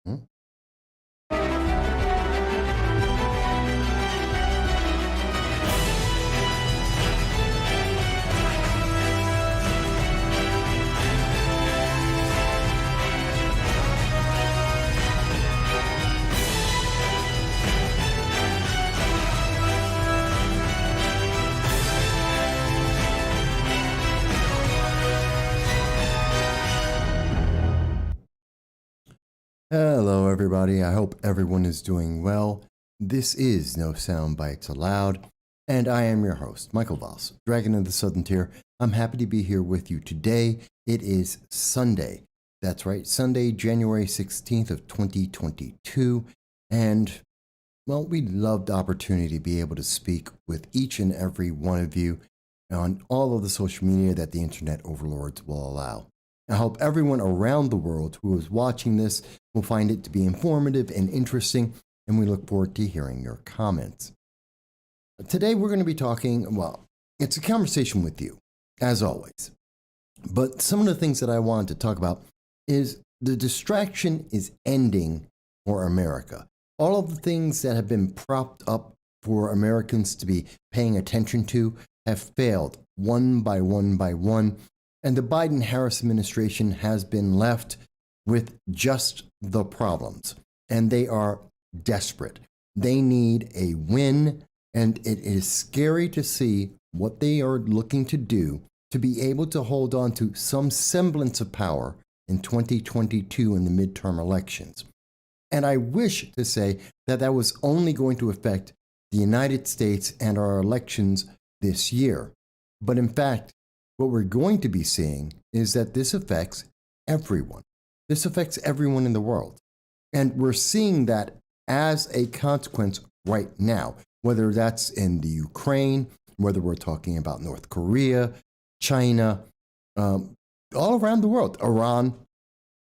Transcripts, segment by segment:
Hmm? Hello, everybody. I hope everyone is doing well. This is No Soundbites Allowed, and I am your host, Michael Voss, Dragon of the Southern Tier. I'm happy to be here with you today. It is Sunday. That's right, Sunday, January 16th of 2022. And, well, we'd love the opportunity to be able to speak with each and every one of you on all of the social media that the internet overlords will allow. I hope everyone around the world who is watching this will find it to be informative and interesting, and we look forward to hearing your comments. Today we're going to be talking, well, it's a conversation with you, as always. But some of the things that I wanted to talk about is the distraction is ending for America. All of the things that have been propped up for Americans to be paying attention to have failed one by one by one. And the Biden-Harris administration has been left with just the problems, and they are desperate. They need a win, and it is scary to see what they are looking to do to be able to hold on to some semblance of power in 2022 in the midterm elections. And I wish to say that that was only going to affect the United States and our elections this year. But in fact, what we're going to be seeing is that this affects everyone. This affects everyone in the world. And we're seeing that as a consequence right now, whether that's in the Ukraine, whether we're talking about North Korea, China, all around the world, Iran.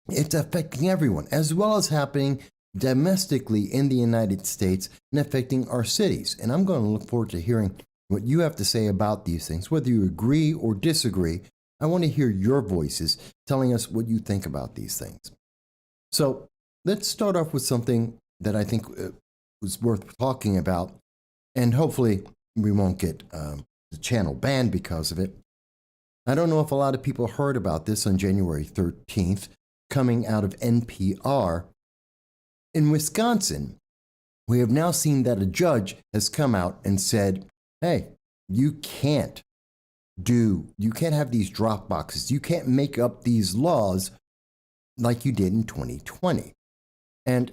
It's affecting everyone, as well as happening domestically in the United States and affecting our cities. And I'm going to look forward to hearing what you have to say about these things, whether you agree or disagree. I want to hear your voices telling us what you think about these things. So let's start off with something that I think was worth talking about, and hopefully we won't get the channel banned because of it. I don't know if a lot of people heard about this on January 13th, coming out of NPR. In Wisconsin, we have now seen that a judge has come out and said, hey, you can't have these drop boxes. You can't make up these laws like you did in 2020. And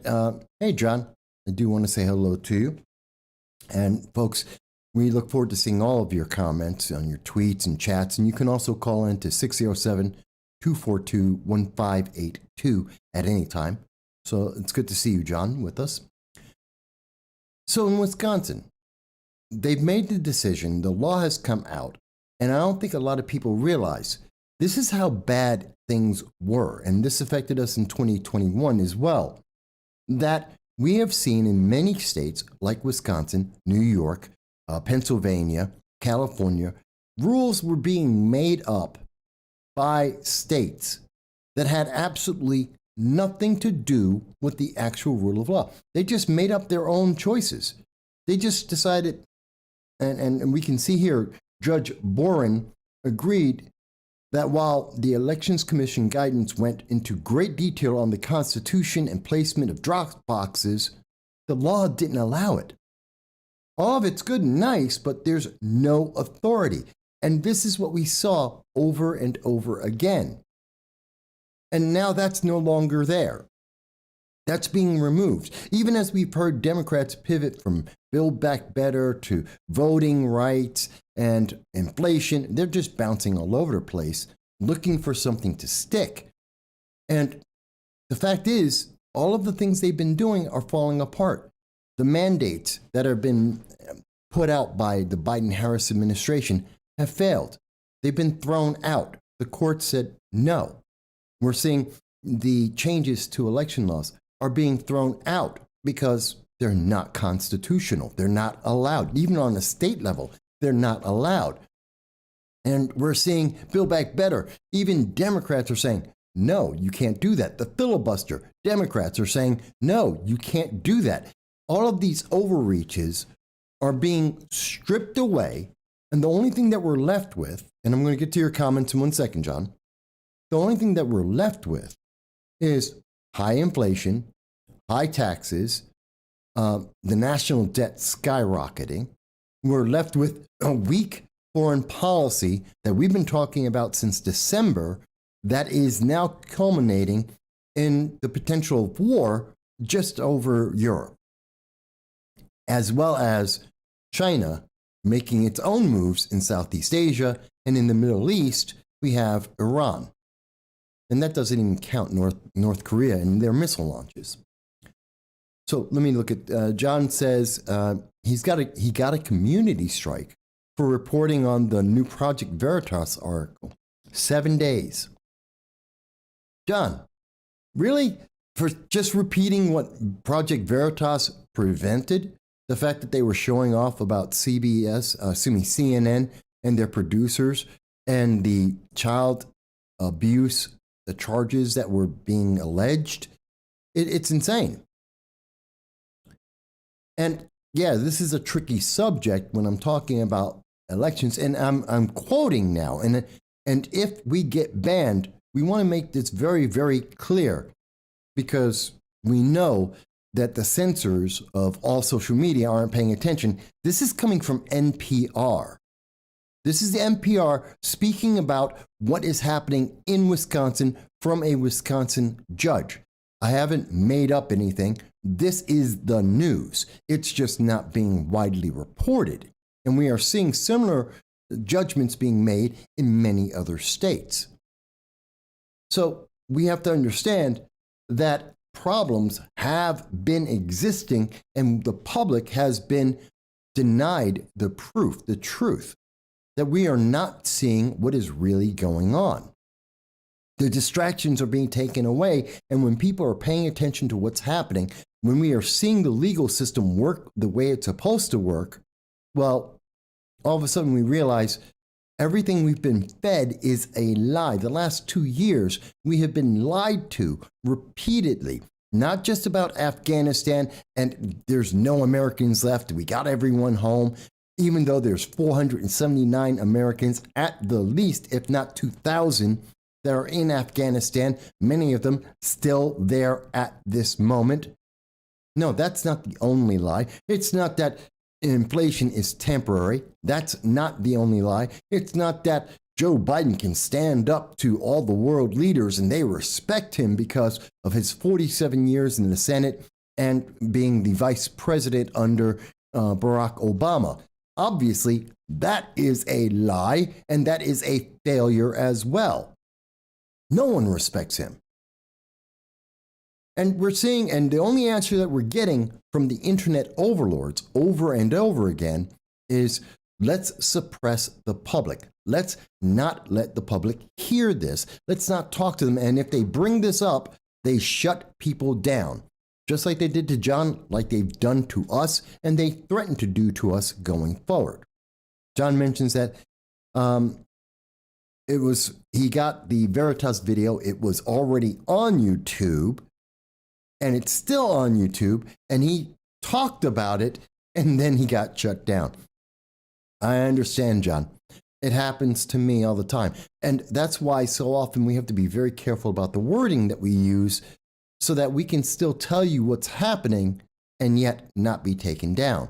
hey, John, I do want to say hello to you. And folks, we look forward to seeing all of your comments on your tweets and chats. And you can also call in to 607-242-1582 at any time. So it's good to see you, John, with us. So in Wisconsin, they've made the decision, the law has come out, and I don't think a lot of people realize this is how bad things were, and this affected us in 2021 as well, that we have seen in many states like Wisconsin, New York, Pennsylvania, California, rules were being made up by states that had absolutely nothing to do with the actual rule of law. They just made up their own choices. They just decided. And we can see here, Judge Boren agreed that while the Elections Commission guidance went into great detail on the Constitution and placement of drop boxes, the law didn't allow it. All of it's good and nice, but there's no authority. And this is what we saw over and over again. And now that's no longer there. That's being removed. Even as we've heard Democrats pivot from Build Back Better to voting rights and inflation, they're just bouncing all over the place, looking for something to stick. And the fact is, all of the things they've been doing are falling apart. The mandates that have been put out by the Biden-Harris administration have failed. They've been thrown out. The court said no. We're seeing the changes to election laws are being thrown out because they're not constitutional. They're not allowed. Even on a state level, they're not allowed. And we're seeing Build Back Better. Even Democrats are saying, no, you can't do that. The filibuster, Democrats are saying, no, you can't do that. All of these overreaches are being stripped away. And the only thing that we're left with, and I'm going to get to your comments in 1 second, John. The only thing that we're left with is high inflation, high taxes, the national debt skyrocketing. We're left with a weak foreign policy that we've been talking about since December that is now culminating in the potential of war just over Europe, as well as China making its own moves in Southeast Asia, and in the Middle East, we have Iran. And that doesn't even count North Korea and their missile launches. So let me look at, John says he got a community strike for reporting on the new Project Veritas article. 7 days. John, really? For just repeating what Project Veritas prevented? The fact that they were showing off about CNN and their producers and the child abuse, the charges that were being alleged, it's insane. And yeah, this is a tricky subject when I'm talking about elections, and I'm quoting now. And if we get banned, we want to make this very, very clear, because we know that the censors of all social media aren't paying attention. This is coming from NPR. This is the NPR speaking about what is happening in Wisconsin from a Wisconsin judge. I haven't made up anything. This is the news. It's just not being widely reported. And we are seeing similar judgments being made in many other states. So we have to understand that problems have been existing, and the public has been denied the proof, the truth, that we are not seeing what is really going on. The distractions are being taken away, and when people are paying attention to what's happening, when we are seeing the legal system work the way it's supposed to work, well, all of a sudden we realize everything we've been fed is a lie. The last 2 years, we have been lied to repeatedly, not just about Afghanistan, and there's no Americans left. We got everyone home, even though there's 479 Americans at the least, if not 2,000, that are in Afghanistan, many of them still there at this moment. No, that's not the only lie. It's not that inflation is temporary. That's not the only lie. It's not that Joe Biden can stand up to all the world leaders and they respect him because of his 47 years in the Senate and being the vice president under Barack Obama. Obviously, that is a lie, and that is a failure as well. No one respects him. And we're seeing, and the only answer that we're getting from the internet overlords over and over again is, let's suppress the public. Let's not let the public hear this. Let's not talk to them. And if they bring this up, they shut people down, just like they did to John, like they've done to us, and they threaten to do to us going forward. John mentions that he got the Veritas video. It was already on YouTube, and it's still on YouTube, and he talked about it, and then he got shut down. I understand, John. It happens to me all the time. And that's why so often we have to be very careful about the wording that we use so that we can still tell you what's happening and yet not be taken down.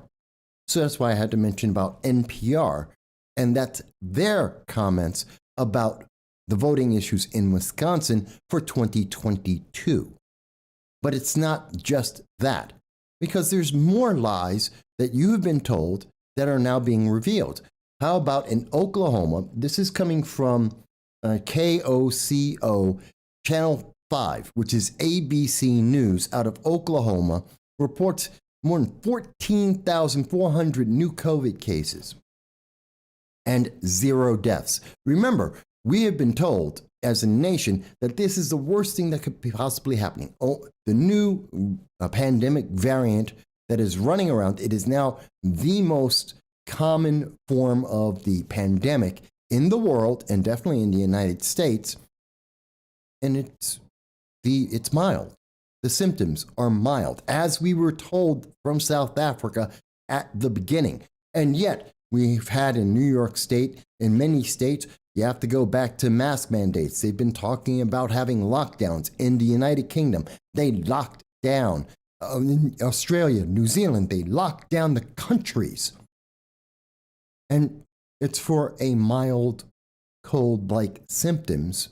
So that's why I had to mention about NPR, and that's their comments about the voting issues in Wisconsin for 2022. But it's not just that, because there's more lies that you have been told that are now being revealed. How about in Oklahoma? This is coming from KOCO Channel 5, which is ABC News out of Oklahoma, reports more than 14,400 new COVID cases and 0 deaths. Remember, we have been told as a nation that this is the worst thing that could be possibly happening. Oh, the new pandemic variant that is running around, it is now the most common form of the pandemic in the world, and definitely in the United States. and it's mild. The symptoms are mild, as we were told from South Africa at the beginning. And yet, we've had in New York State, in many states, you have to go back to mask mandates. They've been talking about having lockdowns. In the United Kingdom, they locked down. In Australia, New Zealand, they locked down the countries. And it's for a mild cold-like symptoms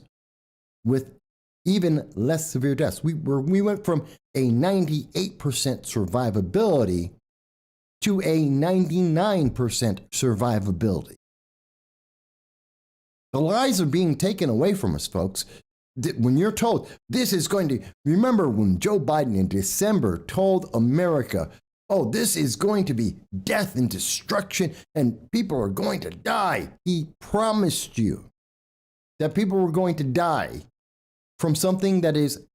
with even less severe deaths. We went from a 98% survivability to a 99% survivability. The lies are being taken away from us, folks. When you're told this is going to, remember when Joe Biden in December told America, oh, this is going to be death and destruction and people are going to die. He promised you that people were going to die from something that is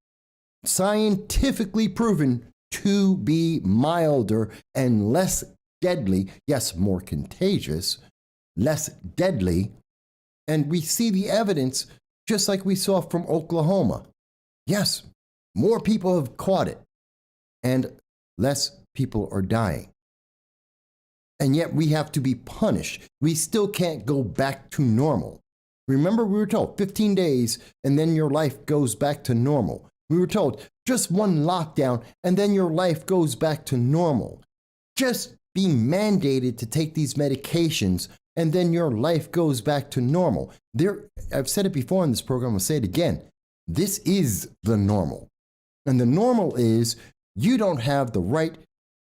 scientifically proven to be milder and less deadly, yes, more contagious, less deadly. And we see the evidence just like we saw from Oklahoma. Yes, more people have caught it and less people are dying. And yet we have to be punished. We still can't go back to normal. Remember, we were told 15 days and then your life goes back to normal. We were told just one lockdown and then your life goes back to normal. Just be mandated to take these medications and then your life goes back to normal. I've said it before in this program, I'll say it again. This is the normal. And the normal is you don't have the right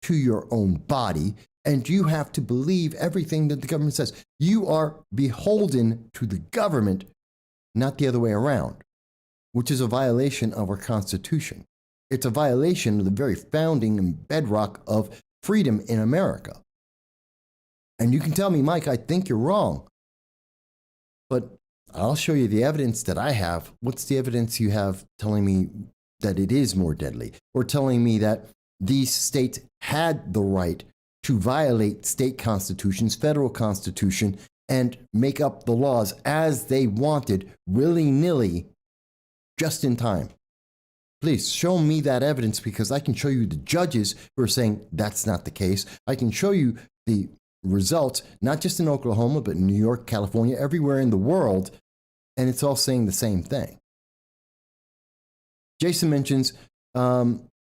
to your own body and you have to believe everything that the government says. You are beholden to the government, not the other way around, which is a violation of our Constitution. It's a violation of the very founding and bedrock of freedom in America. And you can tell me, Mike, I think you're wrong. But I'll show you the evidence that I have. What's the evidence you have telling me that it is more deadly? Or telling me that these states had the right to violate state constitutions, federal constitution, and make up the laws as they wanted, willy-nilly, just in time. Please show me that evidence because I can show you the judges who are saying that's not the case. I can show you the results, not just in Oklahoma, but in New York, California, everywhere in the world, and it's all saying the same thing. Jason mentions,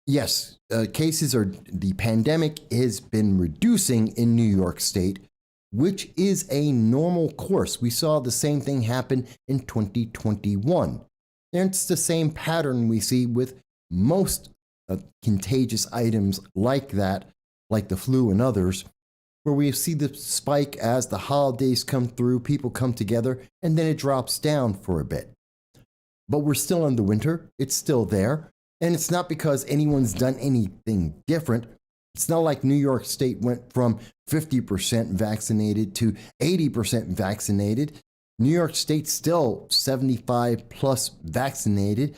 yes, the pandemic has been reducing in New York State, which is a normal course. We saw the same thing happen in 2021. And it's the same pattern we see with most contagious items like that, like the flu and others, where we see the spike as the holidays come through, people come together, and then it drops down for a bit. But we're still in the winter. It's still there. And it's not because anyone's done anything different. It's not like New York State went from 50% vaccinated to 80% vaccinated. New York State's still 75 plus vaccinated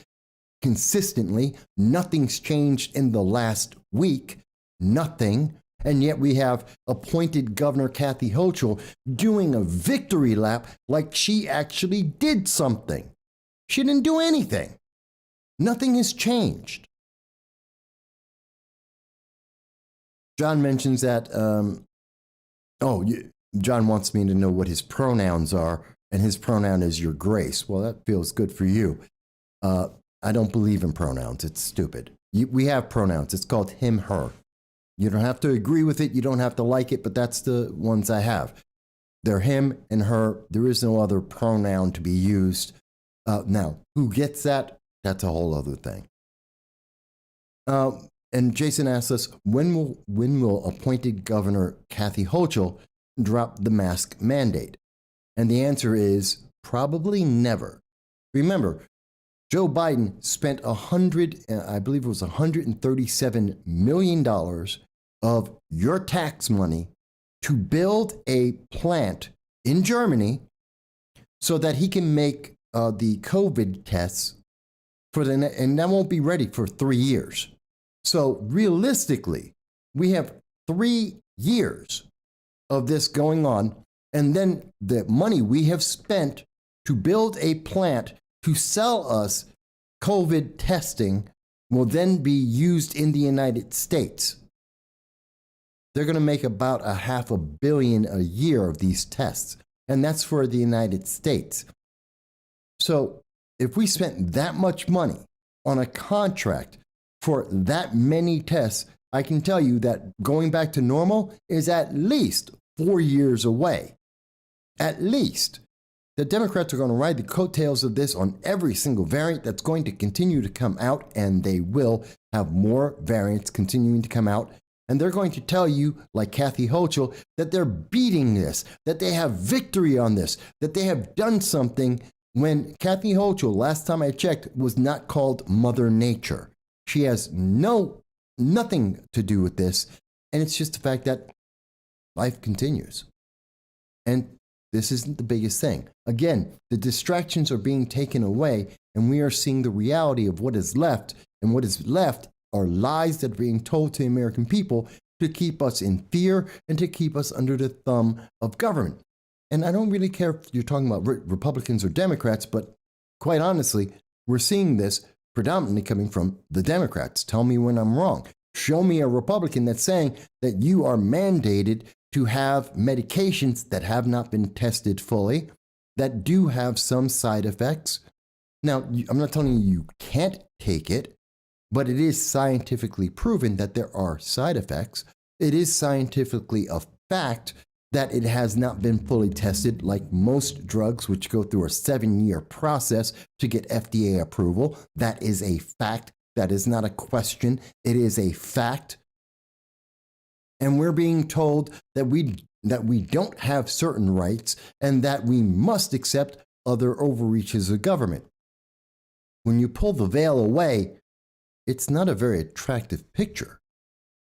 consistently. Nothing's changed in the last week. Nothing. And yet we have appointed Governor Kathy Hochul doing a victory lap like she actually did something. She didn't do anything. Nothing has changed. John mentions that, John wants me to know what his pronouns are, and his pronoun is your grace. Well, that feels good for you. I don't believe in pronouns. It's stupid. We have pronouns. It's called him, her. You don't have to agree with it. You don't have to like it, but that's the ones I have. They're him and her. There is no other pronoun to be used. Now, who gets that? That's a whole other thing. And Jason asks us, when will appointed Governor Kathy Hochul drop the mask mandate? And the answer is probably never. Remember, Joe Biden spent $137 million of your tax money to build a plant in Germany so that he can make the COVID tests and that won't be ready for 3 years. So realistically, we have 3 years of this going on, and then the money we have spent to build a plant to sell us COVID testing will then be used in the United States. They're going to make about $500 million a year of these tests, and that's for the United States. So if we spent that much money on a contract for that many tests, I can tell you that going back to normal is at least 4 years away. At least. The Democrats are going to ride the coattails of this on every single variant that's going to continue to come out, and they will have more variants continuing to come out. And they're going to tell you, like Kathy Hochul, that they're beating this, that they have victory on this, that they have done something, when Kathy Hochul, last time I checked, was not called Mother Nature. She has nothing to do with this, and it's just the fact that life continues. And this isn't the biggest thing. Again, the distractions are being taken away, and we are seeing the reality of what is left, and what is left are lies that are being told to the American people to keep us in fear and to keep us under the thumb of government. And I don't really care if you're talking about Republicans or Democrats, but quite honestly, we're seeing this predominantly coming from the Democrats. Tell me when I'm wrong. Show me a Republican that's saying that you are mandated to have medications that have not been tested fully, that do have some side effects. Now, I'm not telling you you can't take it, but it is scientifically proven that there are side effects. It is scientifically a fact that it has not been fully tested, like most drugs, which go through a 7-year process to get FDA approval. That is a fact. That is not a question. It is a fact. And we're being told that we don't have certain rights and that we must accept other overreaches of government. When you pull the veil away, it's not a very attractive picture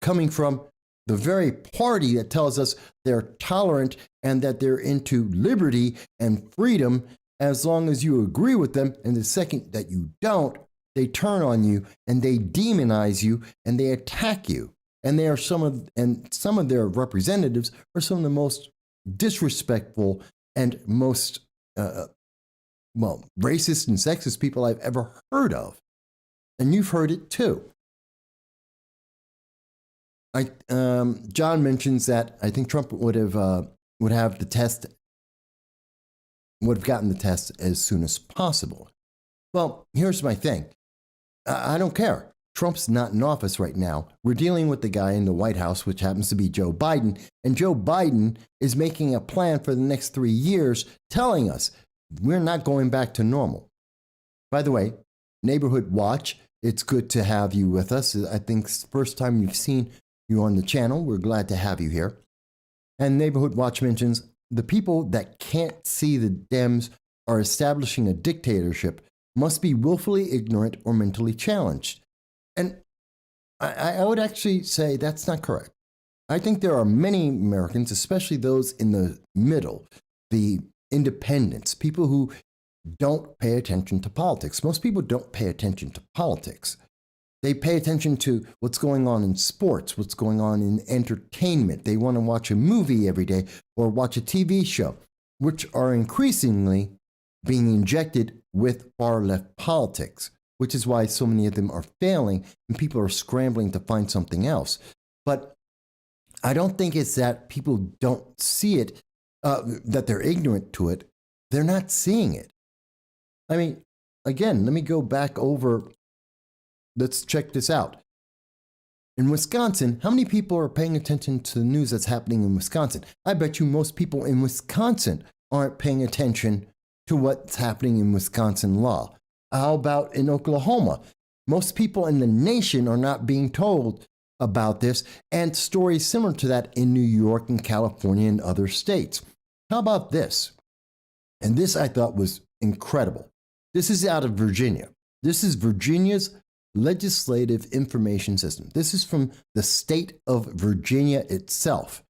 coming from the very party that tells us they're tolerant and that they're into liberty and freedom as long as you agree with them. And the second that you don't, they turn on you and they demonize you and they attack you. And they are some of their representatives are some of the most disrespectful and most racist and sexist people I've ever heard of. And you've heard it too. John mentions that I think Trump would have gotten the test as soon as possible. Well, here's my thing. I don't care. Trump's not in office right now. We're dealing with the guy in the White House, which happens to be Joe Biden. And Joe Biden is making a plan for the next 3 years, telling us we're not going back to normal. By the way, Neighborhood Watch, it's good to have you with us. I think it's the first time you've seen you on the channel. We're glad to have you here. And Neighborhood Watch mentions the people that can't see the Dems are establishing a dictatorship must be willfully ignorant or mentally challenged. And I would actually say that's not correct. I think there are many Americans, especially those in the middle, the independents, people who don't pay attention to politics. Most people don't pay attention to politics. They pay attention to what's going on in sports, what's going on in entertainment. They want to watch a movie every day or watch a TV show, which are increasingly being injected with far-left politics, which is why so many of them are failing and people are scrambling to find something else. But I don't think it's that people don't see it, that they're ignorant to it. They're not seeing it. I mean, again, let me go back over. Let's check this out. In Wisconsin, how many people are paying attention to the news that's happening in Wisconsin? I bet you most people in Wisconsin aren't paying attention to what's happening in Wisconsin law. How about in Oklahoma? Most people in the nation are not being told about this, and stories similar to that in New York and California and other states. How about this? And this I thought was incredible. This is out of Virginia. This is Virginia's legislative information system. This is from the state of Virginia itself.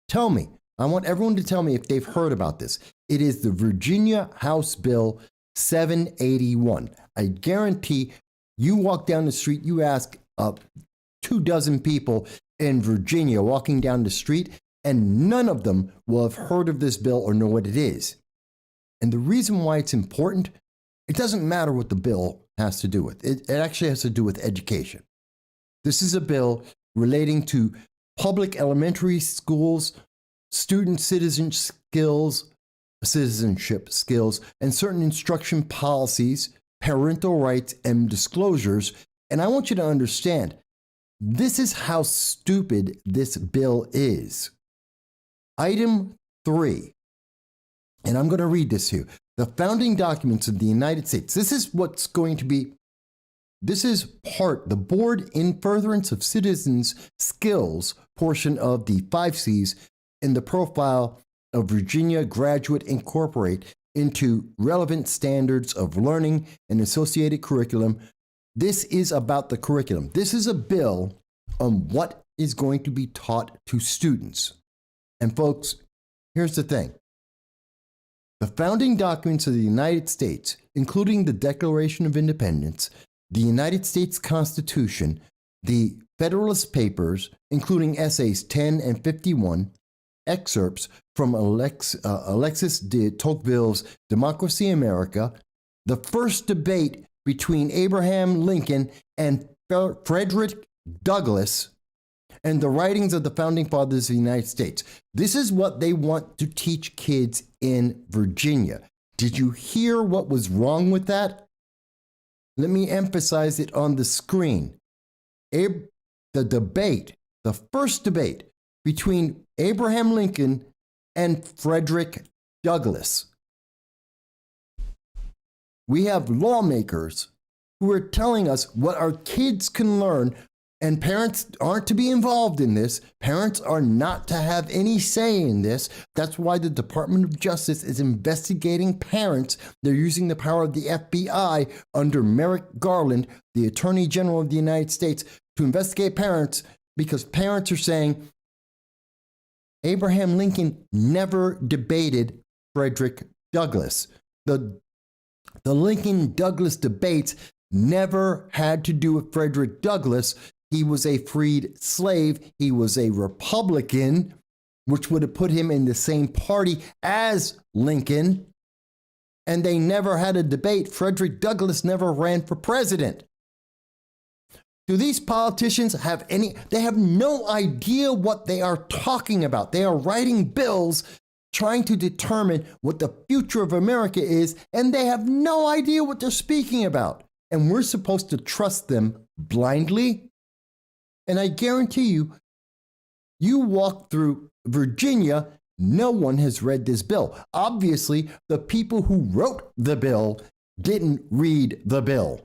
Tell me, I want everyone to tell me if they've heard about this. It is the Virginia House Bill 781. I guarantee you walk down the street, you ask 24 people in Virginia walking down the street, and none of them will have heard of this bill or know what it is. And the reason why it's important, It doesn't matter what the bill has to do with. It actually has to do with education. This is a bill relating to public elementary schools, student citizenship skills, and certain instruction policies, parental rights, and disclosures. And I want you to understand, this is how stupid this bill is. Item 3, and I'm going to read this to you. The founding documents of the United States. This is what's going to be, this is the Board in Furtherance of Citizens' Skills portion of the 5 C's in the profile of Virginia Graduate Incorporate into relevant standards of learning and associated curriculum. This is about the curriculum. This is a bill on what is going to be taught to students. And folks, here's the thing. The founding documents of the United States, including the Declaration of Independence, the United States Constitution, the Federalist Papers, including essays 10 and 51, excerpts from Alexis de Tocqueville's Democracy in America, the first debate between Abraham Lincoln and Frederick Douglass, and the writings of the founding fathers of the United States. This is what they want to teach kids in Virginia. Did you hear what was wrong with that? Let me emphasize it on the screen. The first debate between Abraham Lincoln and Frederick Douglass. We have lawmakers who are telling us what our kids can learn, and parents aren't to be involved in this. Parents are not to have any say in this. That's why the Department of Justice is investigating parents. They're using the power of the FBI under Merrick Garland, the Attorney General of the United States, to investigate parents, because parents are saying Abraham Lincoln never debated Frederick Douglass. The Lincoln-Douglas debates never had to do with Frederick Douglass. He was a freed slave. He was a Republican, which would have put him in the same party as Lincoln. And they never had a debate. Frederick Douglass never ran for president. Do these politicians have they have no idea what they are talking about. They are writing bills trying to determine what the future of America is, and they have no idea what they're speaking about. And we're supposed to trust them blindly? And I guarantee you, you walk through Virginia, no one has read this bill. Obviously, the people who wrote the bill didn't read the bill.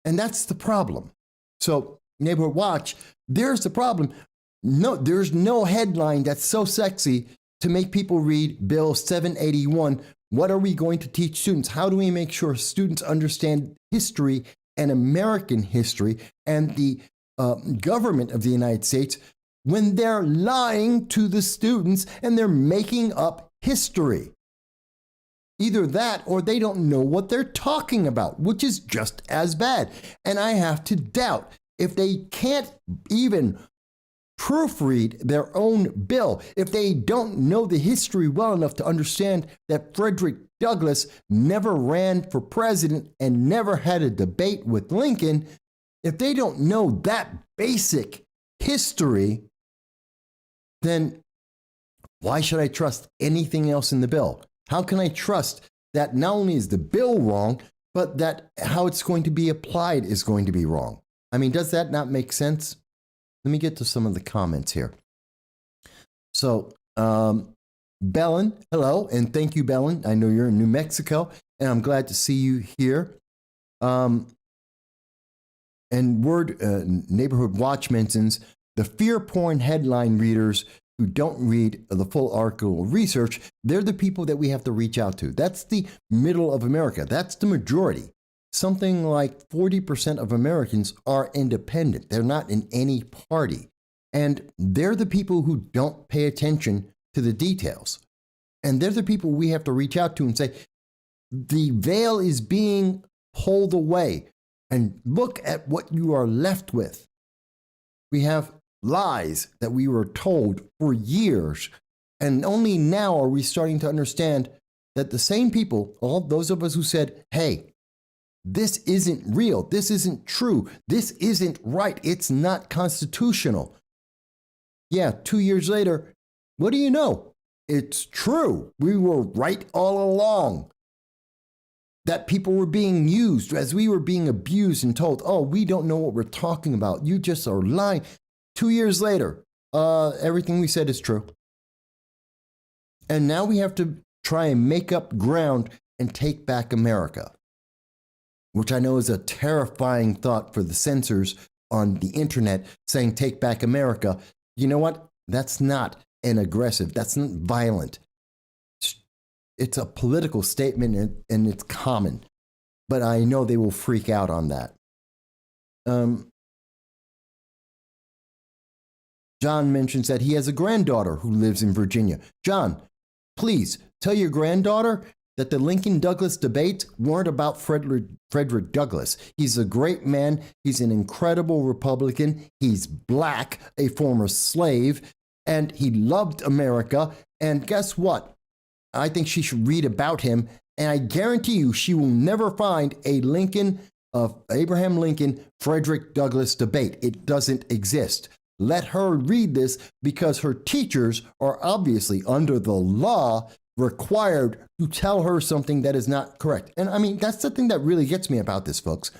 And that's the problem. So, Neighborhood Watch, there's the problem. No, there's no headline that's so sexy to make people read Bill 781. What are we going to teach students? How do we make sure students understand history and American history and the government of the United States when they're lying to the students and they're making up history? Either that or they don't know what they're talking about, which is just as bad. And I have to doubt if they can't even proofread their own bill, if they don't know the history well enough to understand that Frederick Douglass never ran for president and never had a debate with Lincoln, if they don't know that basic history, then why should I trust anything else in the bill? How can I trust that not only is the bill wrong, but that how it's going to be applied is going to be wrong? I mean, does that not make sense? Let me get to some of the comments here. So, Bellin, hello, and thank you, Bellin. I know you're in New Mexico, and I'm glad to see you here. And Neighborhood Watch mentions the fear porn headline readers who don't read the full article research. They're the people that we have to reach out to. That's the middle of America. That's the majority. Something like 40% of Americans are independent. They're not in any party. And they're the people who don't pay attention to the details. And they're the people we have to reach out to and say, the veil is being pulled away. And look at what you are left with. We have lies that we were told for years. And only now are we starting to understand that the same people, all those of us who said, hey, this isn't real, this isn't true, this isn't right, it's not constitutional. Yeah, 2 years later, what do you know? It's true. We were right all along. That people were being used as we were being abused and told, oh, we don't know what we're talking about. You just are lying. 2 years later, everything we said is true. And now we have to try and make up ground and take back America, which I know is a terrifying thought for the censors on the internet saying, take back America. You know what? That's not an aggressive, that's not violent. It's a political statement and it's common, but I know they will freak out on that. John mentions that he has a granddaughter who lives in Virginia. John, please tell your granddaughter that the Lincoln Douglas debates weren't about Frederick Douglass. He's a great man. He's an incredible Republican. He's black, a former slave, and he loved America. And guess what? I think she should read about him. And I guarantee you she will never find a Abraham Lincoln, Frederick Douglass debate. It doesn't exist. Let her read this because her teachers are obviously under the law required to tell her something that is not correct. And I mean, that's the thing that really gets me about this, folks.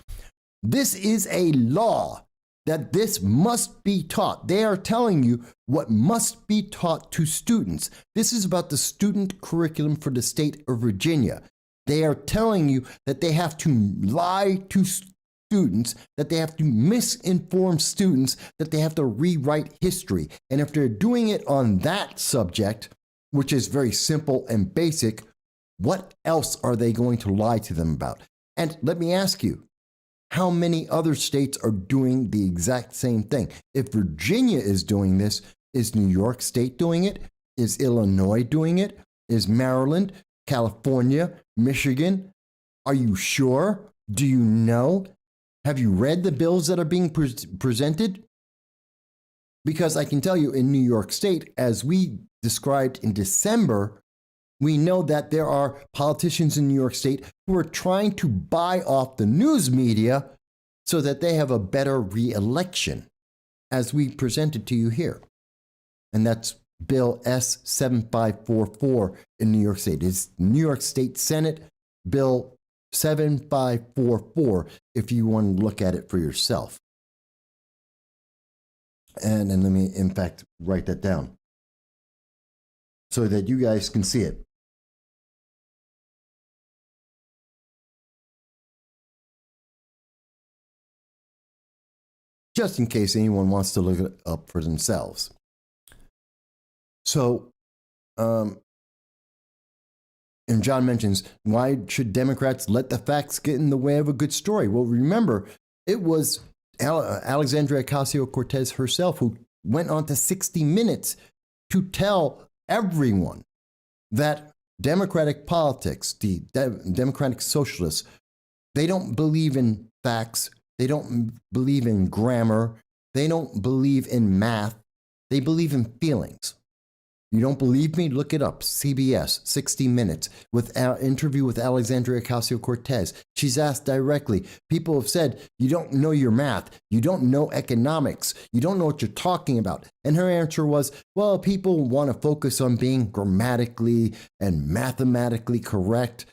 This is a law that this must be taught. They are telling you what must be taught to students. This is about the student curriculum for the state of Virginia. They are telling you that they have to lie to students, that they have to misinform students, that they have to rewrite history. And if they're doing it on that subject, which is very simple and basic, what else are they going to lie to them about? And let me ask you, how many other states are doing the exact same thing? If Virginia is doing this, is New York State doing it? Is Illinois doing it? Is Maryland, California, Michigan? Are you sure? Do you know? Have you read the bills that are being presented? Because I can tell you in New York State, as we described in December, we know that there are politicians in New York State who are trying to buy off the news media so that they have a better re-election, as we presented to you here. And that's Bill S-7544 in New York State. It's New York State Senate Bill 7544 if you want to look at it for yourself. And let me, in fact, write that down so that you guys can see it. Just in case anyone wants to look it up for themselves. So, and John mentions, why should Democrats let the facts get in the way of a good story? Well, remember, it was Alexandria Ocasio-Cortez herself who went on to 60 Minutes to tell everyone that Democratic politics, the Democratic Socialists, they don't believe in facts. They don't believe in grammar. They don't believe in math. They believe in feelings. You don't believe me? Look it up. CBS, 60 Minutes, with our interview with Alexandria Ocasio-Cortez. She's asked directly. People have said, you don't know your math. You don't know economics. You don't know what you're talking about. And her answer was, well, people want to focus on being grammatically and mathematically correct.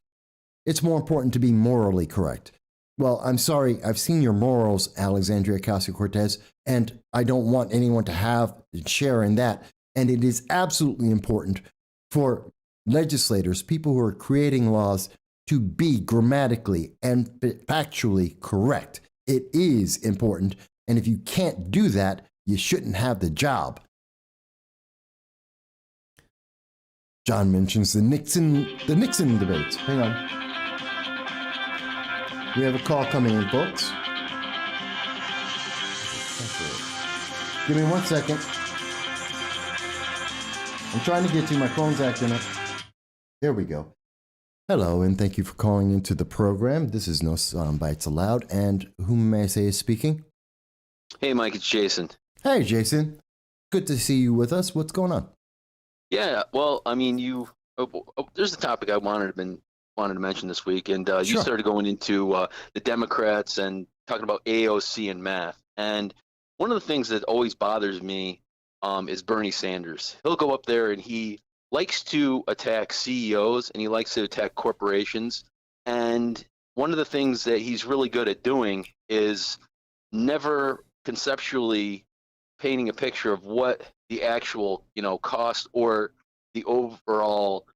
It's more important to be morally correct. Well, I'm sorry. I've seen your morals, Alexandria Ocasio-Cortez, and I don't want anyone to have and share in that. And it is absolutely important for legislators, people who are creating laws, to be grammatically and factually correct. It is important. And if you can't do that, you shouldn't have the job. John mentions the Nixon debates. Hang on. We have a call coming in, folks. Give me 1 second. I'm trying to get you. My phone's acting up. There we go. Hello, and thank you for calling into the program. This is No Soundbites Allowed, and whom may I say is speaking? Hey, Mike, it's Jason. Hey, Jason. Good to see you with us. What's going on? Yeah, well, I mean, you there's a topic I wanted to mention this week, and you Sure. started going into the Democrats and talking about AOC and math. And one of the things that always bothers me is Bernie Sanders. He'll go up there and he likes to attack CEOs and he likes to attack corporations. And one of the things that he's really good at doing is never conceptually painting a picture of what the actual, cost or the overall,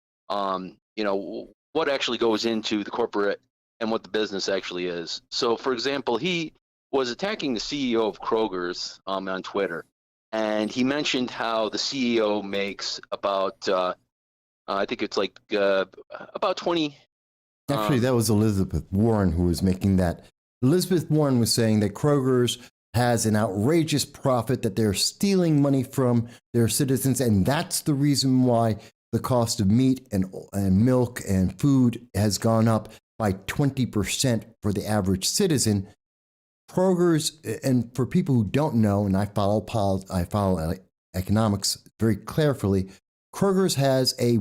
what actually goes into the corporate and what the business actually is. So, for example, he was attacking the CEO of Kroger's on Twitter, and he mentioned how the CEO makes about, I think it's like about 20. Actually, that was Elizabeth Warren who was making that. Elizabeth Warren was saying that Kroger's has an outrageous profit, that they're stealing money from their citizens, and that's the reason why the cost of meat and milk and food has gone up by 20% for the average citizen. Kroger's, and for people who don't know, and I follow economics very carefully, Kroger's has a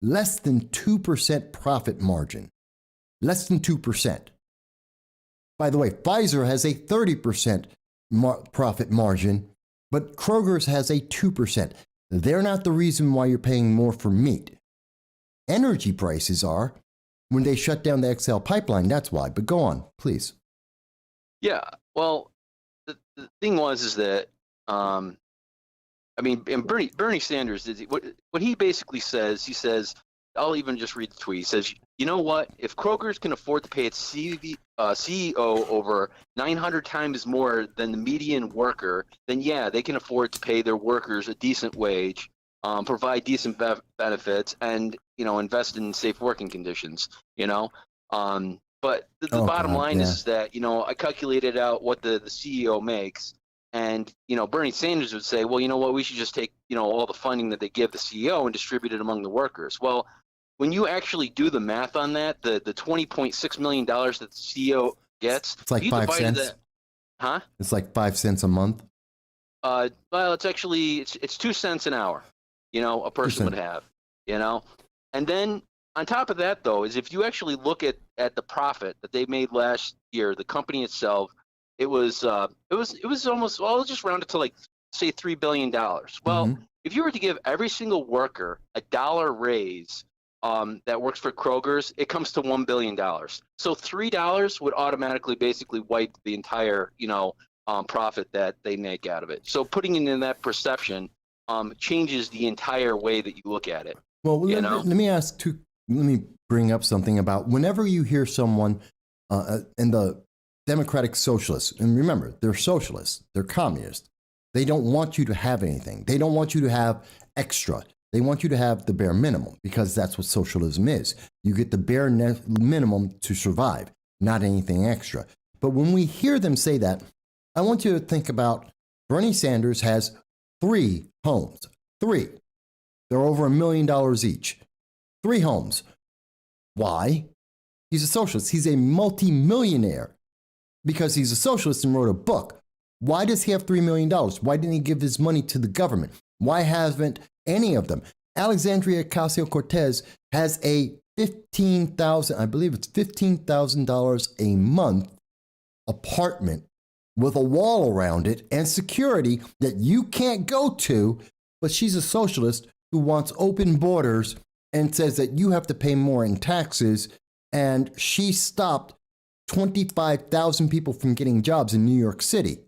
less than 2% profit margin. Less than 2%. By the way, Pfizer has a 30% profit margin, but Kroger's has a 2%. They're not the reason why you're paying more for meat. Energy prices are. When they shut down the XL pipeline, that's why. But go on, please. Yeah, well, the thing is that, and Bernie Sanders, what he basically says, he says, I'll even just read the tweet. He says, you know what? If Kroger's can afford to pay its CEO over 900 times more than the median worker, then yeah, they can afford to pay their workers a decent wage, provide decent benefits, and invest in safe working conditions. But the bottom line is that I calculated out what the CEO makes, and Bernie Sanders would say, well, you know what? We should just take all the funding that they give the CEO and distribute it among the workers. Well, when you actually do the math on that, the $20.6 million that the CEO gets, it's like 5 cents. It's like 5 cents a month. Well, it's actually it's 2 cents an hour. A person would have. And then on top of that, though, is if you actually look at the profit that they made last year, the company itself, it was almost, well, let's just round it to like say $3 billion. Well, if you were to give every single worker a dollar raise that works for Kroger's, it comes to $1 billion. So $3 would automatically basically wipe the entire, profit that they make out of it. So putting it in that perception changes the entire way that you look at it. Well, let me bring up something about whenever you hear someone in the Democratic Socialists, and remember, they're socialists, they're communists. They don't want you to have anything. They don't want you to have extra. They want you to have the bare minimum, because that's what socialism is. You get the bare minimum to survive, not anything extra. But when we hear them say that, I want you to think about Bernie Sanders has 3 homes. 3. They're over $1 million each. 3 homes. Why? He's a socialist. He's a multimillionaire because he's a socialist and wrote a book. Why does he have $3 million? Why didn't he give his money to the government? Why haven't any of them? Alexandria Ocasio-Cortez has a $15,000 a month apartment with a wall around it and security that you can't go to, but she's a socialist who wants open borders and says that you have to pay more in taxes, and she stopped 25,000 people from getting jobs in New York City.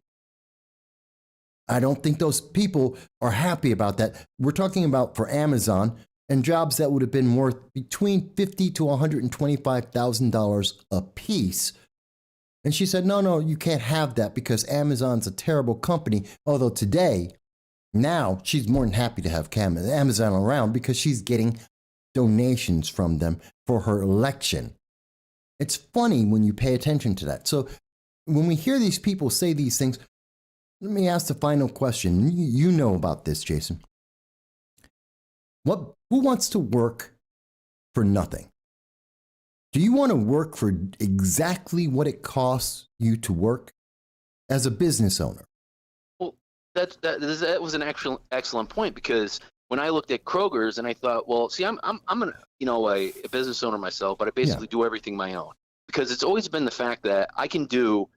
I don't think those people are happy about that. We're talking about for Amazon and jobs that would have been worth between $50,000 to $125,000 a piece. And she said, no, you can't have that because Amazon's a terrible company. Although today, now she's more than happy to have Amazon around because she's getting donations from them for her election. It's funny when you pay attention to that. So when we hear these people say these things, let me ask the final question. You know about this, Jason. Who wants to work for nothing? Do you want to work for exactly what it costs you to work as a business owner? Well, that was an excellent point, because when I looked at Kroger's and I thought, well, see, I'm a business owner myself, but I basically do everything my own, because it's always been the fact that I can do,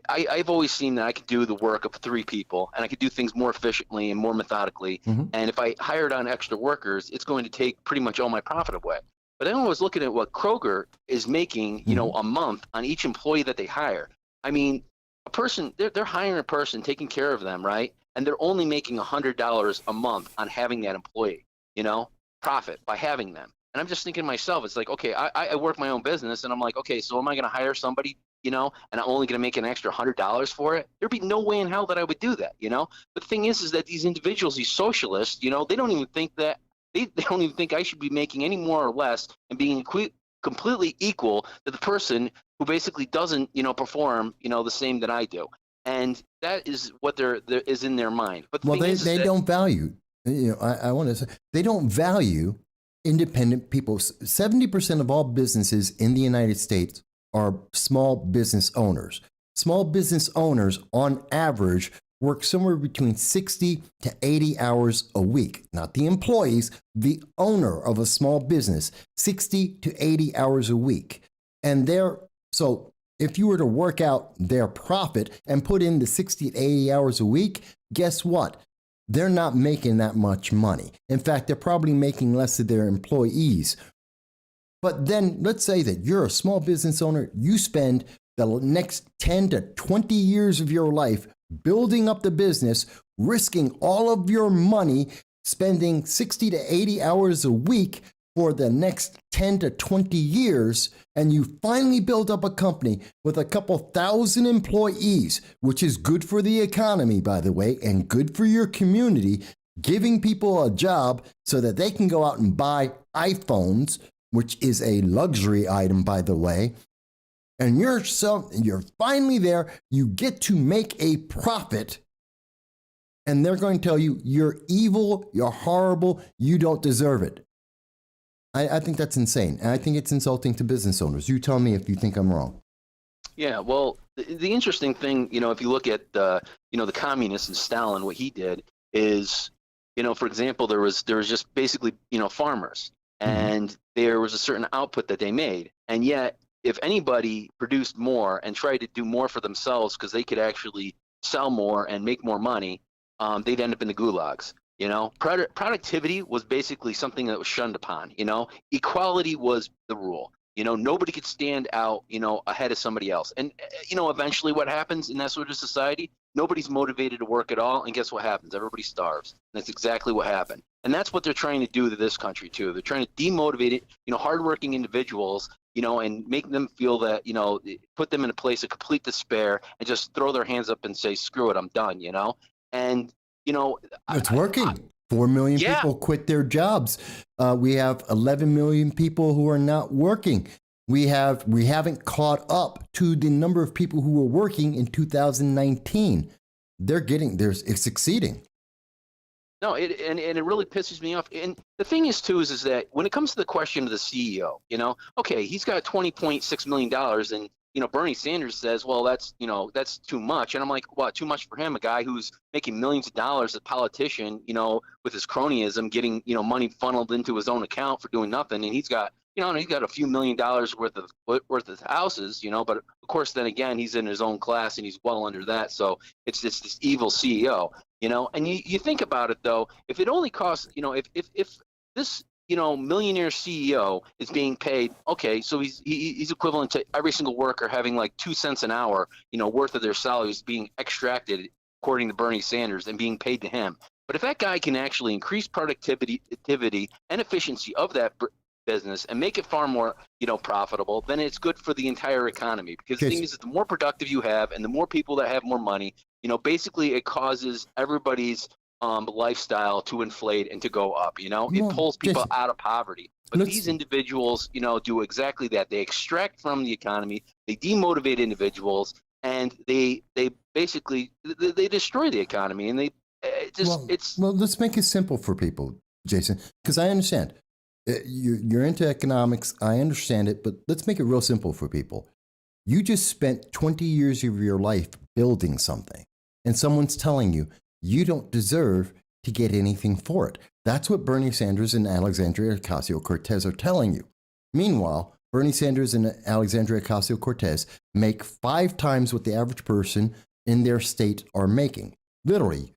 I've always seen that I could do the work of 3 people, and I could do things more efficiently and more methodically. Mm-hmm. And if I hired on extra workers, it's going to take pretty much all my profit away. But then I was looking at what Kroger is making, a month on each employee that they hire. I mean, a person, they're hiring a person, taking care of them, right? And they're only making $100 a month on having that employee, profit by having them. And I'm just thinking to myself, it's like, okay, I work my own business, and I'm like, okay, so am I going to hire somebody, and I'm only going to make an extra $100 for it? There'd be no way in hell that I would do that, But the thing is that these individuals, these socialists, they don't even think that they don't even think I should be making any more or less and being completely equal to the person who basically doesn't, perform, the same that I do. And that is what there is in their mind. But they don't value, I want to say, they don't value independent people. 70% of all businesses in the United States are small business owners. Small business owners, on average, work somewhere between 60 to 80 hours a week. Not the employees, the owner of a small business, 60 to 80 hours a week. And so if you were to work out their profit and put in the 60 to 80 hours a week, guess what? They're not making that much money. In fact, they're probably making less than their employees. But then let's say that you're a small business owner, you spend the next 10 to 20 years of your life building up the business, risking all of your money, spending 60 to 80 hours a week for the next 10 to 20 years, and you finally build up a company with a couple thousand employees, which is good for the economy, by the way, and good for your community, giving people a job so that they can go out and buy iPhones, which is a luxury item, by the way. And you're finally there, you get to make a profit, and they're going to tell you, you're evil, you're horrible, you don't deserve it. I think that's insane. And I think it's insulting to business owners. You tell me if you think I'm wrong. Yeah, well, the interesting thing, if you look at the communists and Stalin, what he did is, for example, there was just basically, farmers, and there was a certain output that they made. And yet, if anybody produced more and tried to do more for themselves because they could actually sell more and make more money, they'd end up in the gulags. Productivity was basically something that was shunned upon. Equality was the rule. Nobody could stand out, ahead of somebody else. And, eventually what happens in that sort of society, nobody's motivated to work at all. And guess what happens? Everybody starves. And that's exactly what happened. And that's what they're trying to do to this country, too. They're trying to demotivate it, hardworking individuals, and make them feel that, put them in a place of complete despair and just throw their hands up and say, screw it, I'm done, And, it's working. 4 million people quit their jobs. We have 11 million people who are not working. We haven't caught up to the number of people who were working in 2019. It's succeeding. No, it really pisses me off. And the thing is, too, is that when it comes to the question of the CEO, okay, he's got $20.6 million, and Bernie Sanders says, well, that's too much. And I'm like, what, too much for him? A guy who's making millions of dollars, a politician, with his cronyism, getting, money funneled into his own account for doing nothing. And he's got a few $1,000,000 worth of houses, but of course, then again, he's in his own class and he's well under that. So it's just this evil CEO, and you think about it, though, if it only costs, if this, millionaire CEO is being paid, okay, so he's equivalent to every single worker having like 2 cents an hour, worth of their salaries being extracted, according to Bernie Sanders, and being paid to him. But if that guy can actually increase productivity and efficiency of that business and make it far more, profitable, then it's good for the entire economy. Because the thing is that the more productive you have and the more people that have more money, basically it causes everybody's lifestyle to inflate and to go up. It pulls people out of poverty. But these individuals, do exactly that. They extract from the economy, they demotivate individuals, and they basically they destroy the economy. And let's make it simple for people, Jason, because I understand you're into economics. I understand it, but let's make it real simple for people. You just spent 20 years of your life building something, and someone's telling you, you don't deserve to get anything for it. That's what Bernie Sanders and Alexandria Ocasio-Cortez are telling you. Meanwhile, Bernie Sanders and Alexandria Ocasio-Cortez make 5 times what the average person in their state are making. Literally,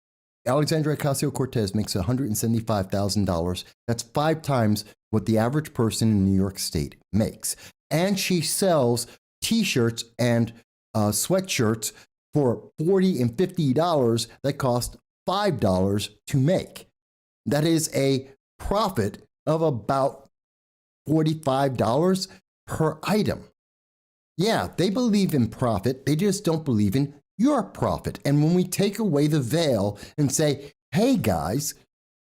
Alexandria Ocasio-Cortez makes $175,000. That's 5 times what the average person in New York State makes. And she sells T-shirts and sweatshirts for $40 and $50 that cost $5 to make. That is a profit of about $45 per item. Yeah, they believe in profit. They just don't believe in your profit. And when we take away the veil and say, hey guys,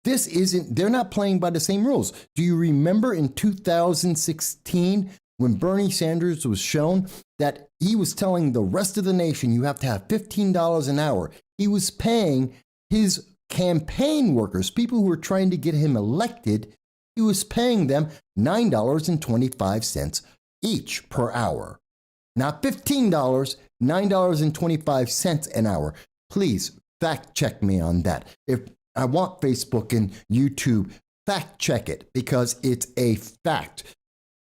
they're not playing by the same rules. Do you remember in 2016 when Bernie Sanders was shown that he was telling the rest of the nation you have to have $15 an hour? He was paying his campaign workers, people who were trying to get him elected, he was paying them $9.25 each per hour. Not $15, $9.25 an hour. Please fact check me on that. If I want Facebook and YouTube, fact check it because it's a fact.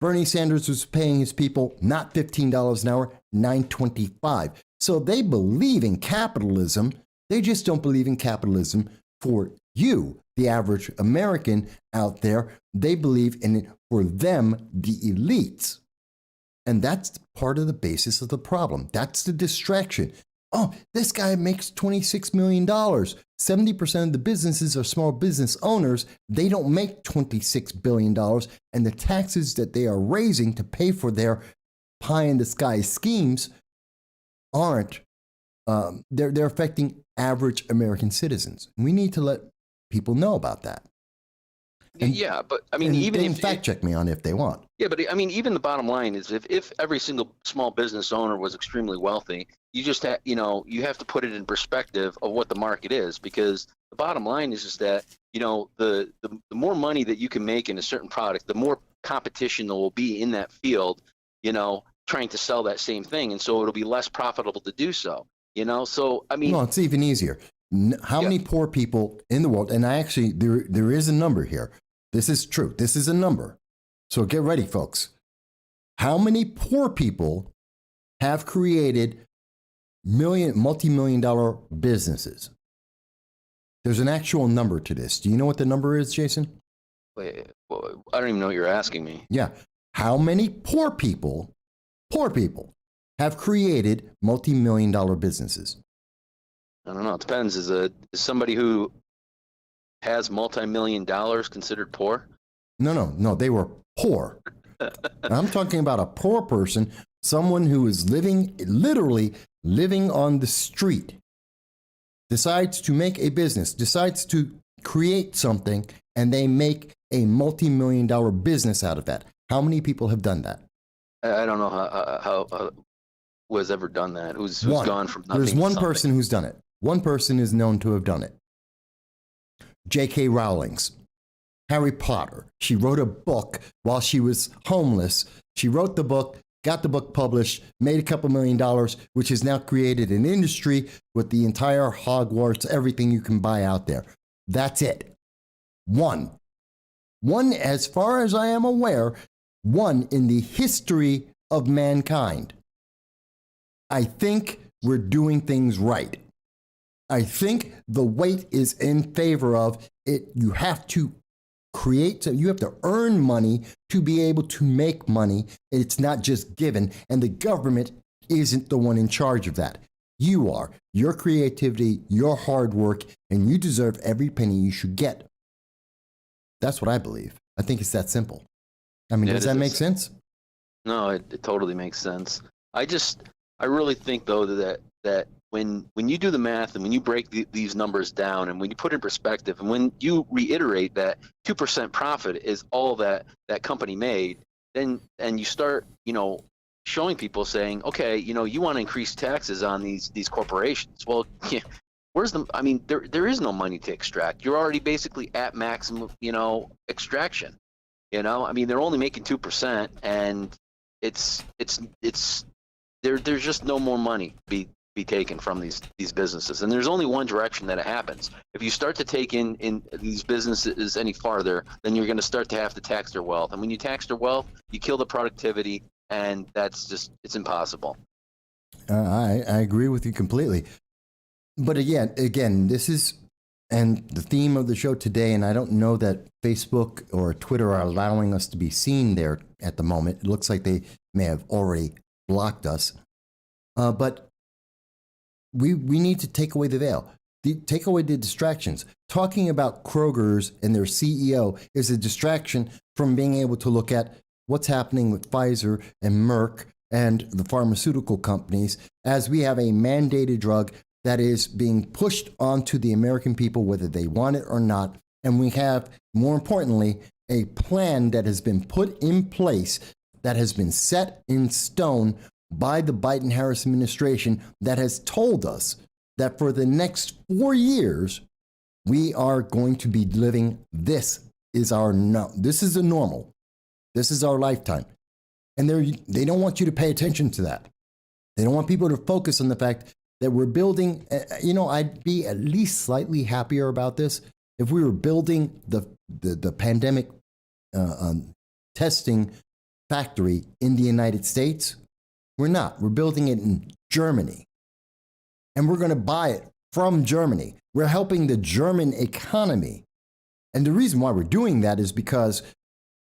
Bernie Sanders was paying his people not $15 an hour, $9.25. So they believe in capitalism. They just don't believe in capitalism for you, the average American out there. They believe in it for them, the elites. And that's part of the basis of the problem. That's the distraction. Oh, this guy makes $26 million. 70% of the businesses are small business owners. They don't make $26 billion. And the taxes that they are raising to pay for their pie in the sky schemes aren't, they're affecting average American citizens. We need to let people know about that. And, yeah, but I mean, even they if can fact check me on it if they want. Yeah, but I mean, even the bottom line is if every single small business owner was extremely wealthy, you just you have to put it in perspective of what the market is, because the bottom line is just that the more money that you can make in a certain product, the more competition there will be in that field, trying to sell that same thing, and so it'll be less profitable to do so. So I mean, no, it's even easier. How many poor people in the world? And there is a number here. This is true. This is a number. So get ready, folks. How many poor people have created multi-million-dollar businesses? There's an actual number to this. Do you know what the number is, Jason? Wait, I don't even know what you're asking me. Yeah. How many poor people have created multi-million-dollar businesses? I don't know. It depends. Is somebody who has multi-million dollars considered poor? No. They were poor. I'm talking about a poor person, someone who is literally living on the street, decides to make a business, decides to create something, and they make a multi-million-dollar business out of that. How many people have done that? I don't know how who has ever done that. Who's gone from nothing. There's one person who's done it. One person is known to have done it. J.K. Rowling's Harry Potter. She wrote a book while she was homeless. She wrote the book, got the book published, made a couple $1 million, which has now created an industry with the entire Hogwarts, everything you can buy out there. That's it. One, as far as I am aware, one in the history of mankind. I think we're doing things right. I think the weight is in favor of it. You have to you have to earn money to be able to make money. It's not just given, and the government isn't the one in charge of that. You are. Your creativity, your hard work, and you deserve every penny you should get. That's what I believe. I think it's that simple. I mean, does that make sense? No, it totally makes sense. I really think though that when you do the math and when you break these numbers down and when you put it in perspective and when you reiterate that 2% profit is all that company made, then and you start showing people saying, okay, you want to increase taxes on these corporations. Well, yeah, there is no money to extract. You're already basically at maximum extraction. They're only making 2%, and there's just no more money be taken from these businesses, and there's only one direction that it happens. If you start to take in these businesses any farther, then you're going to start to have to tax their wealth, and when you tax their wealth, you kill the productivity, and it's impossible. I agree with you completely. But again, this is and the theme of the show today, and I don't know that Facebook or Twitter are allowing us to be seen there at the moment. It looks like they may have already blocked us. But we need to take away the veil, take away the distractions. Talking about Kroger's and their CEO is a distraction from being able to look at what's happening with Pfizer and Merck and the pharmaceutical companies as we have a mandated drug that is being pushed onto the American people, whether they want it or not. And we have, more importantly, a plan that has been put in place, that has been set in stone by the Biden-Harris administration, that has told us that for the next 4 years, we are going to be living, this is the normal. This is our lifetime. And they don't want you to pay attention to that. They don't want people to focus on the fact that we're building, I'd be at least slightly happier about this if we were building the pandemic testing factory in the United States. We're not. We're building it in Germany. And we're going to buy it from Germany. We're helping the German economy. And the reason why we're doing that is because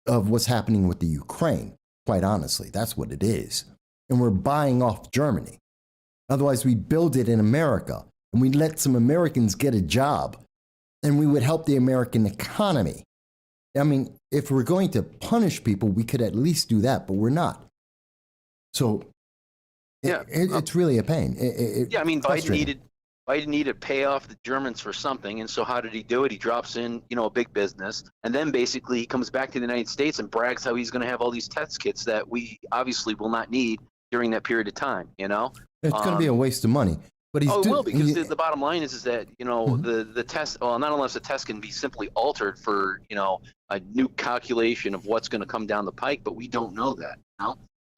of what's happening with the Ukraine. Quite honestly, that's what it is. And we're buying off Germany. Otherwise, we build it in America and we let some Americans get a job and we would help the American economy. I mean, if we're going to punish people, we could at least do that, but we're not. So it's really a pain. Biden needed to pay off the Germans for something. And so how did he do it? He drops in, a big business. And then basically he comes back to the United States and brags how he's going to have all these test kits that we obviously will not need during that period of time, It's going to be a waste of money. But it will, because the bottom line is that, the test, well, not unless the test can be simply altered for, a new calculation of what's going to come down the pike, but we don't know that,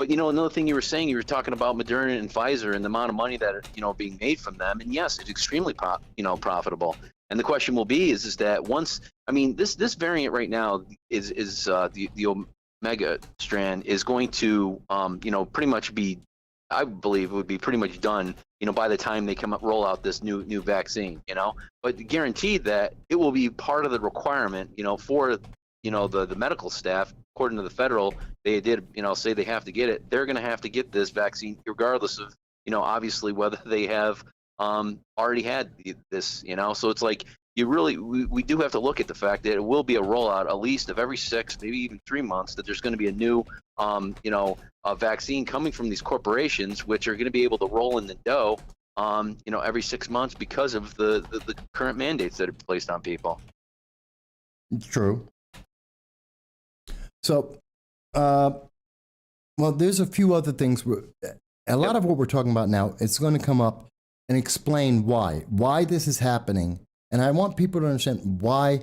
But, another thing you were saying, you were talking about Moderna and Pfizer and the amount of money that are, being made from them. And yes, it's extremely, profitable. And the question will be is that once, this variant right now is the Omega strand is going to, pretty much be, I believe it would be pretty much done, by the time they roll out this new vaccine, but guaranteed that it will be part of the requirement, for, the medical staff. According to the federal, they did, say they have to get it. They're going to have to get this vaccine regardless of, obviously whether they have already had this, So it's like we do have to look at the fact that it will be a rollout at least of every 6, maybe even 3 months, that there's going to be a new, a vaccine coming from these corporations, which are going to be able to roll in the dough, every 6 months because of the current mandates that are placed on people. It's true. So, there's a few other things. A lot of what we're talking about now, it's going to come up and explain why this is happening. And I want people to understand why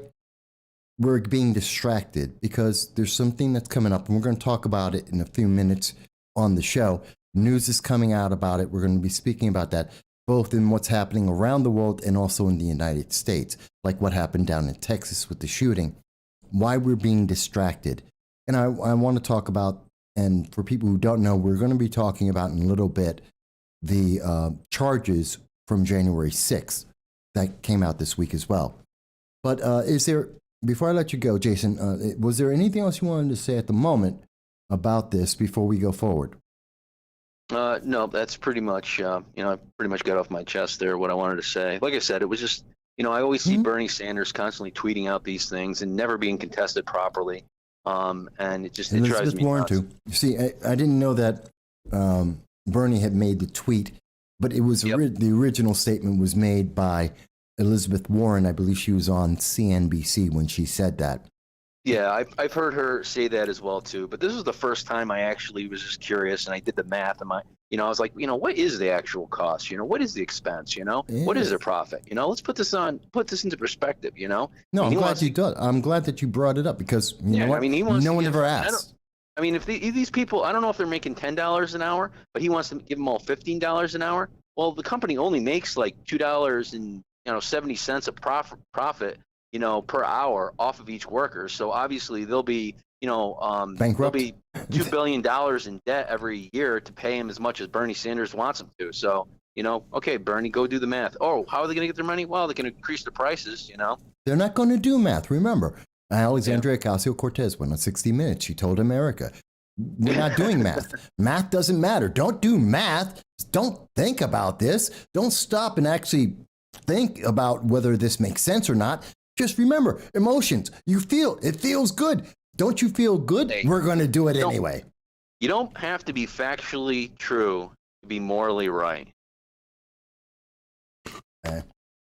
we're being distracted, because there's something that's coming up, and we're going to talk about it in a few minutes on the show. News is coming out about it. We're going to be speaking about that, both in what's happening around the world and also in the United States, like what happened down in Texas with the shooting, why we're being distracted. And I want to talk about, and for people who don't know, we're going to be talking about in a little bit the charges from January 6th that came out this week as well. But before I let you go, Jason, was there anything else you wanted to say at the moment about this before we go forward? No, that's pretty much, I pretty much got off my chest there what I wanted to say. Like I said, it was just, I always see Bernie Sanders constantly tweeting out these things and never being contested properly. And it drives me nuts. Warren too. You see, I didn't know that Bernie had made the tweet, but it was the original statement was made by Elizabeth Warren. I believe she was on CNBC when she said that. Yeah, I've heard her say that as well too. But this was the first time I actually was just curious, and I did the math, and I was like, what is the actual cost? What is the expense? What is their profit? Let's put this into perspective. No, I'm glad you did. I'm glad that you brought it up, because you know what? No one ever asked. If these people, I don't know if they're making $10 an hour, but he wants to give them all $15 an hour. well, the company only makes like $2.70 a profit, per hour off of each worker. So obviously they'll be, they'll Bankrupt. be $2 billion in debt every year to pay him as much as Bernie Sanders wants them to. So, okay, Bernie, go do the math. Oh, how are they going to get their money? Well, they can increase the prices, They're not going to do math. Remember, Alexandria Ocasio-Cortez went on 60 Minutes. She told America, we're not doing math. Math doesn't matter. Don't do math. Don't think about this. Don't stop and actually think about whether this makes sense or not. Just remember, emotions. You feel, it feels good. Don't you feel good? Hey, we're going to do it anyway. You don't have to be factually true to be morally right.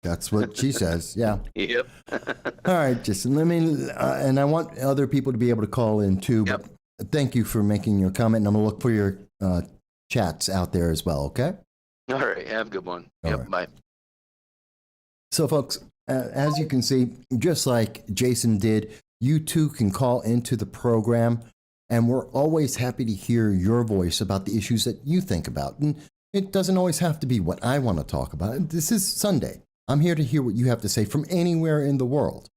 That's what she says. Yeah. Yep. All right, Jason, let me, and I want other people to be able to call in too. Yep. But thank you for making your comment, and I'm going to look for your chats out there as well, okay? All right. Have a good one. All Yep. right. Bye. So, folks, as you can see, just like Jason did, you too can call into the program, and we're always happy to hear your voice about the issues that you think about. And it doesn't always have to be what I want to talk about. This is Sunday. I'm here to hear what you have to say from anywhere in the world.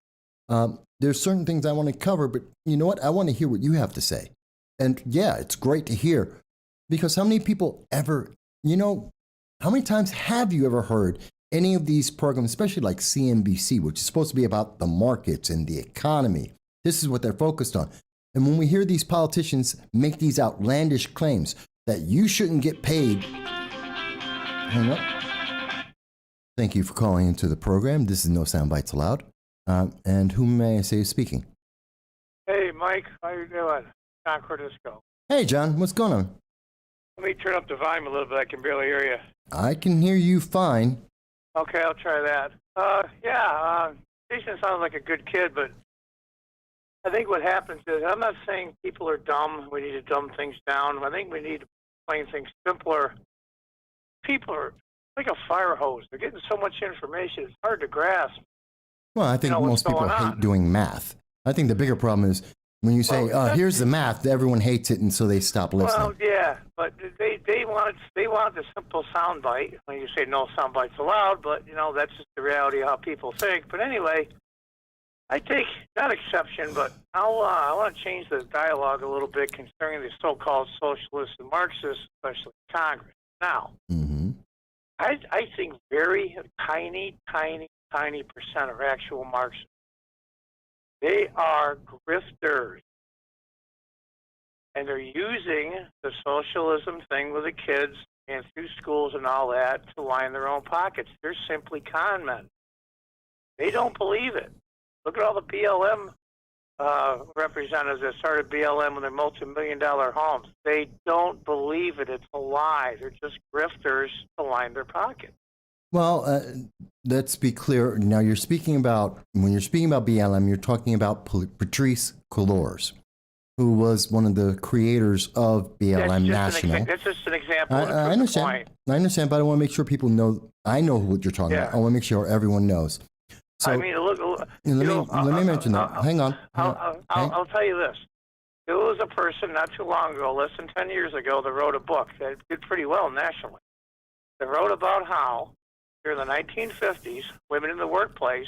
There's certain things I want to cover, but you know what? I want to hear what you have to say. And yeah, it's great to hear, because how many people ever, how many times have you ever heard any of these programs, especially like CNBC, which is supposed to be about the markets and the economy? This is what they're focused on. And when we hear these politicians make these outlandish claims that you shouldn't get paid, hang up. Thank you for calling into the program. This is No Soundbites Allowed. And whom may I say is speaking? Hey, Mike. How you doing? John Cordisco. Hey, John. What's going on? Let me turn up the volume a little bit. I can barely hear you. I can hear you fine. Okay, I'll try that. Jason sounds like a good kid, but I think what happens is, I'm not saying people are dumb. We need to dumb things down. I think we need to make things simpler. People are like a fire hose. They're getting so much information. It's hard to grasp. Well, I think most people hate doing math. I think the bigger problem is when you say, here's the math, everyone hates it, and so they stop listening. Well, yeah, but they want the simple soundbite when you say no soundbites allowed, but, that's just the reality of how people think. But anyway, I take, not exception, but I want to change the dialogue a little bit concerning the so-called socialists and Marxists, especially Congress. Now, I think very tiny percent are actual Marxists. They are grifters. And they're using the socialism thing with the kids and through schools and all that to line their own pockets. They're simply con men. They don't believe it. Look at all the BLM representatives that started BLM with their multi-million-dollar homes. They don't believe it. It's a lie. They're just grifters to line their pockets. Well, let's be clear. Now, when you're speaking about BLM, you're talking about Patrice Cullors, who was one of the creators of BLM National. That's just an example. I understand. I understand, but I want to make sure people know. I know what you're talking about. I want to make sure everyone knows. So, let me mention that. Hang on. I'll tell you this. There was a person not too long ago, less than 10 years ago, that wrote a book that did pretty well nationally. That wrote about how during the 1950s, women in the workplace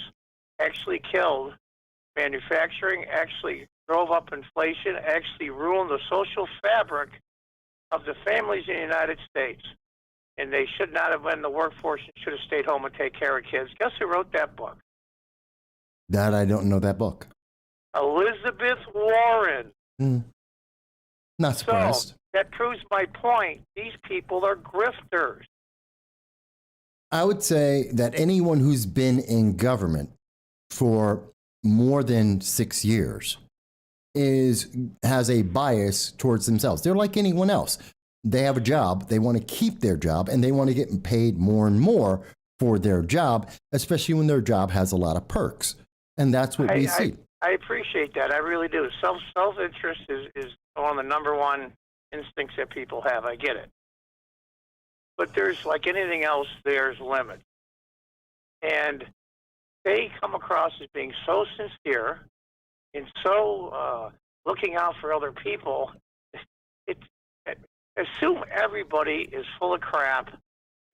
actually killed manufacturing, actually drove up inflation, actually ruined the social fabric of the families in the United States. And they should not have been in the workforce and should have stayed home and take care of kids. Guess who wrote that book? That I don't know that book. Elizabeth Warren. Not surprised. So that proves my point. These people are grifters. I would say that anyone who's been in government for more than 6 years has a bias towards themselves. They're like anyone else. They have a job, they want to keep their job, and they want to get paid more and more for their job, especially when their job has a lot of perks. And that's what we see. I appreciate that. I really do. Self-interest is one of the number one instincts that people have. I get it. But there's, like anything else, there's limits. And they come across as being so sincere and so looking out for other people. Assume everybody is full of crap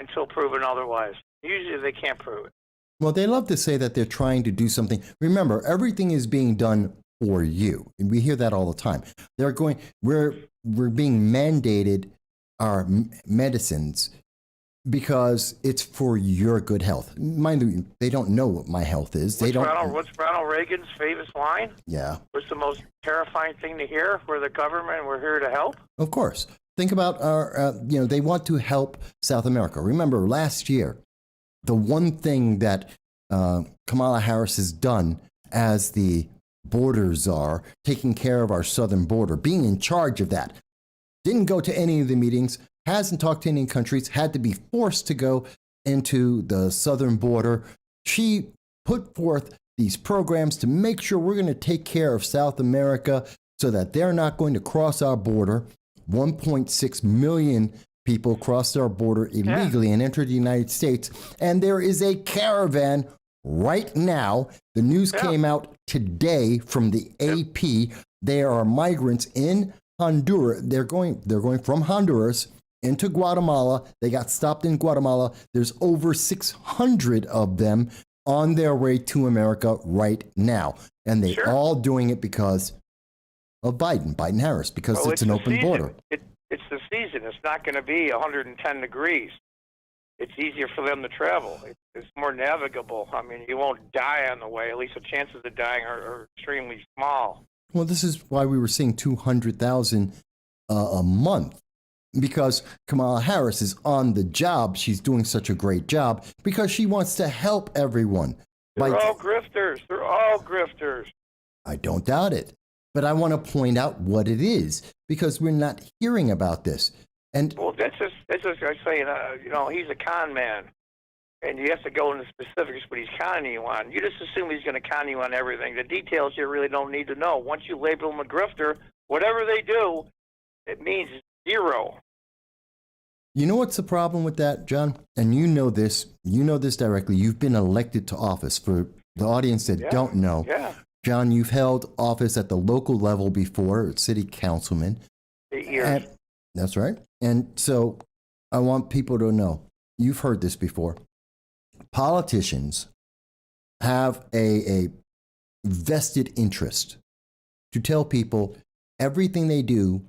until proven otherwise. Usually they can't prove it. Well, they love to say that they're trying to do something. Remember, everything is being done for you. And we hear that all the time. We're being mandated our medicines because it's for your good health. Mind you, they don't know what my health is. What's Ronald Reagan's famous line? Yeah. What's the most terrifying thing to hear? We're the government, we're here to help. Of course. Think about they want to help South America. Remember last year, the one thing that Kamala Harris has done as the border czar, taking care of our southern border, being in charge of that, didn't go to any of the meetings, hasn't talked to any countries, had to be forced to go into the southern border. She put forth these programs to make sure we're going to take care of South America so that they're not going to cross our border. 1.6 million people crossed our border illegally and entered the United States. And there is a caravan right now. The news came out today from the AP. There are migrants in Honduras. They're going from Honduras into Guatemala. They got stopped in Guatemala. There's over 600 of them on their way to America right now. And they're all doing it because of Biden Harris, because it's an open border. It's the season. It's not going to be 110 degrees. It's easier for them to travel. It's more navigable. I mean, you won't die on the way. At least the chances of dying are extremely small. Well, this is why we were seeing 200,000 a month, because Kamala Harris is on the job. She's doing such a great job because she wants to help everyone. They're all grifters. They're all grifters. I don't doubt it. But I want to point out what it is, because we're not hearing about this. And well, that's just like saying, he's a con man, and you have to go into specifics what he's conning you on. You just assume he's going to con you on everything. The details you really don't need to know. Once you label him a grifter, whatever they do, it means zero. You know what's the problem with that, John? And you know this directly. You've been elected to office. For the audience that don't know. Yeah. John, you've held office at the local level before, city councilman. 8 years. That's right. And so I want people to know, you've heard this before. Politicians have a vested interest to tell people everything they do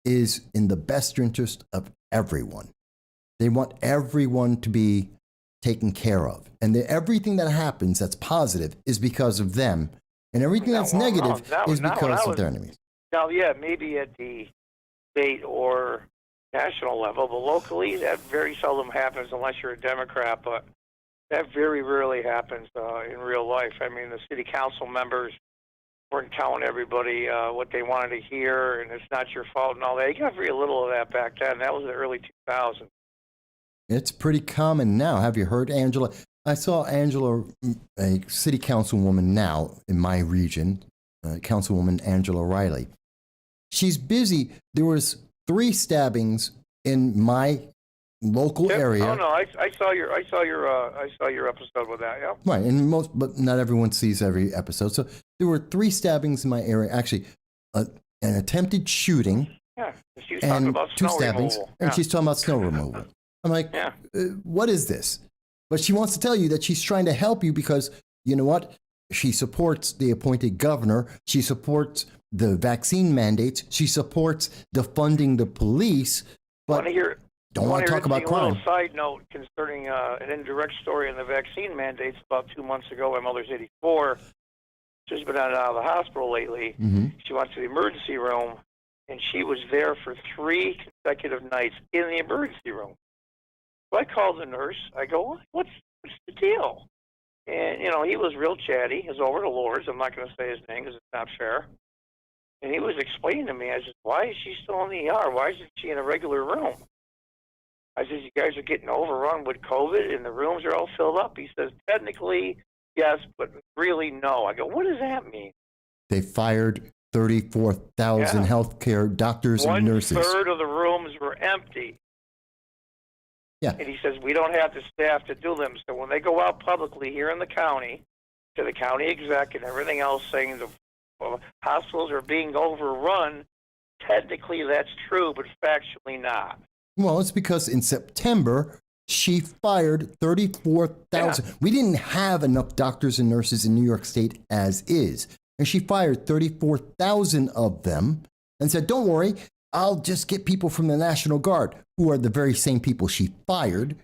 is in the best interest of everyone. They want everyone to be taken care of. And everything that happens that's positive is because of them. And everything that's negative is because of their enemies. Now, yeah, maybe at the state or national level, but locally, that very seldom happens unless you're a Democrat. But that very rarely happens in real life. I mean, the city council members weren't telling everybody what they wanted to hear, and it's not your fault and all that. You got very little of that back then. That was the early 2000s. It's pretty common now. Have you heard Angela? I saw Angela, a city councilwoman now in my region, Councilwoman Angela Riley. She's busy. There was 3 stabbings in my local area. Oh no, I saw your episode with that. Yeah. Right, and but not everyone sees every episode. So there were 3 stabbings in my area. Actually, an attempted shooting. Yeah, she was and talking about 2 snow stabbings, removal. and she's talking about snow removal. I'm like, what is this? But she wants to tell you that she's trying to help you because, you know what? She supports the appointed governor. She supports the vaccine mandates. She supports defunding the police. But don't want to talk about crime. A little side note concerning an indirect story on the vaccine mandates. About 2 months ago, my mother's 84. She's been out of the hospital lately. Mm-hmm. She went to the emergency room, and she was there for 3 consecutive nights in the emergency room. So I called the nurse. I go, what's the deal? And, he was real chatty. He was over to Lord's. I'm not going to say his name because it's not fair. And he was explaining to me, I said, why is she still in the ER? Why isn't she in a regular room? I said, you guys are getting overrun with COVID and the rooms are all filled up. He says, technically, yes, but really no. I go, what does that mean? They fired 34,000 healthcare doctors and nurses. 1/3 of the rooms were empty. Yeah. And he says, we don't have the staff to do them. So when they go out publicly here in the county, to the county exec and everything else saying the hospitals are being overrun, technically that's true, but factually not. Well, it's because in September, She fired 34,000. Yeah. We didn't have enough doctors and nurses in New York State as is. And she fired 34,000 of them and said, don't worry, I'll just get people from the National Guard, who are the very same people she fired.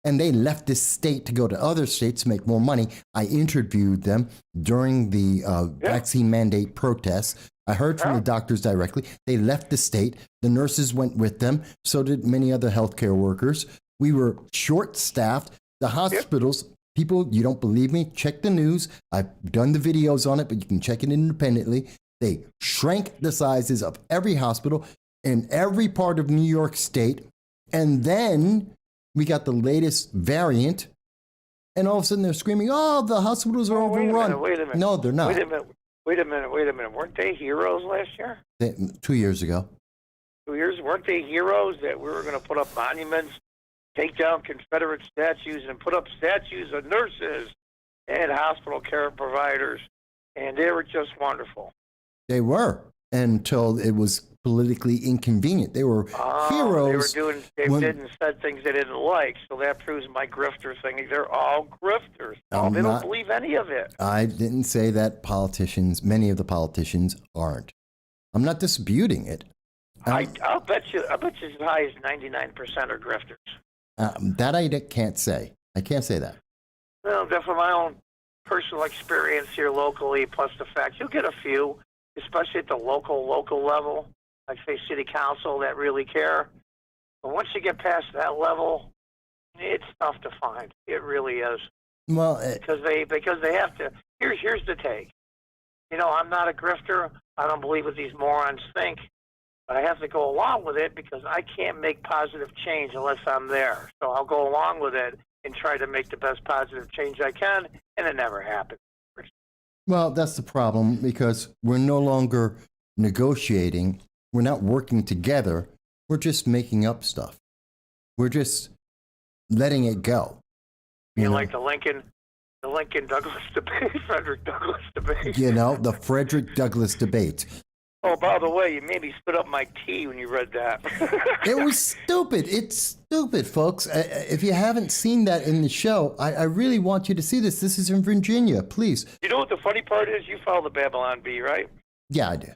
And they left this state to go to other states to make more money. I interviewed them during the vaccine mandate protests. I heard from the doctors directly. They left the state. The nurses went with them. So did many other healthcare workers. We were short-staffed. The hospitals, people, you don't believe me? Check the news. I've done the videos on it, but you can check it independently. They shrank the sizes of every hospital in every part of New York State. And then we got the latest variant, and all of a sudden they're screaming, oh, the hospitals are overrun. Wait a minute. No, they're not. Wait a minute. Weren't they heroes last year? 2 years ago. 2 years? Weren't they heroes that we were going to put up monuments, take down Confederate statues, and put up statues of nurses and hospital care providers? And they were just wonderful. They were, until it was politically inconvenient. They were heroes. They did and said things they didn't like, so that proves my grifter thing. They're all grifters. They don't believe any of it. I didn't say that many of the politicians aren't. I'm not disputing it. I'll bet you as high as 99% are grifters. That I can't say. I can't say that. Well, from my own personal experience here locally, plus the fact you'll get a few, especially at the local level, like say city council, that really care. But once you get past that level, it's tough to find. It really is. Well, because they have to. Here's the take. I'm not a grifter. I don't believe what these morons think, but I have to go along with it because I can't make positive change unless I'm there. So I'll go along with it and try to make the best positive change I can, and it never happens. Well, that's the problem, because we're no longer negotiating. We're not working together. We're just making up stuff. We're just letting it go. Like the Lincoln Douglas debate, Frederick Douglass debate. The Frederick Douglass debate. Oh, by the way, you made me spit up my tea when you read that. It was stupid. It's stupid, folks. If you haven't seen that in the show, I really want you to see this. This is in Virginia, please. You know what the funny part is? You follow the Babylon Bee, right? Yeah, I do.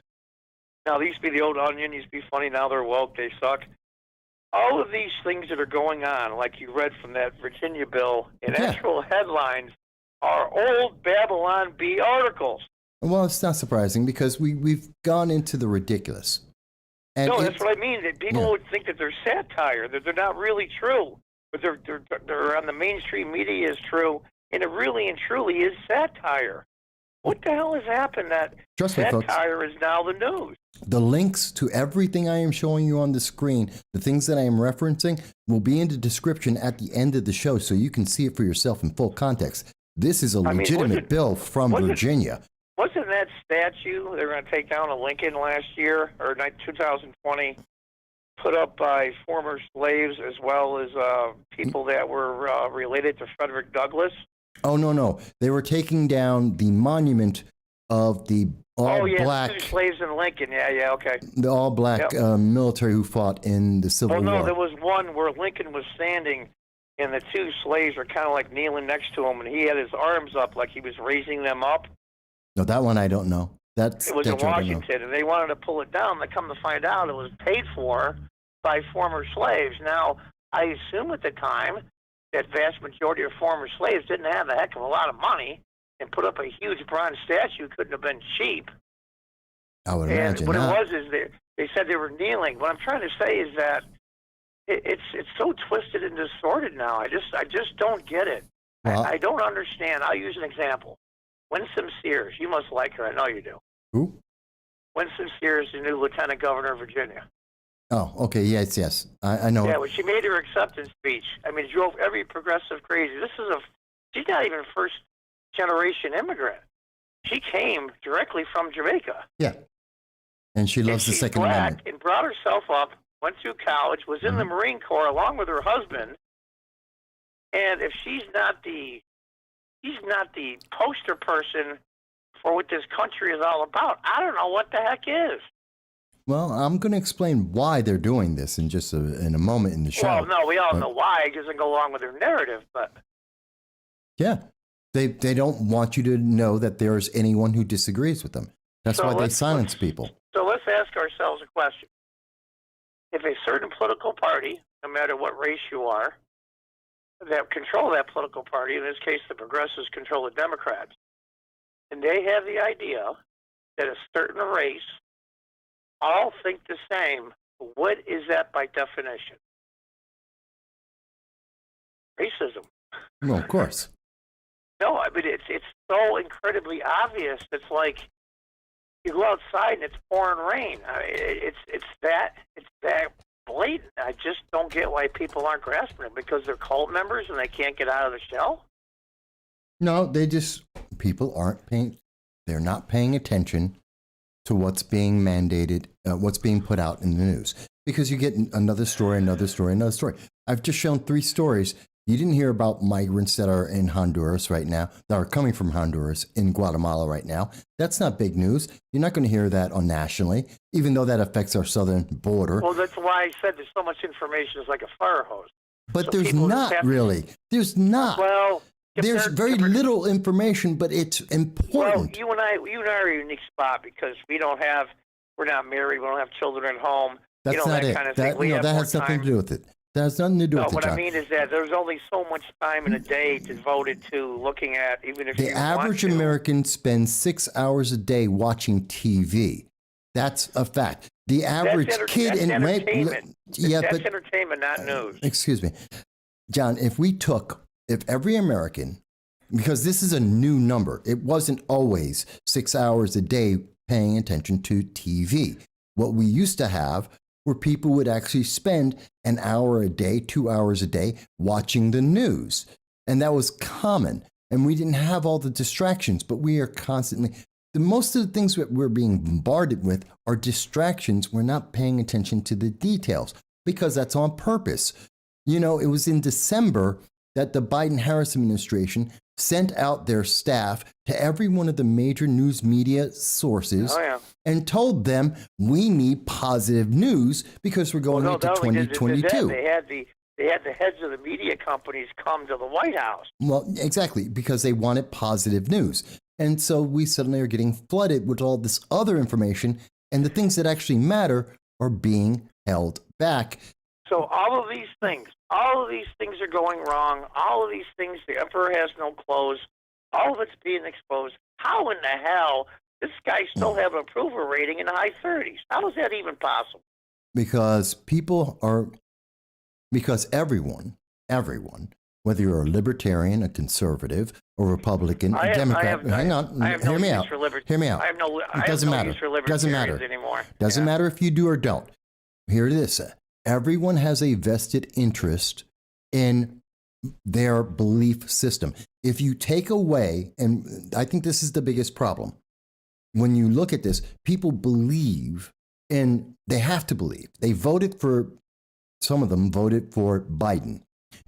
Now, they used to be the old Onion, used to be funny. Now they're woke. They suck. All of these things that are going on, like you read from that Virginia bill, in actual headlines, are old Babylon Bee articles. Well, it's not surprising because we've gone into the ridiculous. And no, that's what I mean. That people would think that they're satire, that they're not really true, but they're on the mainstream media is true, and it really and truly is satire. What the hell has happened that satire is now the news? The links to everything I am showing you on the screen, the things that I am referencing, will be in the description at the end of the show so you can see it for yourself in full context. This is a legitimate bill from Virginia. Wasn't that statue they were going to take down in Lincoln last year, or 2020, put up by former slaves as well as people that were related to Frederick Douglass? Oh, no. They were taking down the monument of the all-black slaves in Lincoln. Yeah, okay. The all-black military who fought in the Civil War. Oh, no, there was one where Lincoln was standing, and the two slaves were kind of like kneeling next to him, and he had his arms up like he was raising them up. No, that one I don't know. It was in Washington, and they wanted to pull it down. They come to find out it was paid for by former slaves. Now, I assume at the time that vast majority of former slaves didn't have a heck of a lot of money, and put up a huge bronze statue couldn't have been cheap. I would imagine. What it was is they said they were kneeling. What I'm trying to say is that it's so twisted and distorted now. I just don't get it. Well, I don't understand. I'll use an example. Winsome Sears, you must like her. I know you do. Who? Winsome Sears, the new Lieutenant Governor of Virginia. Oh, okay. Yes. I know. Yeah, when she made her acceptance speech, it drove every progressive crazy. She's not even a first-generation immigrant. She came directly from Jamaica. Yeah. And she loves the Second Amendment. And brought herself up, went through college, was in the Marine Corps along with her husband. And if she's not the poster person for what this country is all about, I don't know what the heck is. Well, I'm going to explain why they're doing this in just in a moment in the show. Well, no, we all know why. It doesn't go along with their narrative, but yeah, they don't want you to know that there's anyone who disagrees with them. That's why they silence people. So let's ask ourselves a question. If a certain political party, no matter what race you are, that control that political party, in this case the progressives control the Democrats, and they have the idea that a certain race all think the same, what is that by definition? Racism. Well, of course. No, I mean it's so incredibly obvious. It's like you go outside and it's pouring rain. I mean, it's that blatant. I just don't get why people aren't grasping it, because they're cult members and they can't get out of the shell. No, people aren't paying. They're not paying attention to what's being mandated, what's being put out in the news, because you get another story, another story, another story. I've just shown 3 stories. You didn't hear about migrants that are in Honduras right now, that are coming from Honduras in Guatemala right now. That's not big news. You're not going to hear that on nationally, even though that affects our southern border. Well, that's why I said there's so much information. It's like a fire hose. But So there's people not have- really. There's not. Well, There's very little information, but it's Well, important. you and I are in a unique spot because we're not married, we don't have children at home. That's not that it. kind of thing. We have that more has nothing time. to do with it. That has nothing to do No, with it, what John. I mean is that there's only so much time in a day devoted to looking at, even if The you average want to. American spends 6 hours a day watching TV. That's a fact. The average That's kid that's in entertainment. yeah, That's but entertainment, not news. excuse me, John. If every American, because this is a new number, it wasn't always 6 hours a day paying attention to TV. What we used to have were people would actually spend an hour a day, 2 hours a day watching the news. And that was common. And we didn't have all the distractions, but we are constantly, most of the things that we're being bombarded with are distractions. We're not paying attention to the details because that's on purpose. You know, it was in December that the Biden-Harris administration sent out their staff to every one of the major news media sources Oh, yeah. and told them we need positive news because we're going into not only did they do that, 2022. They had the heads of the media companies come to the White House. Well, exactly, because they wanted positive news. And so we suddenly are getting flooded with all this other information, and the things that actually matter are being held back. So all of these things are going wrong. All of these things, the emperor has no clothes. All of it's being exposed. How in the hell this guy still have an approval rating in the high 30s? How is that even possible? Because everyone, whether you're a libertarian, a conservative, a Republican, a Democrat, hang on, hear me out. Hear me out. I have no Doesn't matter. use for Doesn't libertarians matter. anymore. Doesn't Yeah. matter if you do or don't. Here it is. Everyone has a vested interest in their belief system. If you take away, and I think this is the biggest problem, when you look at this, people believe, and they have to believe. Some of them voted for Biden.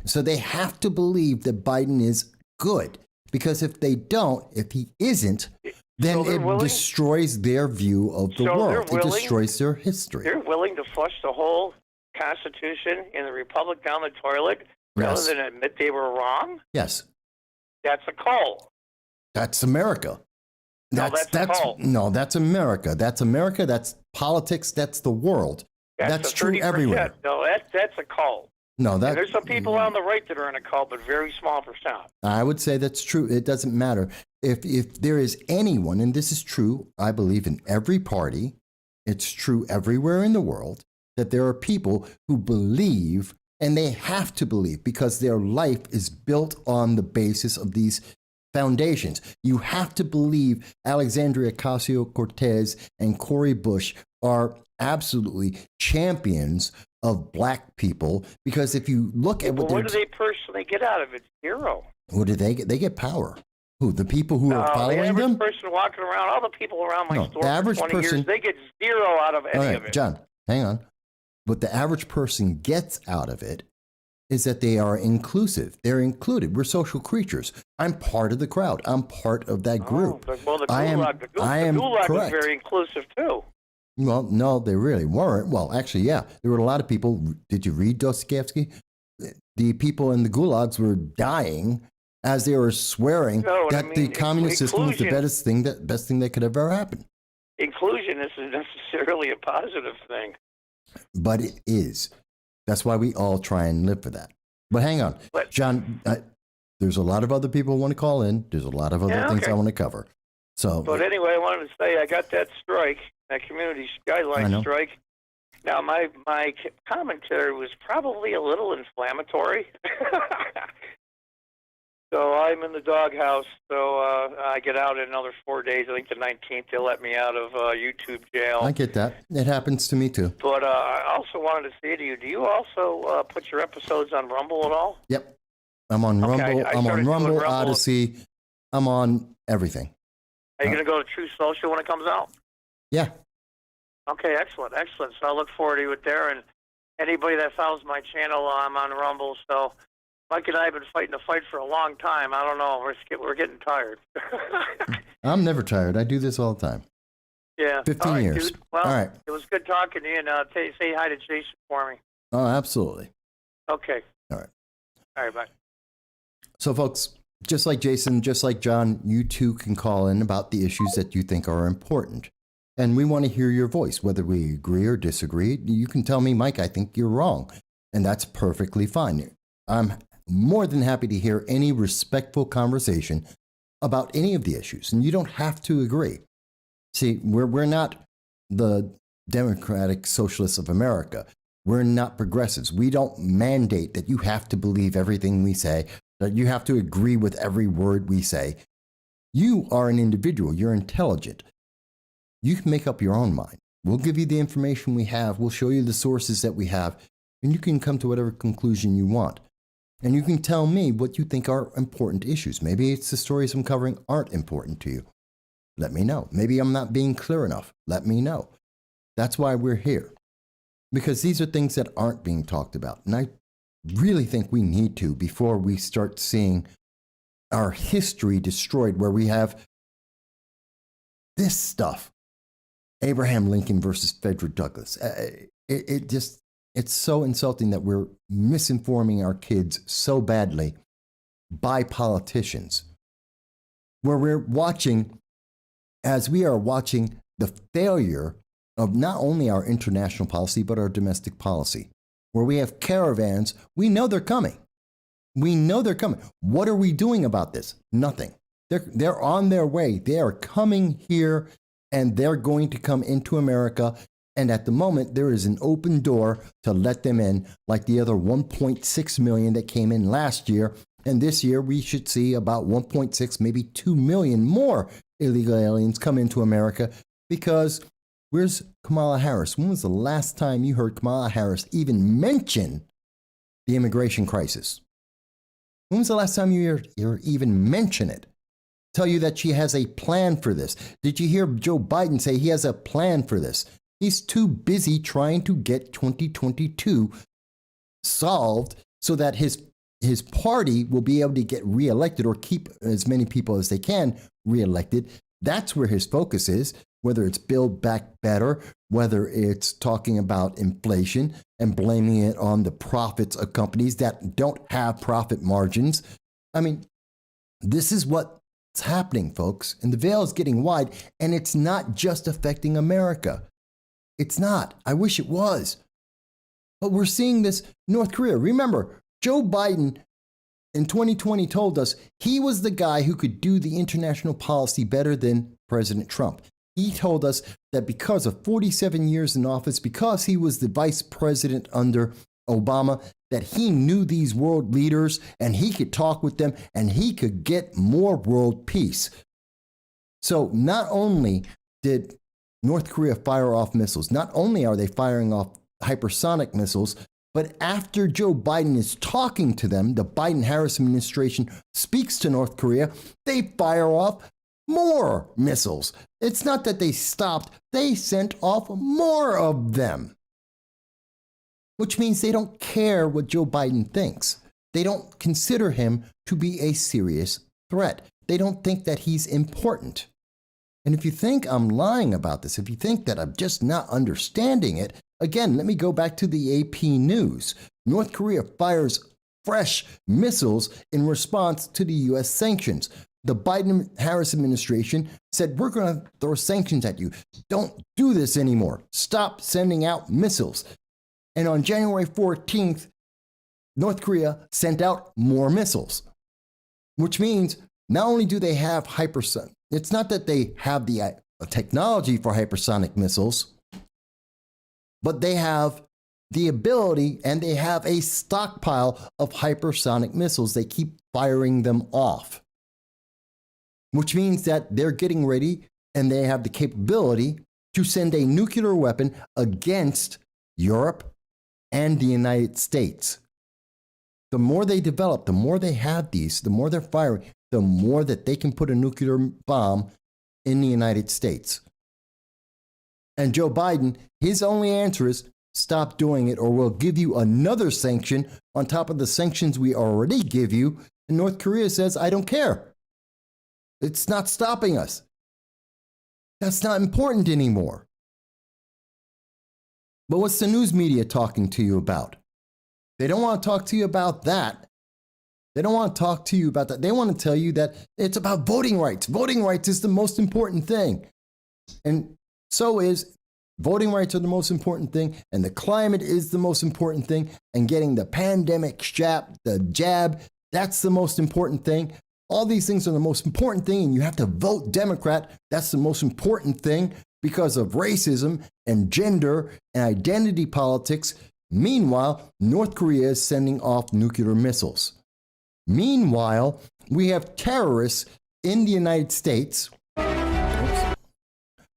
So they have to believe that Biden is good. Because if they don't, if he isn't, then So it destroys their view of the world. It destroys their history. They're willing to flush the whole Constitution and the Republic down the toilet rather than admit they were wrong? Yes. That's a cult. That's America. That's a cult. No, that's America. That's America. That's politics. That's the world. That's a true 30%. everywhere. No, that's a cult. No, And there's some people on the right that are in a cult, but very small percent. I would say that's true. It doesn't matter. If there is anyone, and this is true, I believe in every party, it's true everywhere in the world, that there are people who believe, and they have to believe because their life is built on the basis of these foundations. You have to believe Alexandria Ocasio-Cortez and Cori Bush are absolutely champions of black people, because if you look at what do they personally get out of it? Zero. What do they get? They get power. Who? The people who are following the average them? person walking around, all the people around my store the for average 20 person, years, they get zero out of any of it. John, hang on. What the average person gets out of it is that they are inclusive. They're included. We're social creatures. I'm part of the crowd. I'm part of that group. Well, the gulag, the gulag was correct. very inclusive too. Well, no, they really weren't. Well, actually, yeah, there were a lot of people. Did you read Dostoevsky? The people in the gulags were dying as they were swearing No, that the communist system was the inclusion- best thing that could ever happen. Inclusion isn't necessarily a positive thing. But it is. That's why we all try and live for that. But hang on, But- John. There's a lot of other people who want to call in. There's a lot of other things okay. I want to cover. So, But anyway, I wanted to say I got that strike, that community I know. guideline strike. Now, my commentary was probably a little inflammatory. So I'm in the doghouse. So I get out in another 4 days. I think the 19th they'll let me out of YouTube jail. I get that. It happens to me too. But I also wanted to say to you, do you also put your episodes on Rumble at all? Yep. I'm on Okay, Rumble. I I'm on started doing Rumble, Rumble. Odyssey. I'm on everything. Are you going to go to True Social when it comes out? Yeah. Okay, excellent. So I look forward to it there. And anybody that follows my channel, I'm on Rumble. So Mike and I have been fighting the fight for a long time. I don't know. We're getting tired. I'm never tired. I do this all the time. Yeah. 15 All right, years. Dude. Well, All right. it was good talking to you. And say hi to Jason for me. Oh, absolutely. Okay. All right. All right, bye. So, folks, just like Jason, just like John, you too can call in about the issues that you think are important. And we want to hear your voice, whether we agree or disagree. You can tell me, Mike, I think you're wrong. And that's perfectly fine. I'm more than happy to hear any respectful conversation about any of the issues. And you don't have to agree. See, we're not the Democratic Socialists of America. We're not progressives. We don't mandate that you have to believe everything we say, that you have to agree with every word we say. You are an individual. You're intelligent. You can make up your own mind. We'll give you the information we have. We'll show you the sources that we have, and you can come to whatever conclusion you want. And you can tell me what you think are important issues. Maybe it's the stories I'm covering aren't important to you. Let me know. Maybe I'm not being clear enough. Let me know. That's why we're here. Because these are things that aren't being talked about. And I really think we need to before we start seeing our history destroyed, where we have this stuff. Abraham Lincoln versus Frederick Douglass. It's so insulting that we're misinforming our kids so badly by politicians. Where we're watching, as we are watching the failure of not only our international policy, but our domestic policy. Where we have caravans, we know they're coming. We know they're coming. What are we doing about this? Nothing. They're on their way. They are coming here, and they're going to come into America. And at the moment, there is an open door to let them in, like the other 1.6 million that came in last year. And this year, we should see about 1.6, maybe 2 million more illegal aliens come into America. Because where's Kamala Harris? When was the last time you heard Kamala Harris even mention the immigration crisis? When was the last time you heard her even mention it? Tell you that she has a plan for this. Did you hear Joe Biden say he has a plan for this? He's too busy trying to get 2022 solved so that his party will be able to get reelected or keep as many people as they can reelected. That's where his focus is, whether it's Build Back Better, whether it's talking about inflation and blaming it on the profits of companies that don't have profit margins. I mean, this is what's happening, folks. And the veil is getting wide, and it's not just affecting America. It's not. I wish it was. But we're seeing this North Korea. Remember, Joe Biden in 2020 told us he was the guy who could do the international policy better than President Trump. He told us that because of 47 years in office, because he was the vice president under Obama, that he knew these world leaders and he could talk with them and he could get more world peace. So not only did North Korea fire off missiles, not only are they firing off hypersonic missiles, but after Joe Biden is talking to them, the Biden-Harris administration speaks to North Korea, they fire off more missiles. It's not that they stopped, they sent off more of them. Which means they don't care what Joe Biden thinks. They don't consider him to be a serious threat. They don't think that he's important. And if you think I'm lying about this, if you think that I'm just not understanding it, again, let me go back to the AP News. North Korea fires fresh missiles in response to the U.S. sanctions. The Biden-Harris administration said, we're going to throw sanctions at you. Don't do this anymore. Stop sending out missiles. And on January 14th, North Korea sent out more missiles, which means not only do they have hypersonic, it's not that they have the technology for hypersonic missiles, but they have the ability and they have a stockpile of hypersonic missiles. They keep firing them off, which means that they're getting ready and they have the capability to send a nuclear weapon against Europe and the United States. The more they develop, the more they have these, the more they're firing, the more that they can put a nuclear bomb in the United States. And Joe Biden, his only answer is stop doing it or we'll give you another sanction on top of the sanctions we already give you. And North Korea says, I don't care. It's not stopping us. That's not important anymore. But what's the news media talking to you about? They don't want to talk to you about that. They don't want to talk to you about that. They want to tell you that it's about voting rights. Voting rights is the most important thing. And so is voting rights are the most important thing. And the climate is the most important thing. And getting the pandemic jab, that's the most important thing. All these things are the most important thing. And you have to vote Democrat. That's the most important thing because of racism and gender and identity politics. Meanwhile, North Korea is sending off nuclear missiles. Meanwhile, we have terrorists in the United States.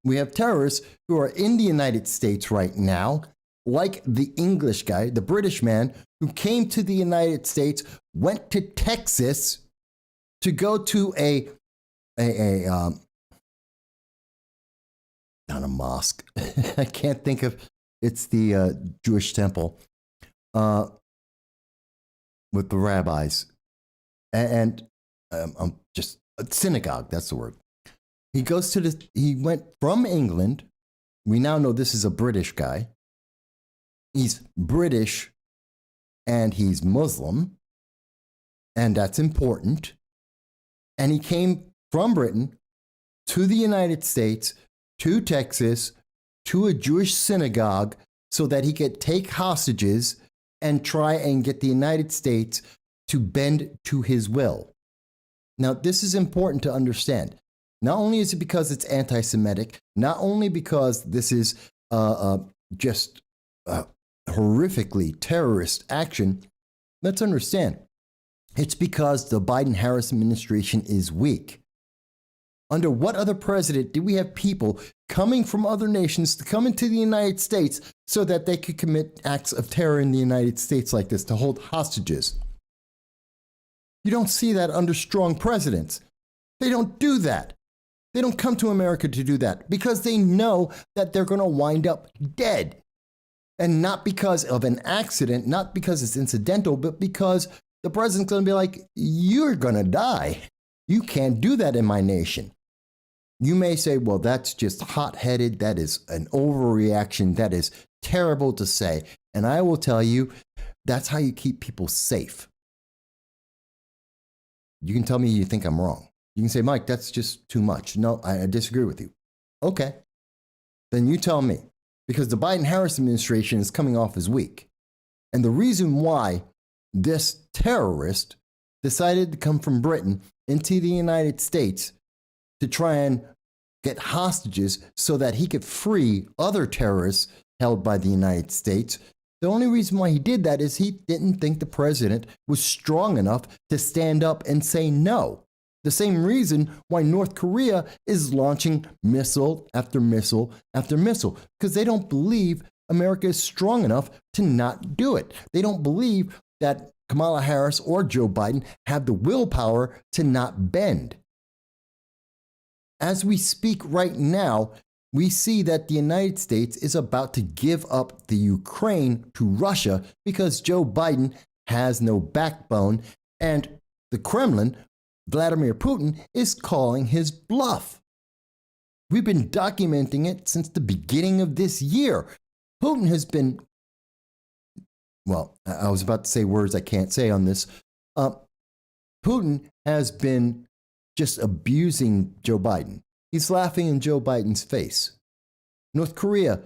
We have terrorists who are in the United States right now, like the English guy, the British man, who came to the United States, went to Texas to go to not a mosque. I can't think of, it's the Jewish temple with the rabbis. And just a synagogue, that's the word. He went from England. We now know this is a British guy. He's British and he's Muslim. And that's important. And he came from Britain to the United States, to Texas, to a Jewish synagogue so that he could take hostages and try and get the United States to bend to his will. Now, this is important to understand. Not only is it because it's anti-Semitic, not only because this is just horrifically terrorist action, let's understand. It's because the Biden-Harris administration is weak. Under what other president do we have people coming from other nations to come into the United States so that they could commit acts of terror in the United States like this, to hold hostages? You don't see that under strong presidents. They don't do that. They don't come to America to do that because they know that they're going to wind up dead. And not because of an accident, not because it's incidental, but because the president's going to be like, you're going to die. You can't do that in my nation. You may say, well, that's just hot-headed. That is an overreaction. That is terrible to say. And I will tell you, that's how you keep people safe. You can tell me you think I'm wrong. You can say, Mike, that's just too much. No, I disagree with you. Okay. Then you tell me. Because the Biden-Harris administration is coming off as weak. And the reason why this terrorist decided to come from Britain into the United States to try and get hostages so that he could free other terrorists held by the United States. The only reason why he did that is he didn't think the president was strong enough to stand up and say no. The same reason why North Korea is launching missile after missile after missile, because they don't believe America is strong enough to not do it. They don't believe that Kamala Harris or Joe Biden have the willpower to not bend. As we speak right now, we see that the United States is about to give up the Ukraine to Russia because Joe Biden has no backbone and the Kremlin, Vladimir Putin, is calling his bluff. We've been documenting it since the beginning of this year. Putin has been, well, I was about to say words I can't say on this. Putin has been just abusing Joe Biden. He's laughing in Joe Biden's face. North Korea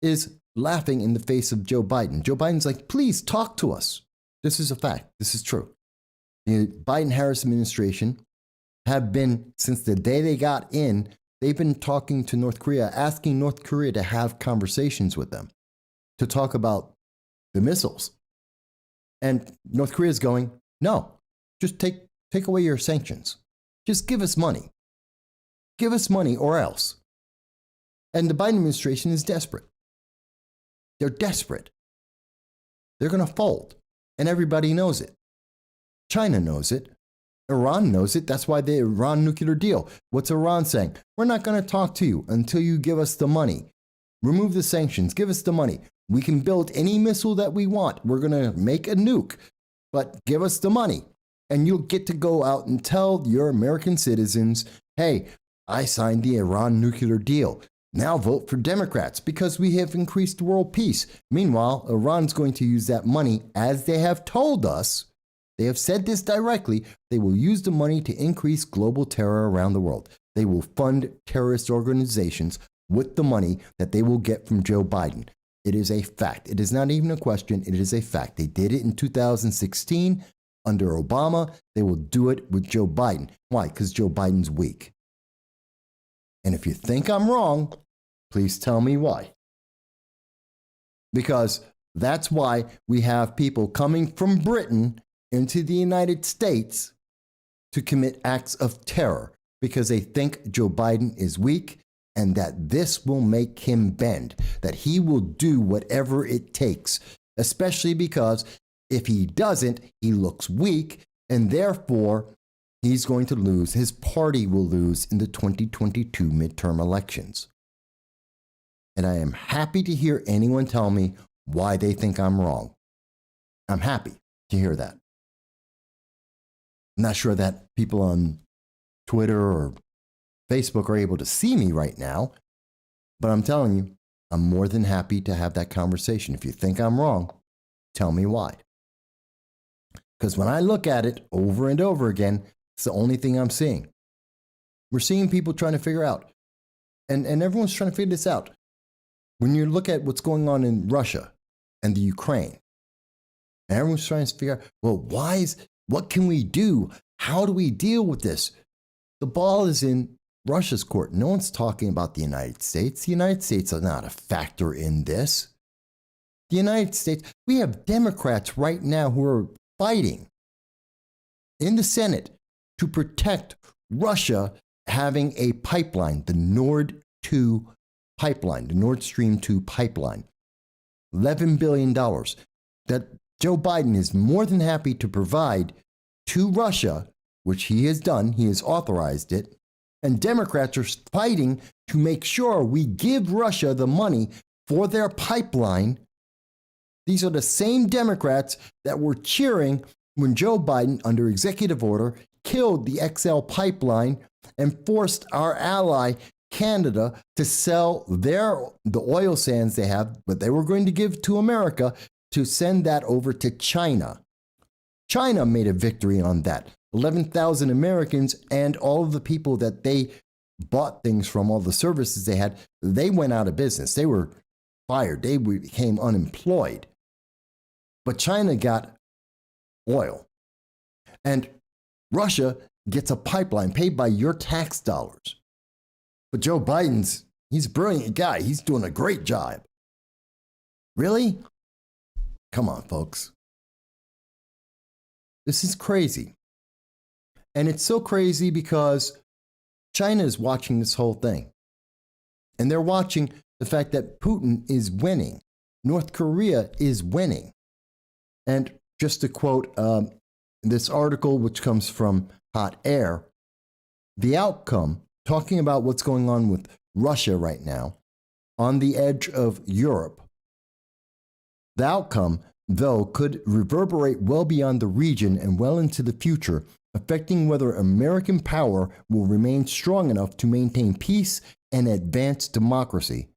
is laughing in the face of Joe Biden. Joe Biden's like, please talk to us. This is a fact. This is true. The Biden-Harris administration have been, since the day they got in, they've been talking to North Korea, asking North Korea to have conversations with them, to talk about the missiles. And North Korea is going, no, just take away your sanctions. Just give us money. Give us money or else. And the Biden administration is desperate. They're desperate. They're going to fold. And everybody knows it. China knows it. Iran knows it. That's why the Iran nuclear deal. What's Iran saying? We're not going to talk to you until you give us the money. Remove the sanctions. Give us the money. We can build any missile that we want. We're going to make a nuke. But give us the money. And you'll get to go out and tell your American citizens, hey, I signed the Iran nuclear deal. Now vote for Democrats because we have increased world peace. Meanwhile, Iran's going to use that money, as they have told us. They have said this directly. They will use the money to increase global terror around the world. They will fund terrorist organizations with the money that they will get from Joe Biden. It is a fact. It is not even a question. It is a fact. They did it in 2016 under Obama. They will do it with Joe Biden. Why? Because Joe Biden's weak. And if you think I'm wrong, please tell me why. Because that's why we have people coming from Britain into the United States to commit acts of terror because they think Joe Biden is weak and that this will make him bend, that he will do whatever it takes, especially because if he doesn't, he looks weak and therefore he's going to lose. His party will lose in the 2022 midterm elections. And I am happy to hear anyone tell me why they think I'm wrong. I'm happy to hear that. I'm not sure that people on Twitter or Facebook are able to see me right now, but I'm telling you, I'm more than happy to have that conversation. If you think I'm wrong, tell me why. Because when I look at it over and over again, it's the only thing I'm seeing. We're seeing people trying to figure out, and everyone's trying to figure this out. When you look at what's going on in Russia and the Ukraine, and everyone's trying to figure out, well, what can we do? How do we deal with this? The ball is in Russia's court. No one's talking about the United States. The United States are not a factor in this. The United States, we have Democrats right now who are fighting in the Senate to protect Russia having a pipeline, the Nord 2 pipeline, the Nord Stream 2 pipeline. $11 billion that Joe Biden is more than happy to provide to Russia, which he has done. He has authorized it. And Democrats are fighting to make sure we give Russia the money for their pipeline. These are the same Democrats that were cheering when Joe Biden, under executive order, killed the XL pipeline and forced our ally Canada to sell the oil sands they have, but they were going to give to America, to send that over to China. China made a victory on that. 11,000 Americans and all of the people that they bought things from, all the services they had, they went out of business. They were fired. They became unemployed. But China got oil. And Russia gets a pipeline paid by your tax dollars. But Joe Biden's, he's a brilliant guy. He's doing a great job. Really? Come on, folks. This is crazy. And it's so crazy because China is watching this whole thing. And they're watching the fact that Putin is winning. North Korea is winning. And just to quote this article, which comes from Hot Air, the outcome, talking about what's going on with Russia right now, on the edge of Europe, the outcome, though, could reverberate well beyond the region and well into the future, affecting whether American power will remain strong enough to maintain peace an advanced democracy,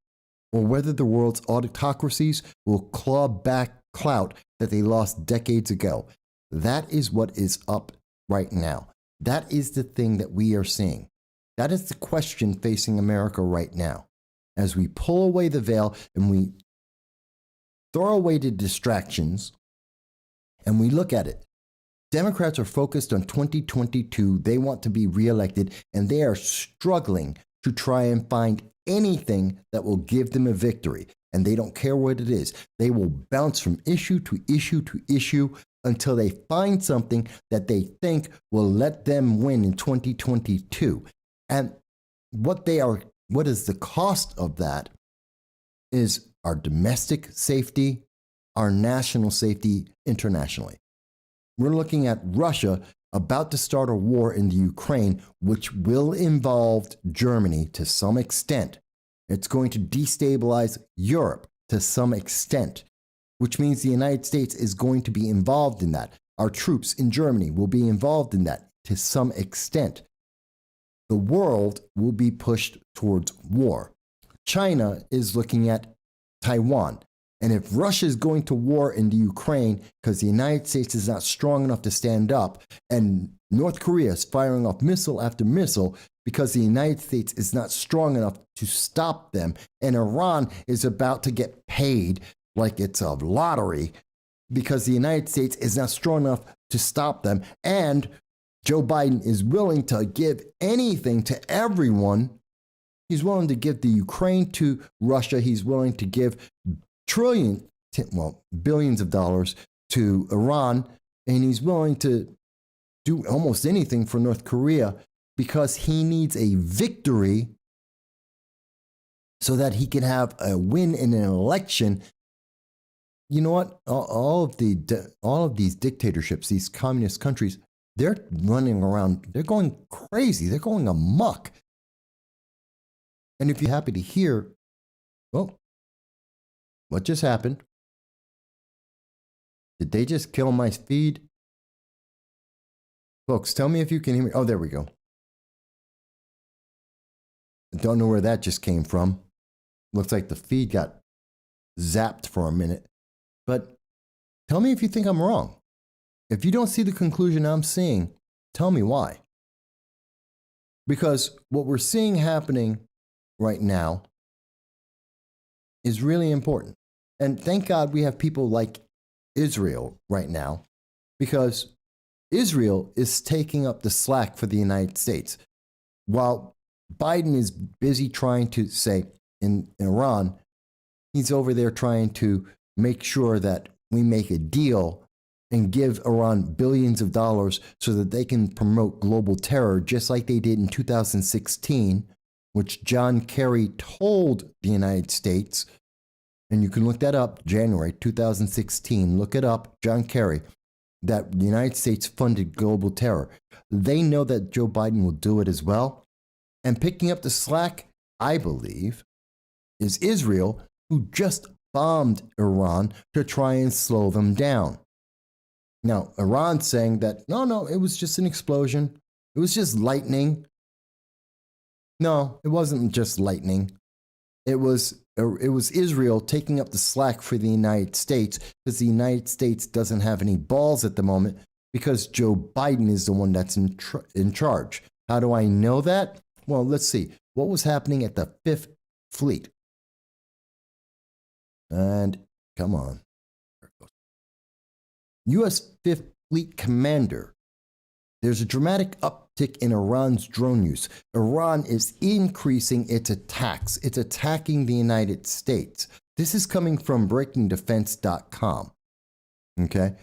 or whether the world's autocracies will claw back clout that they lost decades ago. That is what is up right now. That is the thing that we are seeing. That is the question facing America right now. As we pull away the veil and we throw away the distractions and we look at it, Democrats are focused on 2022. They want to be reelected, and they are struggling to try and find anything that will give them a victory. And they don't care what it is. They will bounce from issue to issue to issue until they find something that they think will let them win in 2022. And what is the cost of that is our domestic safety, our national safety internationally. We're looking at Russia about to start a war in the Ukraine, which will involve Germany to some extent. It's going to destabilize Europe to some extent, which means the United States is going to be involved in that. Our troops in Germany will be involved in that to some extent. The world will be pushed towards war. China is looking at Taiwan. And if Russia is going to war in the Ukraine because the United States is not strong enough to stand up, and North Korea is firing off missile after missile because the United States is not strong enough to stop them, and Iran is about to get paid like it's a lottery because the United States is not strong enough to stop them, and Joe Biden is willing to give anything to everyone. He's willing to give the Ukraine to Russia. He's willing to give billions of dollars to Iran, and he's willing to do almost anything for North Korea because he needs a victory so that he can have a win in an election. You know what? All of these dictatorships, these communist countries, they're running around. They're going crazy. They're going amok. And if you're happy to hear, well, what just happened? Did they just kill my feed? Folks, tell me if you can hear me. Oh, there we go. I don't know where that just came from. Looks like the feed got zapped for a minute. But tell me if you think I'm wrong. If you don't see the conclusion I'm seeing, tell me why. Because what we're seeing happening right now is really important. And thank God we have people like Israel right now, because Israel is taking up the slack for the United States. While Biden is busy trying to say in Iran, he's over there trying to make sure that we make a deal and give Iran billions of dollars so that they can promote global terror, just like they did in 2016, which John Kerry told the United States. And you can look that up, January 2016. Look it up, John Kerry, that the United States funded global terror. They know that Joe Biden will do it as well. And picking up the slack, I believe, is Israel, who just bombed Iran to try and slow them down. Now, Iran's saying that, no, it was just an explosion. It was just lightning. No, it wasn't just lightning. It was Israel taking up the slack for the United States because the United States doesn't have any balls at the moment because Joe Biden is the one that's in charge. How do I know that? Well, let's see. What was happening at the Fifth Fleet? And come on. U.S. Fifth Fleet Commander. There's a dramatic uptick in Iran's drone use. Iran is increasing its attacks. It's attacking the United States. This is coming from breakingdefense.com. Okay?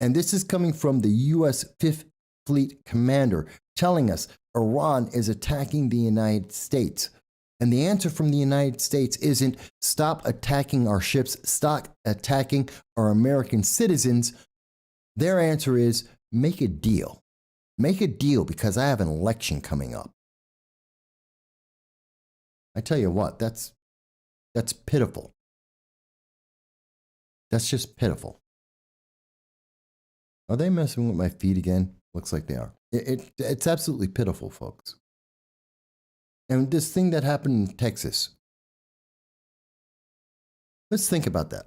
And this is coming from the U.S. Fifth Fleet Commander telling us Iran is attacking the United States. And the answer from the United States isn't stop attacking our ships, stop attacking our American citizens. Their answer is make a deal. Make a deal because I have an election coming up. I tell you what, that's pitiful. That's just pitiful. Are they messing with my feed again? Looks like they are. It's absolutely pitiful, folks. And this thing that happened in Texas, let's think about that.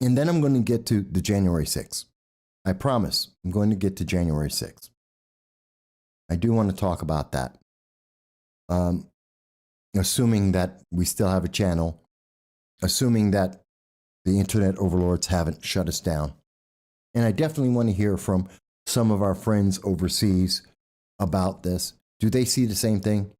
And then I'm going to get to the January 6th. I promise I'm going to get to January 6th. I do want to talk about that. Assuming that we still have a channel, assuming that the internet overlords haven't shut us down. And I definitely want to hear from some of our friends overseas about this. Do they see the same thing?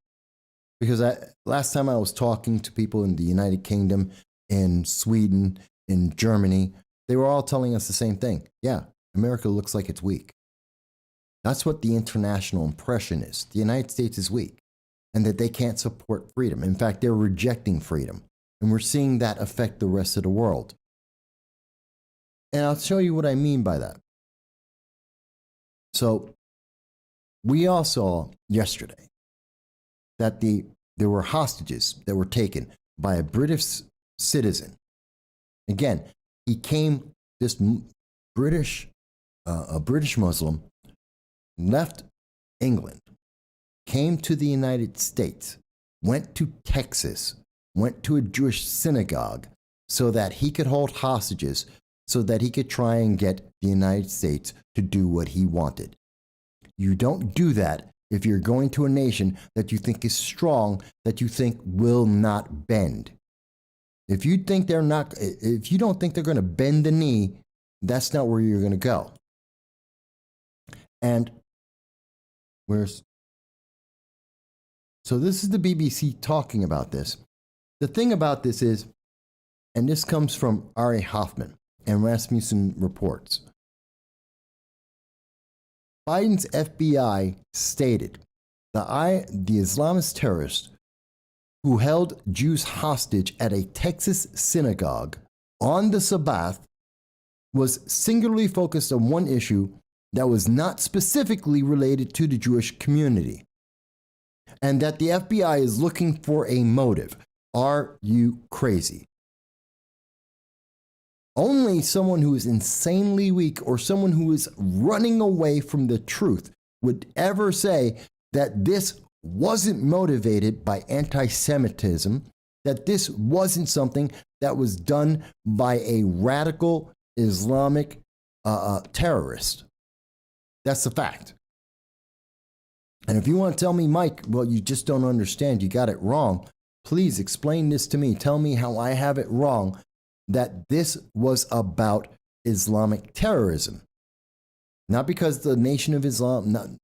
Because last time I was talking to people in the United Kingdom, in Sweden, in Germany, they were all telling us the same thing. Yeah, America looks like it's weak. That's what the international impression is. The United States is weak and that they can't support freedom. In fact, they're rejecting freedom. And we're seeing that affect the rest of the world. And I'll show you what I mean by that. So we all saw yesterday that there were hostages that were taken by a British citizen. Again, he came, this British, a British Muslim, left England, came to the United States, went to Texas, went to a Jewish synagogue so that he could hold hostages, so that he could try and get the United States to do what he wanted. You don't do that if you're going to a nation that you think is strong, that you think will not bend. If you think if you don't think they're going to bend the knee, that's not where you're going to go. And so this is the BBC talking about this. The thing about this is, and this comes from Ari Hoffman and Rasmussen reports, Biden's FBI stated the Islamist terrorist who held Jews hostage at a Texas synagogue on the Sabbath was singularly focused on one issue that was not specifically related to the Jewish community, and that the FBI is looking for a motive. Are you crazy? Only someone who is insanely weak or someone who is running away from the truth would ever say that this wasn't motivated by anti-Semitism, that this wasn't something that was done by a radical Islamic terrorist. That's the fact. And if you want to tell me, Mike, well, you just don't understand, you got it wrong, please explain this to me. Tell me how I have it wrong, that this was about Islamic terrorism. Not because the Nation of Islam,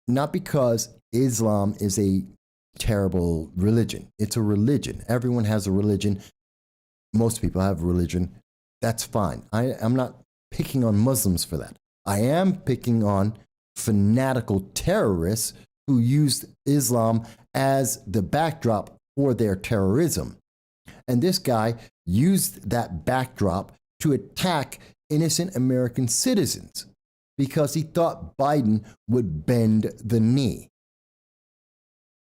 not because Islam is a terrible religion. It's a religion. Everyone has a religion. Most people have a religion. That's fine. I'm not picking on Muslims for that. I am picking on fanatical terrorists who used Islam as the backdrop for their terrorism. And this guy used that backdrop to attack innocent American citizens because he thought Biden would bend the knee.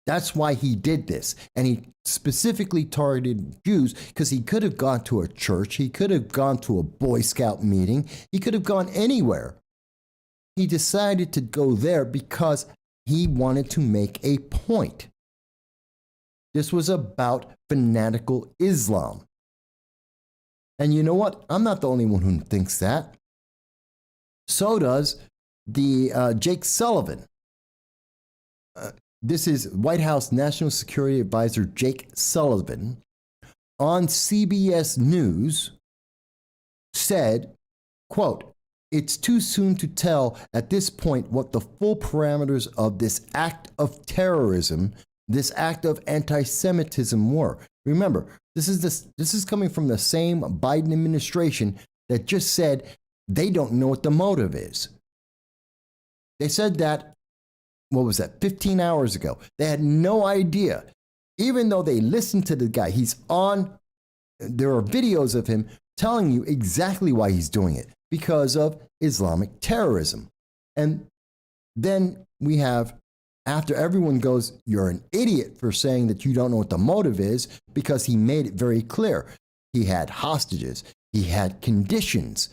That's why he did this. And he specifically targeted Jews because he could have gone to a church. He could have gone to a Boy Scout meeting. He could have gone anywhere. He decided to go there because he wanted to make a point. This was about fanatical Islam. And you know what? I'm not the only one who thinks that. So does the Jake Sullivan. This is White House National Security Advisor Jake Sullivan on CBS News said, quote, "It's too soon to tell at this point what the full parameters of this act of terrorism, this act of anti-Semitism were." Remember, this is coming from the same Biden administration that just said they don't know what the motive is. They said that, what was that, 15 hours ago. They had no idea, even though they listened to the guy. There are videos of him telling you exactly why he's doing it, because of Islamic terrorism. And then we have, after everyone goes, you're an idiot for saying that you don't know what the motive is, because he made it very clear. He had hostages. He had conditions.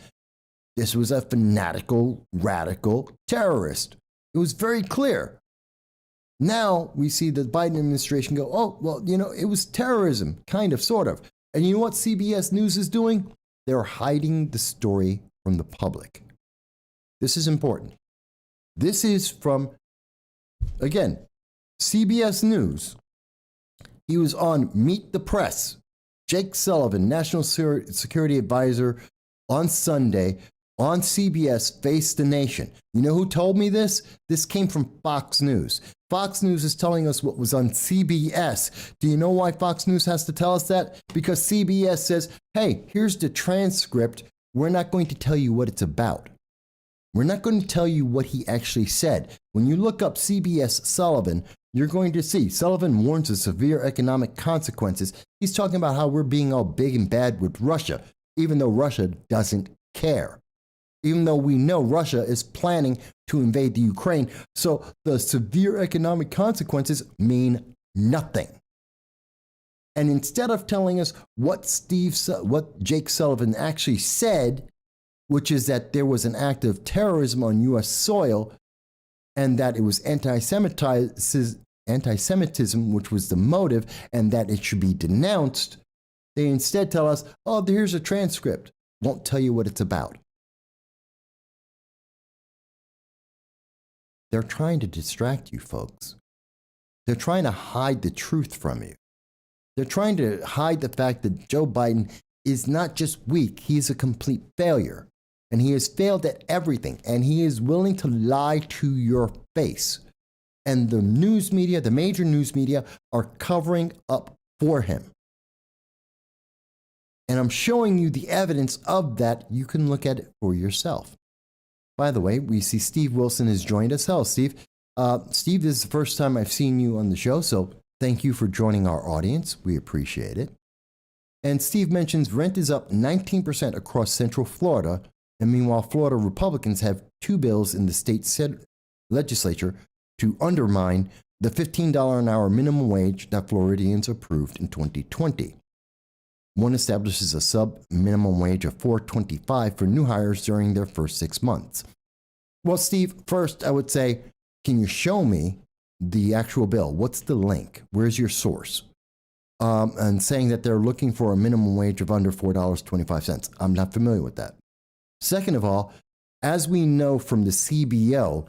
This was a fanatical, radical terrorist. It was very clear. Now we see the Biden administration go, oh, well, it was terrorism, kind of, sort of. And you know what CBS News is doing? They're hiding the story from the public. This is important. This is from, again, CBS News. He was on Meet the Press. Jake Sullivan, National Security Advisor, on Sunday on CBS, Face the Nation. You know who told me this? This came from Fox News. Fox News is telling us what was on CBS. Do you know why Fox News has to tell us that? Because CBS says, hey, here's the transcript. We're not going to tell you what it's about. We're not going to tell you what he actually said. When you look up CBS Sullivan, you're going to see Sullivan warns of severe economic consequences. He's talking about how we're being all big and bad with Russia, even though Russia doesn't care. Even though we know Russia is planning to invade the Ukraine. So the severe economic consequences mean nothing. And instead of telling us what Jake Sullivan actually said, which is that there was an act of terrorism on U.S. soil and that it was anti-Semitism, which was the motive, and that it should be denounced, they instead tell us, oh, here's a transcript. Won't tell you what it's about. They're trying to distract you, folks. They're trying to hide the truth from you. They're trying to hide the fact that Joe Biden is not just weak, he's a complete failure. And he has failed at everything, and he is willing to lie to your face. And the news media, the major news media, are covering up for him. And I'm showing you the evidence of that. You can look at it for yourself. By the way, we see Steve Wilson has joined us. Hello, Steve. Steve, this is the first time I've seen you on the show, so thank you for joining our audience. We appreciate it. And Steve mentions rent is up 19% across Central Florida. And meanwhile, Florida Republicans have 2 bills in the state legislature to undermine the $15 an hour minimum wage that Floridians approved in 2020. One establishes a sub-minimum wage of $4.25 for new hires during their first 6 months. Well, Steve, first I would say, can you show me the actual bill? What's the link? Where's your source? And saying that they're looking for a minimum wage of under $4.25. I'm not familiar with that. Second of all, as we know from the CBO,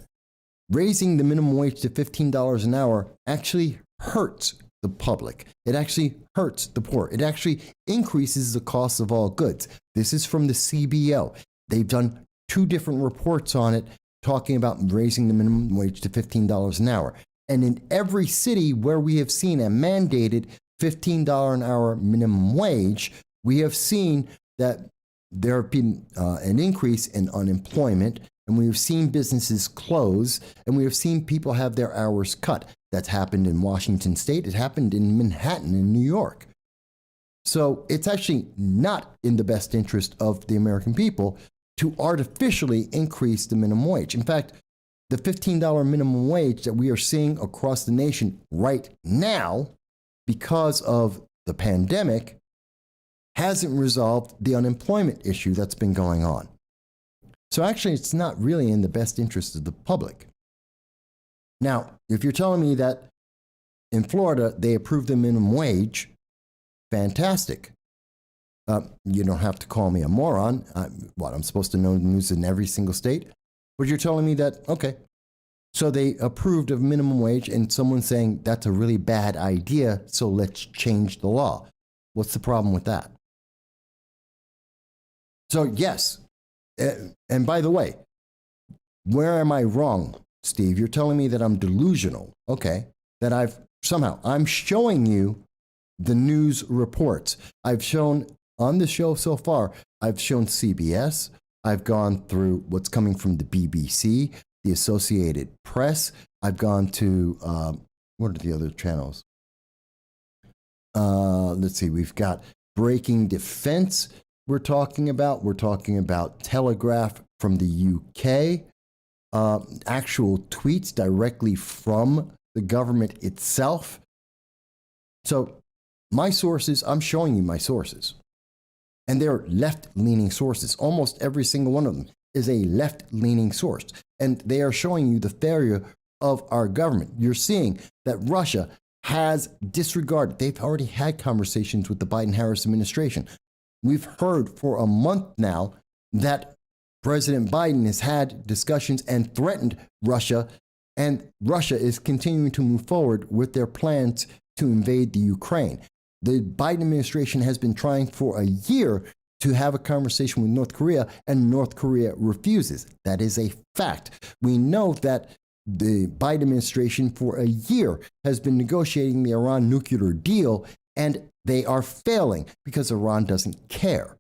raising the minimum wage to $15 an hour actually hurts the public. It actually hurts the poor. It actually increases the cost of all goods. This is from the CBO. They've done 2 different reports on it talking about raising the minimum wage to $15 an hour. And in every city where we have seen a mandated $15 an hour minimum wage, we have seen that there have been an increase in unemployment, and we have seen businesses close, and we have seen people have their hours cut. That's happened in Washington State. It happened in Manhattan, in New York. So it's actually not in the best interest of the American people to artificially increase the minimum wage. In fact, the $15 minimum wage that we are seeing across the nation right now, because of the pandemic, hasn't resolved the unemployment issue that's been going on. So actually, it's not really in the best interest of the public. Now, if you're telling me that in Florida they approved the minimum wage, fantastic. You don't have to call me a moron. I'm supposed to know the news in every single state? But you're telling me that, okay, so they approved of minimum wage and someone's saying that's a really bad idea, so let's change the law. What's the problem with that? So yes, and by the way, where am I wrong, Steve? You're telling me that I'm delusional, okay, that I'm showing you the news reports. I've shown on the show so far, I've shown CBS, I've gone through what's coming from the BBC, the Associated Press, I've gone to, what are the other channels? Let's see, we've got Breaking Defense we're talking about Telegraph from the UK, actual tweets directly from the government itself. So my sources, I'm showing you my sources. And they're left-leaning sources. Almost every single one of them is a left-leaning source. And they are showing you the failure of our government. You're seeing that Russia has disregarded. They've already had conversations with the Biden-Harris administration. We've heard for a month now that President Biden has had discussions and threatened Russia, and Russia is continuing to move forward with their plans to invade the Ukraine. The Biden administration has been trying for a year to have a conversation with North Korea, and North Korea refuses. That is a fact. We know that the Biden administration for a year has been negotiating the Iran nuclear deal, and they are failing because Iran doesn't care.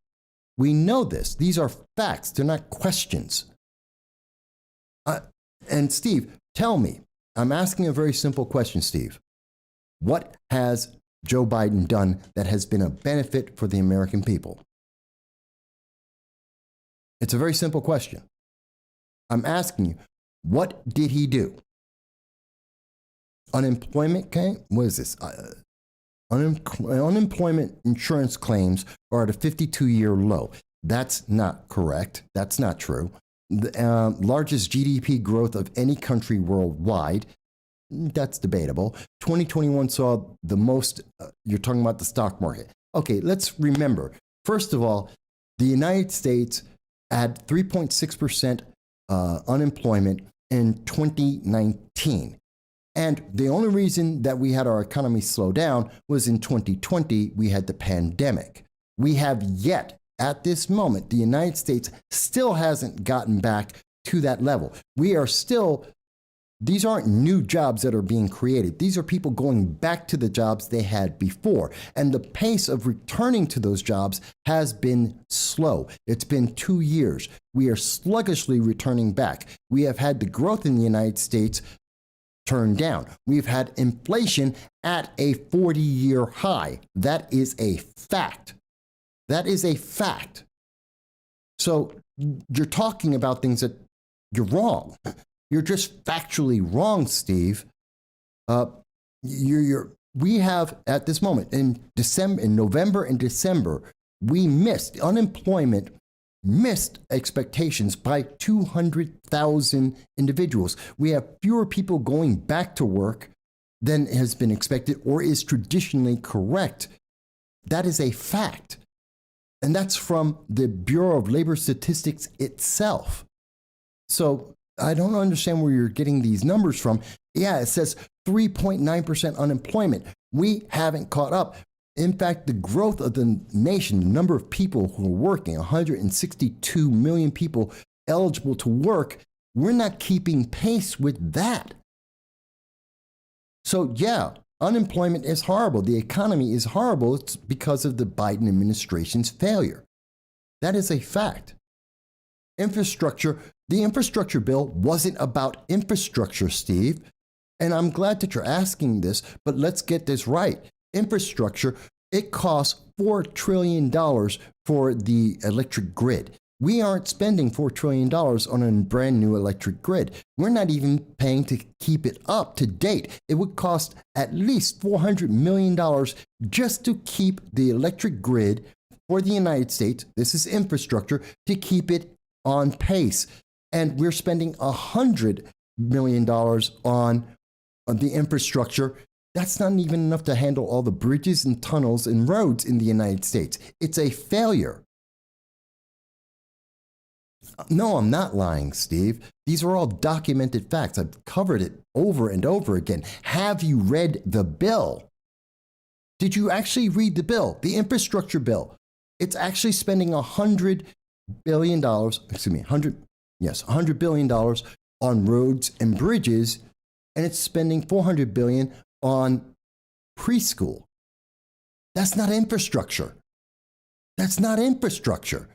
We know this. These are facts. They're not questions. And Steve, tell me, I'm asking a very simple question, Steve. What has Joe Biden done that has been a benefit for the American people? It's a very simple question. I'm asking you, what did he do? Unemployment came? What is this? Unemployment insurance claims are at a 52-year low. That's not correct. That's not true. The largest GDP growth of any country worldwide. That's debatable. 2021 saw the most, you're talking about the stock market. Okay, let's remember. First of all, the United States had 3.6% unemployment in 2019. And the only reason that we had our economy slow down was in 2020, we had the pandemic. We have yet, at this moment, the United States still hasn't gotten back to that level. We are still, these aren't new jobs that are being created. These are people going back to the jobs they had before. And the pace of returning to those jobs has been slow. It's been 2 years. We are sluggishly returning back. We have had the growth in the United States turned down. We've had inflation at a 40-year high. That is a fact. That is a fact. So you're talking about things that you're wrong. You're just factually wrong, Steve. We have at this moment in November and December, we missed unemployment. Missed expectations by 200,000 individuals. We have fewer people going back to work than has been expected or is traditionally correct. That is a fact. And that's from the Bureau of Labor Statistics itself. So I don't understand where you're getting these numbers from. Yeah, it says 3.9% unemployment. We haven't caught up. In fact, the growth of the nation, the number of people who are working, 162 million people eligible to work, we're not keeping pace with that. So yeah, unemployment is horrible. The economy is horrible. It's because of the Biden administration's failure. That is a fact. Infrastructure, the infrastructure bill wasn't about infrastructure, Steve. And I'm glad that you're asking this, but let's get this right. Infrastructure, it costs $4 trillion for the electric grid. We aren't spending $4 trillion on a brand new electric grid. We're not even paying to keep it up to date. It would cost at least $400 million just to keep the electric grid for the United States, this is infrastructure, to keep it on pace. And we're spending $100 million on the infrastructure. That's not even enough to handle all the bridges and tunnels and roads in the United States. It's a failure. No, I'm not lying, Steve. These are all documented facts. I've covered it over and over again. Have you read the bill? Did you actually read the bill, the infrastructure bill? It's actually spending $100 billion, $100 billion on roads and bridges, and it's spending $400 billion on preschool. That's not infrastructure. That's not infrastructure.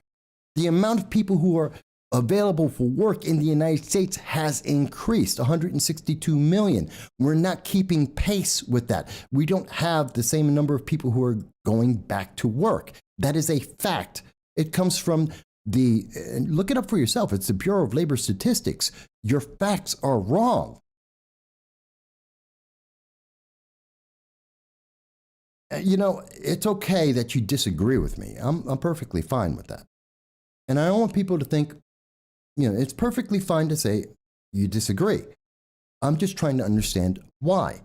The amount of people who are available for work in the United States has increased, 162 million. We're not keeping pace with that. We don't have the same number of people who are going back to work. That is a fact. It comes from look it up for yourself. It's the Bureau of Labor Statistics. Your facts are wrong. You know, it's okay that you disagree with me. I'm perfectly fine with that. And I don't want people to think, you know, it's perfectly fine to say you disagree. I'm just trying to understand why.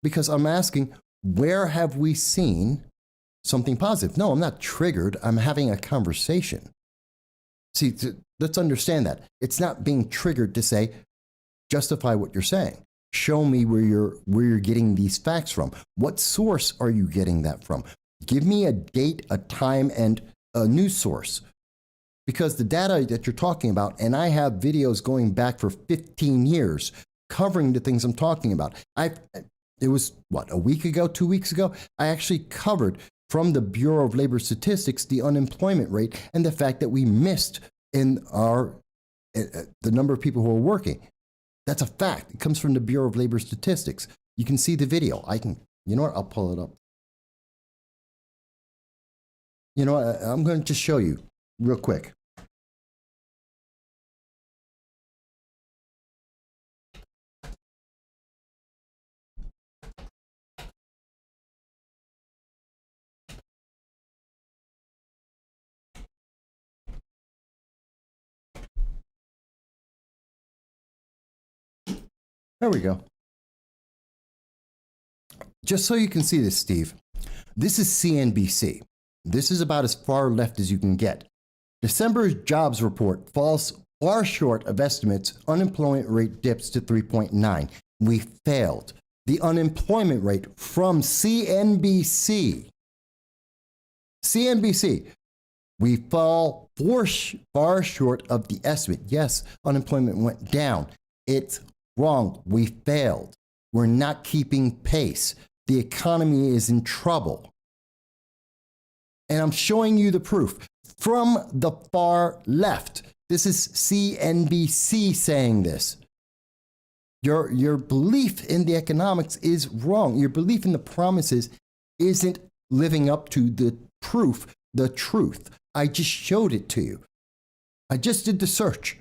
Because I'm asking, where have we seen something positive? No, I'm not triggered. I'm having a conversation. See, let's understand that. It's not being triggered to say, justify what you're saying. Show me where you're getting these facts from. What source are you getting that from? Give me a date, a time, and a news source. Because the data that you're talking about, and I have videos going back for 15 years covering the things I'm talking about. It was, a week ago, 2 weeks ago, I actually covered from the Bureau of Labor Statistics the unemployment rate and the fact that we missed in the number of people who are working. That's a fact. It comes from the Bureau of Labor Statistics. You can see the video. You know what? I'll pull it up. You know what? I'm going to just show you real quick. There we go. Just so you can see this, Steve, this is CNBC. This is about as far left as you can get. December's jobs report falls far short of estimates. Unemployment rate dips to 3.9. We failed. The unemployment rate from CNBC. CNBC. We fall far short of the estimate. Yes, unemployment went down. It's wrong. We failed. We're not keeping pace. The economy is in trouble. And I'm showing you the proof from the far left. This is CNBC saying this. Your belief in the economics is wrong. Your belief in the promises isn't living up to the proof, the truth. I just showed it to you. I just did the search.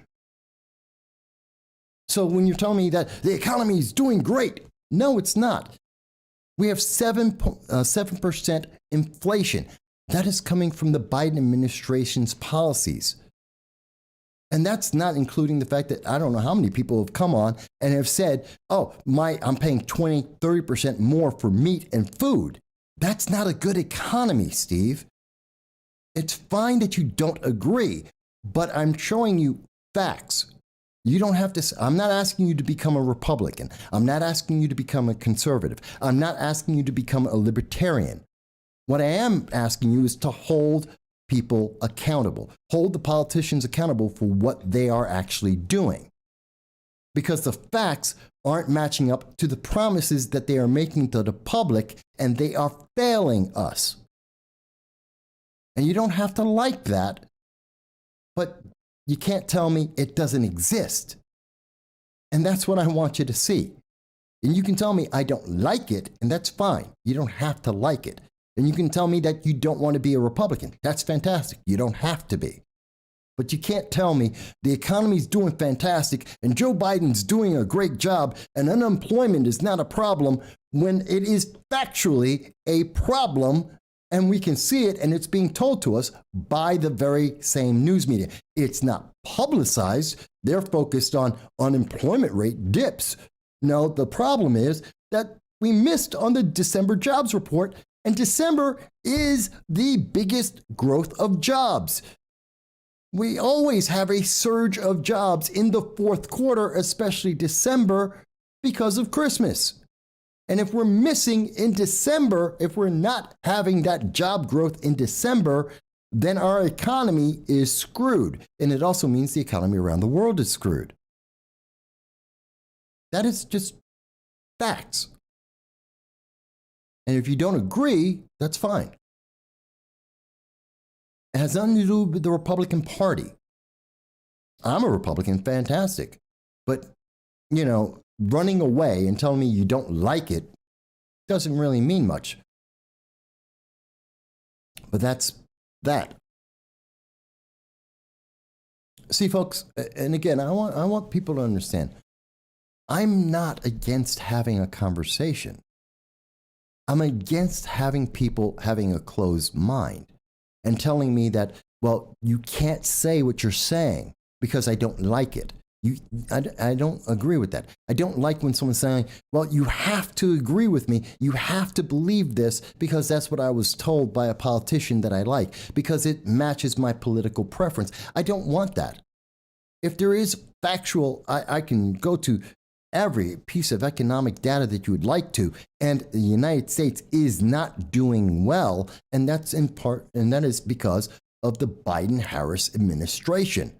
So when you're telling me that the economy is doing great, no, it's not. We have 7% inflation. That is coming from the Biden administration's policies. And that's not including the fact that I don't know how many people have come on and have said, oh, I'm paying 20, 30% more for meat and food. That's not a good economy, Steve. It's fine that you don't agree, but I'm showing you facts. You don't have to, I'm not asking you to become a Republican. I'm not asking you to become a conservative. I'm not asking you to become a libertarian. What I am asking you is to hold people accountable. Hold the politicians accountable for what they are actually doing. Because the facts aren't matching up to the promises that they are making to the public, and they are failing us. And you don't have to like that, but you can't tell me it doesn't exist. And that's what I want you to see. And you can tell me I don't like it, and that's fine. You don't have to like it. And you can tell me that you don't want to be a Republican. That's fantastic. You don't have to be. But you can't tell me the economy's doing fantastic and Joe Biden's doing a great job and unemployment is not a problem when it is factually a problem, and we can see it, and it's being told to us by the very same news media. It's not publicized. They're focused on unemployment rate dips. No, the problem is that we missed on the December jobs report, and December is the biggest growth of jobs. We always have a surge of jobs in the fourth quarter, especially December, because of Christmas. And if we're missing in December, if we're not having that job growth in December, then our economy is screwed. And it also means the economy around the world is screwed. That is just facts. And if you don't agree, that's fine. It has nothing to do with the Republican Party. I'm a Republican, fantastic. But, running away and telling me you don't like it doesn't really mean much. But that's that. See, folks, and again, I want people to understand, I'm not against having a conversation. I'm against having people having a closed mind and telling me that, well, you can't say what you're saying because I don't like it. I don't agree with that. I don't like when someone's saying, well, you have to agree with me. You have to believe this because that's what I was told by a politician that I like, because it matches my political preference. I don't want that. If there is factual, I can go to every piece of economic data that you would like to, and the United States is not doing well, and that's in part, and that is because of the Biden-Harris administration.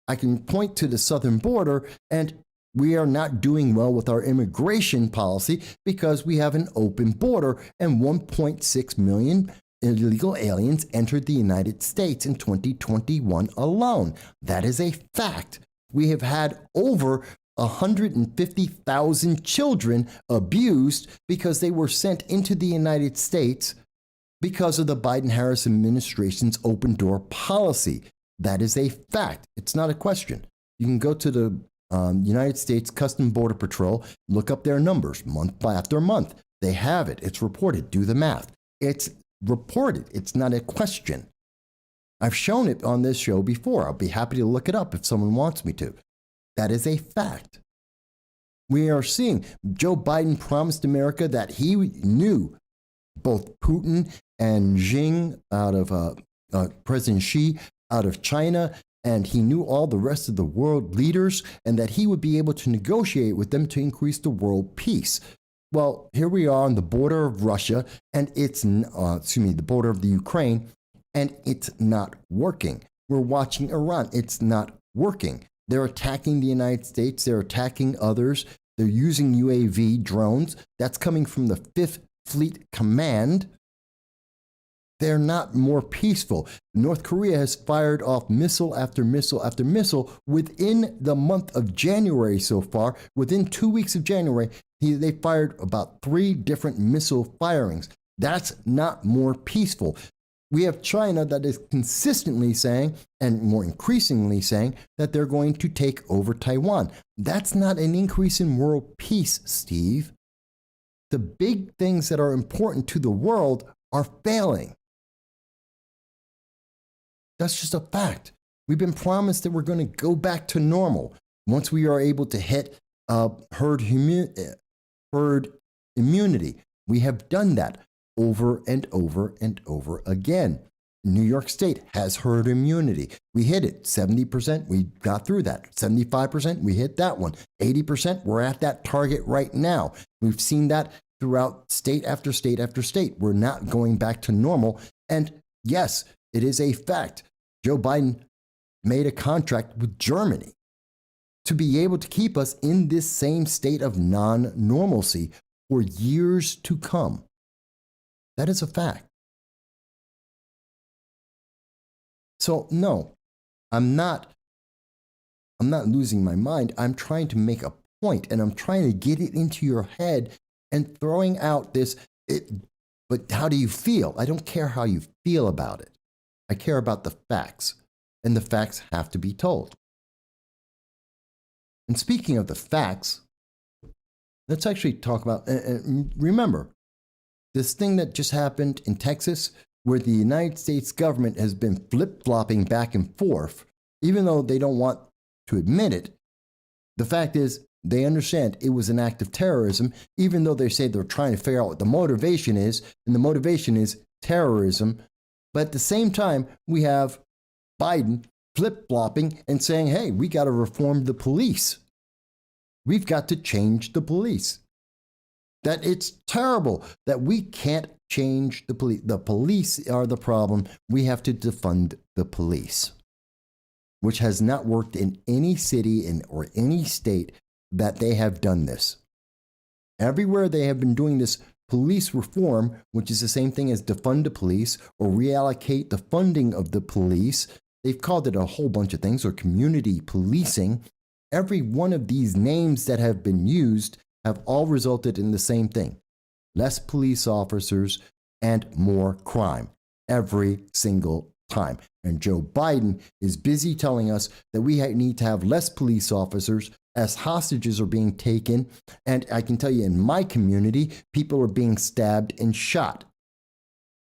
I can point to the southern border, and we are not doing well with our immigration policy because we have an open border, and 1.6 million illegal aliens entered the United States in 2021 alone. That is a fact. We have had over 150,000 children abused because they were sent into the United States because of the Biden-Harris administration's open door policy. That is a fact. It's not a question. You can go to the United States Customs Border Patrol, look up their numbers month after month. They have it. It's reported. Do the math. It's reported. It's not a question. I've shown it on this show before. I'll be happy to look it up if someone wants me to. That is a fact. We are seeing Joe Biden promised America that he knew both Putin and Xi out of President Xi out of China, and he knew all the rest of the world leaders, and that he would be able to negotiate with them to increase the world peace. Well, here we are on the border of Russia, and the border of the Ukraine, and it's not working. We're watching Iran. It's not working. They're attacking the United States. They're attacking others. They're using UAV drones. That's coming from the 5th Fleet Command. They're not more peaceful. North Korea has fired off missile after missile after missile within the month of January so far. Within 2 weeks of January, they fired about 3 different missile firings. That's not more peaceful. We have China that is consistently saying, and more increasingly saying, that they're going to take over Taiwan. That's not an increase in world peace, Steve. The big things that are important to the world are failing. That's just a fact. We've been promised that we're going to go back to normal once we are able to hit herd immunity. We have done that over and over and over again. New York State has herd immunity. We hit it. 70%, we got through that. 75%, we hit that one. 80%, we're at that target right now. We've seen that throughout state after state after state. We're not going back to normal. And yes, it is a fact. Joe Biden made a contract with Germany to be able to keep us in this same state of non-normalcy for years to come. That is a fact. So no, I'm not losing my mind. I'm trying to make a point, and I'm trying to get it into your head and throwing out this, but how do you feel? I don't care how you feel about it. I care about the facts, and the facts have to be told. And speaking of the facts, let's actually talk about, and remember, this thing that just happened in Texas, where the United States government has been flip-flopping back and forth, even though they don't want to admit it. The fact is, they understand it was an act of terrorism, even though they say they're trying to figure out what the motivation is, and the motivation is terrorism. But at the same time, we have Biden flip-flopping and saying, hey, we got to reform the police. We've got to change the police. That it's terrible that we can't change the police. The police are the problem. We have to defund the police, which has not worked in any city or any state that they have done this. Everywhere they have been doing this police reform, which is the same thing as defund the police or reallocate the funding of the police. They've called it a whole bunch of things, or community policing. Every one of these names that have been used have all resulted in the same thing: less police officers and more crime every single time. And Joe Biden is busy telling us that we need to have less police officers as hostages are being taken. And I can tell you, in my community, people are being stabbed and shot.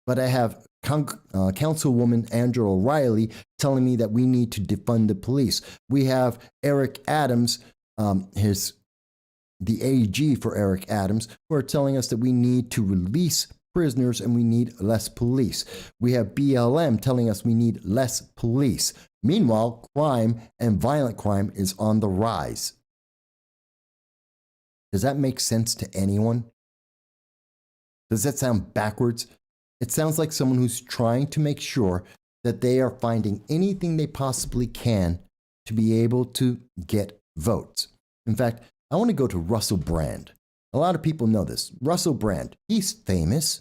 But I have Councilwoman Angela O'Reilly telling me that we need to defund the police. We have Eric Adams, the AG for Eric Adams, who are telling us that we need to release prisoners and we need less police. We have BLM telling us we need less police. Meanwhile, crime and violent crime is on the rise. Does that make sense to anyone? Does that sound backwards? It sounds like someone who's trying to make sure that they are finding anything they possibly can to be able to get votes. In fact, I want to go to Russell Brand. A lot of people know this. Russell Brand, he's famous.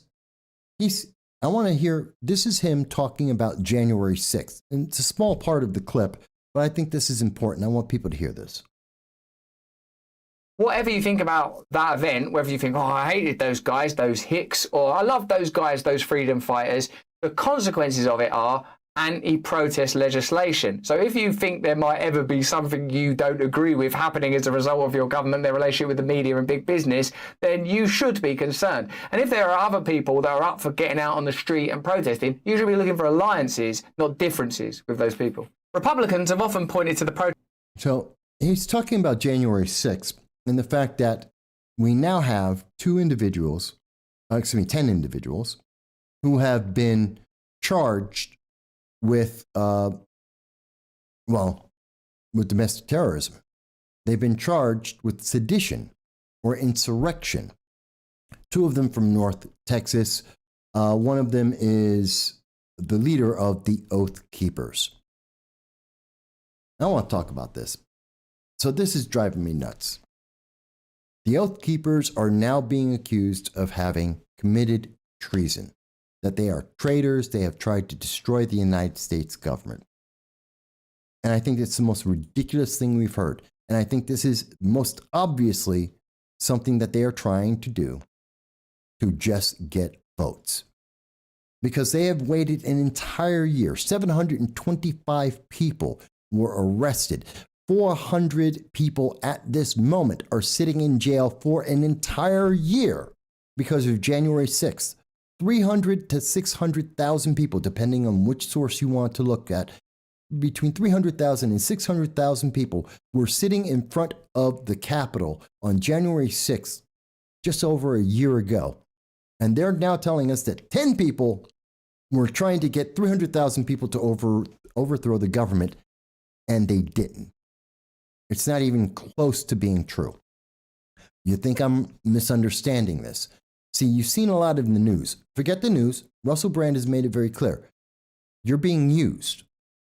I want to hear, this is him talking about January 6th. And it's a small part of the clip, but I think this is important. I want people to hear this. Whatever you think about that event, whether you think, oh, I hated those guys, those hicks, or I love those guys, those freedom fighters, the consequences of it are anti-protest legislation. So if you think there might ever be something you don't agree with happening as a result of your government, their relationship with the media and big business, then you should be concerned. And if there are other people that are up for getting out on the street and protesting, you should be looking for alliances, not differences with those people. Republicans have often pointed to the protest. So he's talking about January 6th and the fact that we now have 10 individuals who have been charged with domestic terrorism. They've been charged with sedition or insurrection. 2 of them from North Texas. One of them is the leader of the Oath Keepers. I want to talk about this. So this is driving me nuts. The Oath Keepers are now being accused of having committed treason, that they are traitors, they have tried to destroy the United States government. And I think it's the most ridiculous thing we've heard. And I think this is most obviously something that they are trying to do to just get votes. Because they have waited an entire year. 725 people were arrested. 400 people at this moment are sitting in jail for an entire year because of January 6th. 300 to 600,000 people, depending on which source you want to look at, between 300,000 and 600,000 people were sitting in front of the Capitol on January 6th, just over a year ago. And they're now telling us that 10 people were trying to get 300,000 people to overthrow the government, and they didn't. It's not even close to being true. You think I'm misunderstanding this? See, you've seen a lot in the news. Forget the news. Russell Brand has made it very clear. You're being used.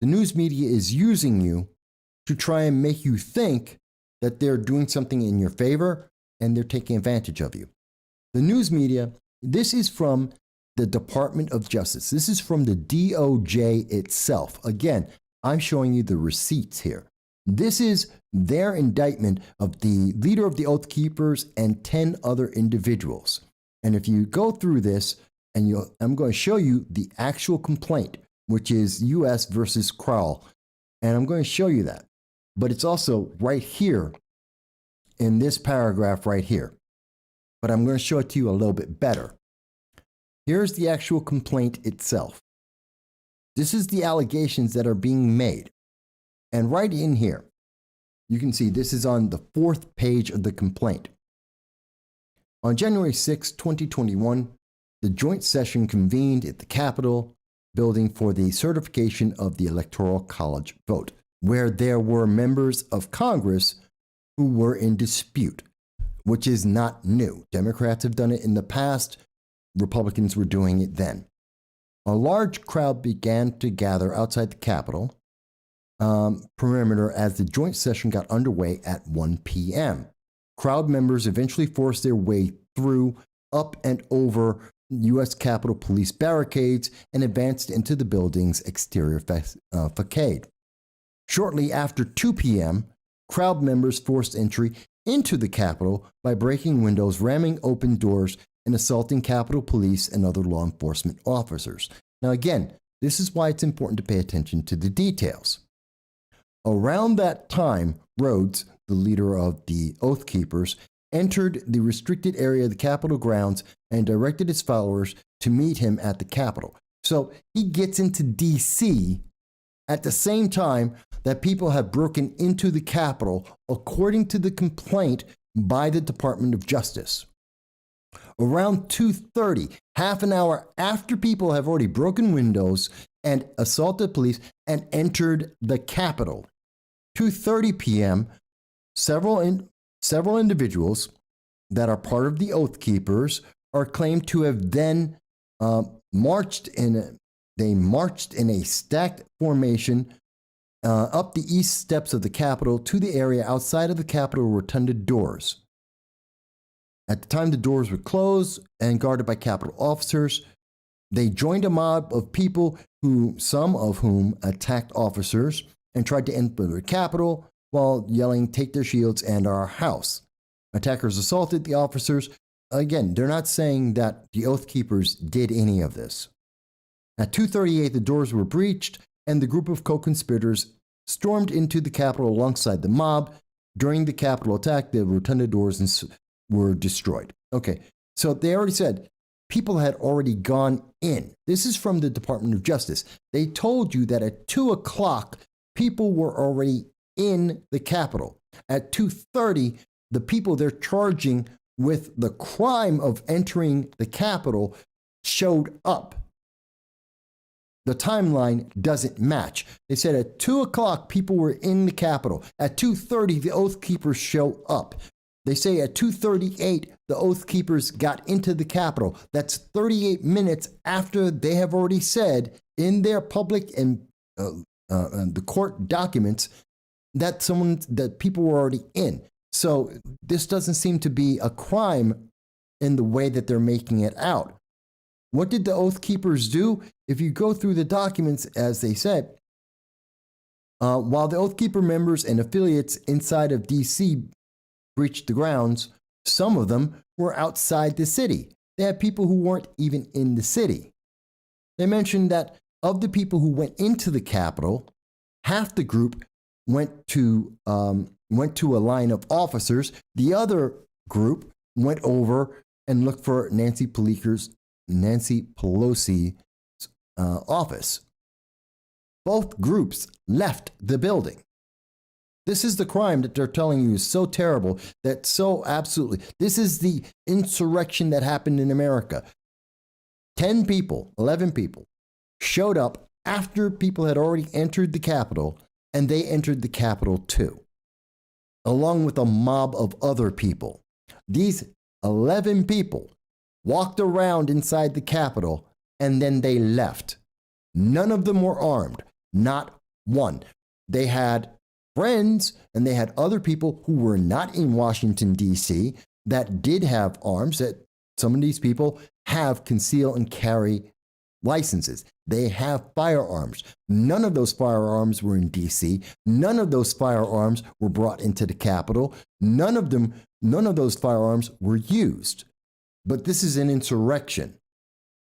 The news media is using you to try and make you think that they're doing something in your favor and they're taking advantage of you. The news media, this is from the Department of Justice. This is from the DOJ itself. Again, I'm showing you the receipts here. This is their indictment of the leader of the Oath Keepers and 10 other individuals. And if you go through this, I'm going to show you the actual complaint, which is U.S. versus Crowell. And I'm going to show you that. But it's also right here in this paragraph right here. But I'm going to show it to you a little bit better. Here's the actual complaint itself. This is the allegations that are being made. And right in here, you can see this is on the 4th page of the complaint. On January 6, 2021, the joint session convened at the Capitol building for the certification of the Electoral College vote, where there were members of Congress who were in dispute, which is not new. Democrats have done it in the past. Republicans were doing it then. A large crowd began to gather outside the Capitol perimeter as the joint session got underway at 1 p.m. Crowd members eventually forced their way through, up and over U.S. Capitol Police barricades and advanced into the building's exterior facade. Shortly after 2 p.m., crowd members forced entry into the Capitol by breaking windows, ramming open doors, and assaulting Capitol Police and other law enforcement officers. Now again, this is why it's important to pay attention to the details. Around that time, Rhodes, the leader of the Oath Keepers, entered the restricted area of the Capitol grounds and directed his followers to meet him at the Capitol. So he gets into D.C. at the same time that people have broken into the Capitol, according to the complaint by the Department of Justice. Around 2:30, half an hour after people have already broken windows and assaulted police and entered the Capitol. 2:30 p.m., several individuals that are part of the Oath Keepers are claimed to have then marched in a stacked formation up the east steps of the Capitol to the area outside of the Capitol Rotunda doors. At the time the doors were closed and guarded by Capitol officers, they joined a mob of people some of whom attacked officers and tried to enter the Capitol while yelling, "Take their shields and our house." Attackers assaulted the officers. Again, they're not saying that the Oath Keepers did any of this. At 2:38, the doors were breached and the group of co-conspirators stormed into the Capitol alongside the mob. During the Capitol attack, the Rotunda doors were destroyed. Okay, so they already said people had already gone in. This is from the Department of Justice. They told you that at 2 o'clock, people were already in the Capitol. At 2:30, the people they're charging with the crime of entering the Capitol showed up. The timeline doesn't match. They said at 2 o'clock, people were in the Capitol. At 2:30, the Oath Keepers show up. They say at 2:38, the Oath Keepers got into the Capitol. That's 38 minutes after they have already said in their public and the court documents that people were already in. So this doesn't seem to be a crime in the way that they're making it out. What did the Oath Keepers do? If you go through the documents, as they said, while the Oath Keeper members and affiliates inside of D.C. breached the grounds, some of them were outside the city. They had people who weren't even in the city. They mentioned that of the people who went into the Capitol, half the group went to a line of officers. The other group went over and looked for Nancy Pelosi's office. Both groups left the building. This is the crime that they're telling you is so terrible, that so absolutely, this is the insurrection that happened in America. 10 people, 11 people showed up after people had already entered the Capitol, and they entered the Capitol too, along with a mob of other people. These 11 people walked around inside the Capitol, and then they left. None of them were armed, not one. They had friends, and they had other people who were not in Washington, D.C., that did have arms, that some of these people have conceal and carry licenses. They have firearms. None of those firearms were in D.C. None of those firearms were brought into the Capitol. None of those firearms were used. But this is an insurrection.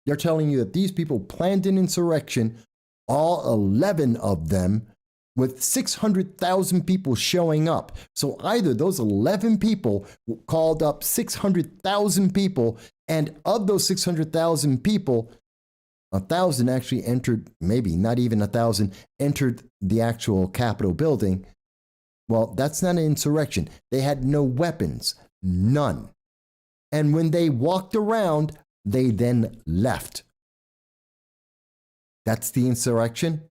They're telling you that these people planned an insurrection, all 11 of them, with 600,000 people showing up. So either those 11 people called up 600,000 people, and of those 600,000 people, 1,000 actually entered, maybe not even 1,000, entered the actual Capitol building. Well, that's not an insurrection. They had no weapons, none. And when they walked around, they then left. That's the insurrection.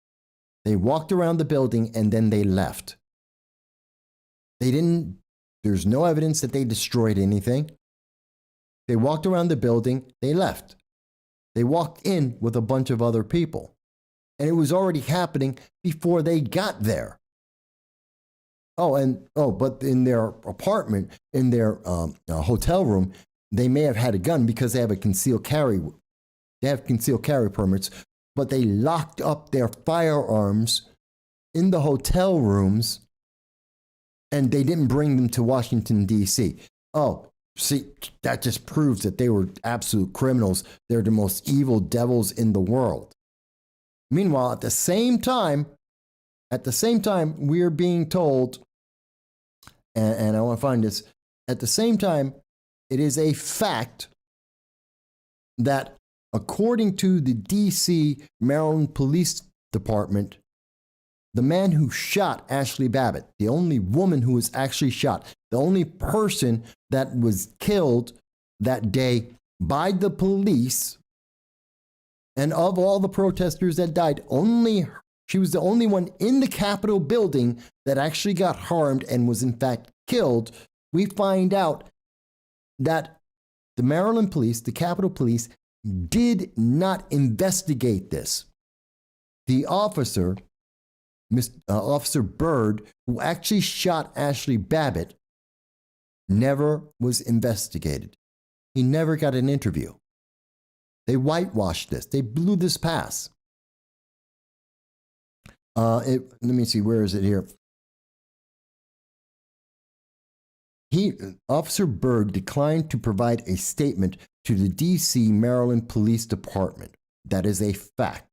They walked around the building and then they left. There's no evidence that they destroyed anything. They walked around the building, they left. They walked in with a bunch of other people. And it was already happening before they got there. But in their apartment, in their hotel room, they may have had a gun because they have a concealed carry. They have concealed carry permits, but they locked up their firearms in the hotel rooms, and they didn't bring them to Washington, D.C. Oh, see, that just proves that they were absolute criminals. They're the most evil devils in the world. Meanwhile, at the same time, we're being told, and I want to find this, at the same time, it is a fact that According to the D.C. Maryland Police Department, the man who shot Ashley Babbitt, the only woman who was actually shot, the only person that was killed that day by the police, and of all the protesters that died, she was the only one in the Capitol building that actually got harmed and was in fact killed. We find out that the Maryland police, the Capitol police, did not investigate this. The officer, Officer Byrd, who actually shot Ashley Babbitt, never was investigated. He never got an interview. They whitewashed this. They blew this past. Let me see, where is it here? Officer Byrd declined to provide a statement to the D.C. Maryland Police Department. That is a fact.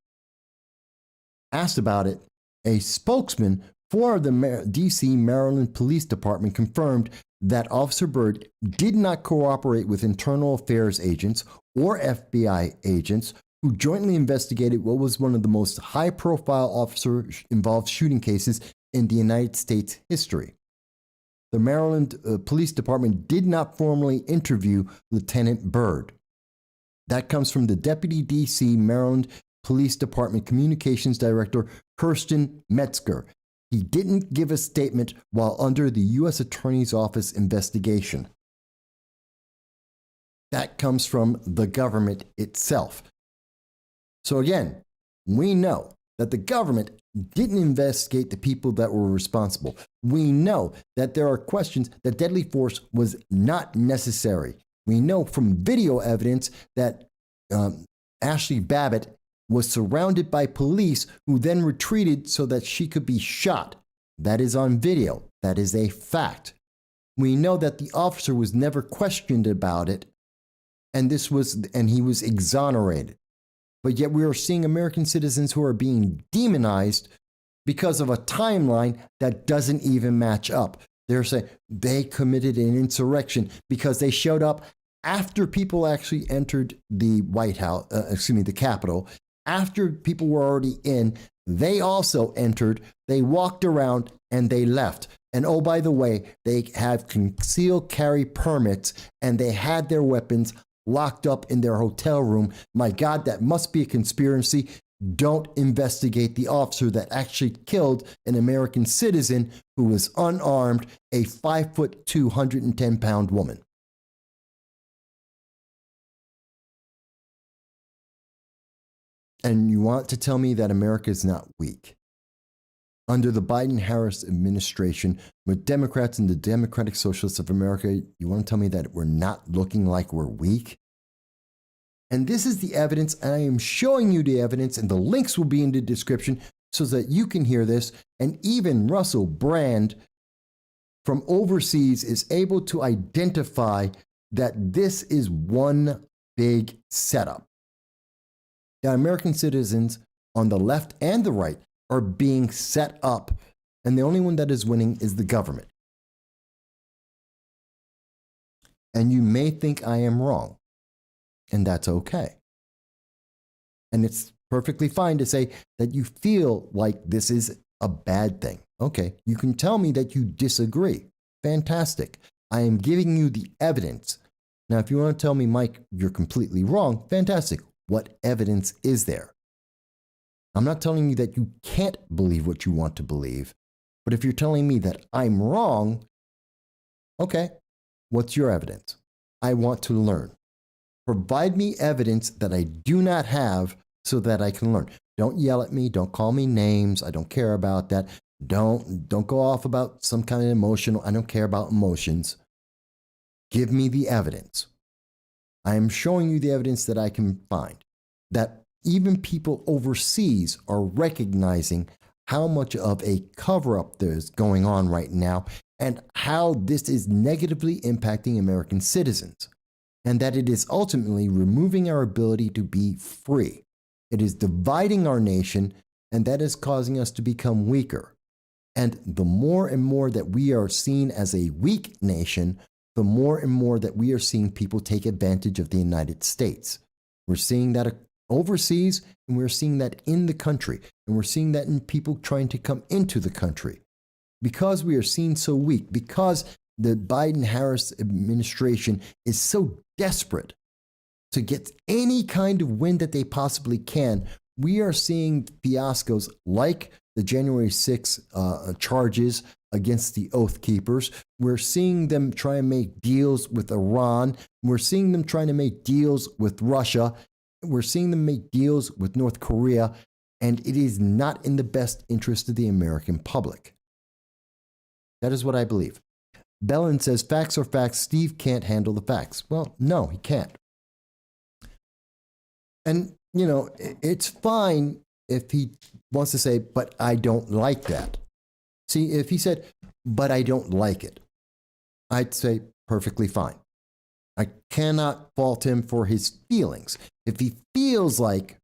Asked about it, a spokesman for the D.C. Maryland Police Department confirmed that Officer Byrd did not cooperate with internal affairs agents or FBI agents who jointly investigated what was one of the most high-profile officer-involved shooting cases in the United States history. The Maryland Police Department did not formally interview Lieutenant Byrd. That comes from the Deputy D.C. Maryland Police Department Communications Director, Kirsten Metzger. He didn't give a statement while under the U.S. Attorney's Office investigation. That comes from the government itself. So again, we know that the government didn't investigate the people that were responsible. We know that there are questions that deadly force was not necessary. We know from video evidence that Ashley Babbitt was surrounded by police who then retreated so that she could be shot. That is on video. That is a fact. We know that the officer was never questioned about it, and he was exonerated. But yet we are seeing American citizens who are being demonized because of a timeline that doesn't even match up. They're saying they committed an insurrection because they showed up after people actually entered the White House, the Capitol. After people were already in, they also entered, they walked around, and they left. And oh, by the way, they have concealed carry permits, and they had their weapons locked up in their hotel room. My God, that must be a conspiracy. Don't investigate the officer that actually killed an American citizen who was unarmed, a 5'2", 110-pound woman. And you want to tell me that America is not weak? Under the Biden-Harris administration, with Democrats and the Democratic Socialists of America, you want to tell me that we're not looking like we're weak? And this is the evidence, and I am showing you the evidence, and the links will be in the description so that you can hear this. And even Russell Brand from overseas is able to identify that this is one big setup. That American citizens on the left and the right are being set up, and the only one that is winning is the government. And you may think I am wrong, and that's okay. And it's perfectly fine to say that you feel like this is a bad thing. Okay, you can tell me that you disagree. Fantastic. I am giving you the evidence. Now, if you want to tell me, Mike, you're completely wrong, fantastic. What evidence is there? I'm not telling you that you can't believe what you want to believe, but if you're telling me that I'm wrong, okay, what's your evidence? I want to learn. Provide me evidence that I do not have so that I can learn. Don't yell at me. Don't call me names. I don't care about that. Don't go off about some kind of emotional. I don't care about emotions. Give me the evidence. I am showing you the evidence that I can find, that even people overseas are recognizing how much of a cover-up there is going on right now and how this is negatively impacting American citizens, and that it is ultimately removing our ability to be free. It is dividing our nation, and that is causing us to become weaker. And the more and more that we are seen as a weak nation, the more and more that we are seeing people take advantage of the United States. We're seeing that overseas, and we're seeing that in the country, and we're seeing that in people trying to come into the country. Because we are seen so weak, because the Biden-Harris administration is so desperate to get any kind of win that they possibly can, we are seeing fiascos like the January 6th charges against the Oath Keepers. We're seeing them try and make deals with Iran. We're seeing them trying to make deals with Russia. We're seeing them make deals with North Korea, and it is not in the best interest of the American public. That is what I believe. Bellin says, facts are facts. Steve can't handle the facts. Well, no, he can't. And, you know, it's fine if he wants to say, but I don't like that. See, if he said, but I don't like it, I'd say perfectly fine. I cannot fault him for his feelings. If he feels like,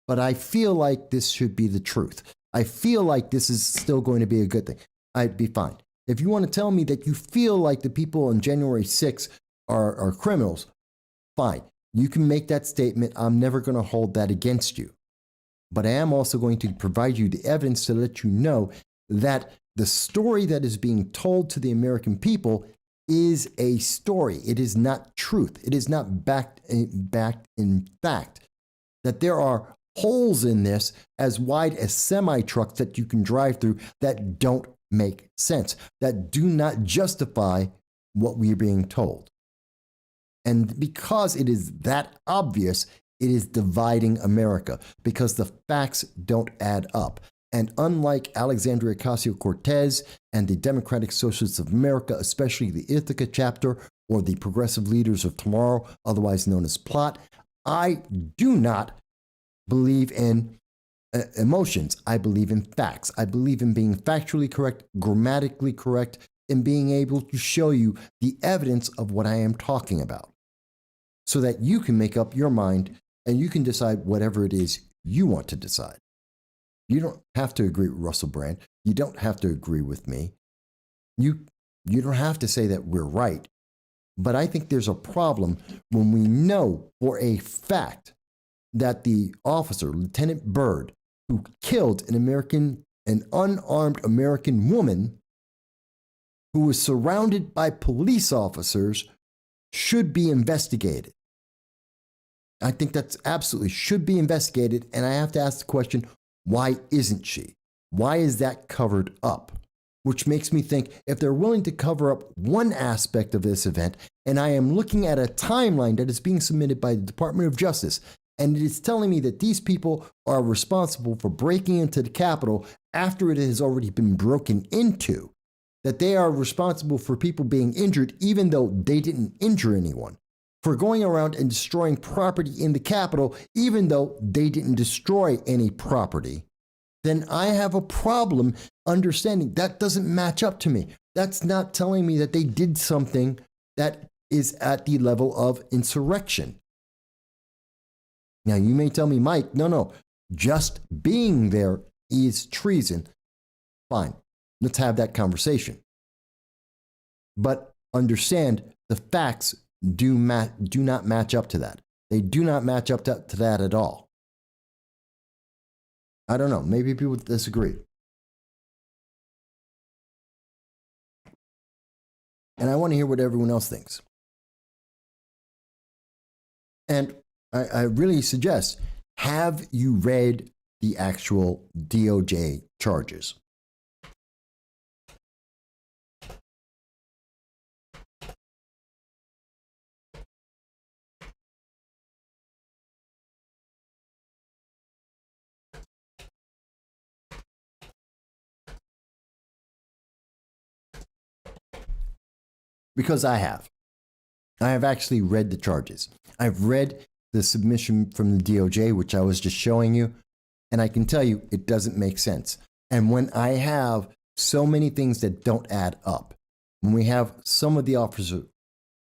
but I feel like this should be the truth, I feel like this is still going to be a good thing, I'd be fine. If you want to tell me that you feel like the people on January 6th are criminals, fine. You can make that statement. I'm never going to hold that against you. But I am also going to provide you the evidence to let you know that the story that is being told to the American people is a story. It is not truth. It is not backed in fact. That there are holes in this as wide as semi-trucks that you can drive through that don't make sense, that do not justify what we are being told. And because it is that obvious, it is dividing America because the facts don't add up. And unlike Alexandria Ocasio-Cortez and the Democratic Socialists of America, especially the Ithaca chapter or the Progressive Leaders of Tomorrow, otherwise known as PLOT, I do not believe in emotions. I believe in facts. I believe in being factually correct, grammatically correct, and being able to show you the evidence of what I am talking about so that you can make up your mind and you can decide whatever it is you want to decide. You don't have to agree with Russell Brand. You don't have to agree with me. You don't have to say that we're right. But I think there's a problem when we know for a fact that the officer, Lieutenant Byrd, who killed an unarmed American woman who was surrounded by police officers, should be investigated. I think that's absolutely should be investigated. And I have to ask the question, why isn't she? Why is that covered up? Which makes me think if they're willing to cover up one aspect of this event, and I am looking at a timeline that is being submitted by the Department of Justice, and it is telling me that these people are responsible for breaking into the Capitol after it has already been broken into, that they are responsible for people being injured even though they didn't injure anyone, for going around and destroying property in the Capitol even though they didn't destroy any property, then I have a problem understanding that doesn't match up to me. That's not telling me that they did something that is at the level of insurrection. Now, you may tell me, Mike, no, just being there is treason. Fine, let's have that conversation. But understand the facts do not match up to that. They do not match up to that at all. I don't know, maybe people disagree. And I want to hear what everyone else thinks. And I really suggest, have you read the actual DOJ charges? Because I have. I have actually read the charges. I've read the submission from the DOJ, which I was just showing you, and I can tell you it doesn't make sense. And when I have so many things that don't add up, when we have some of the officers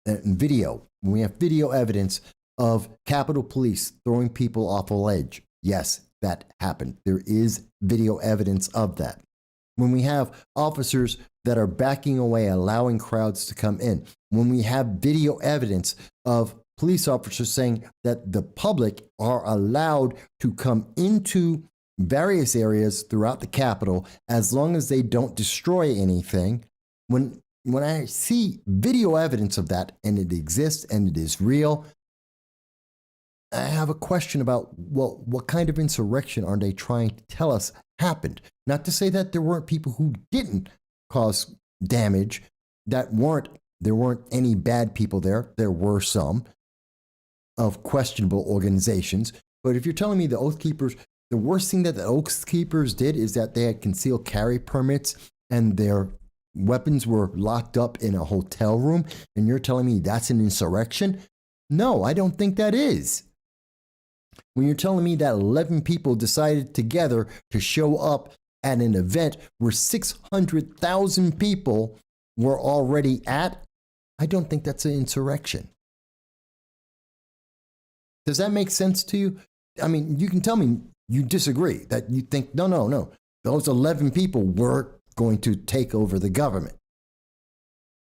video, when we have video evidence of Capitol Police throwing people off a ledge, yes, that happened. There is video evidence of that. When we have officers that are backing away, allowing crowds to come in, when we have video evidence of police officers saying that the public are allowed to come into various areas throughout the Capitol as long as they don't destroy anything. When I see video evidence of that, and it exists and it is real, I have a question about, well, what kind of insurrection are they trying to tell us happened? Not to say that there weren't people who didn't cause damage, there weren't any bad people there. There were some of questionable organizations. But if you're telling me the Oath Keepers, the worst thing that the Oath Keepers did is that they had concealed carry permits and their weapons were locked up in a hotel room, and you're telling me that's an insurrection? No, I don't think that is. When you're telling me that 11 people decided together to show up at an event where 600,000 people were already at, I don't think that's an insurrection. Does that make sense to you? I mean, you can tell me you disagree, that you think, no, those 11 people were going to take over the government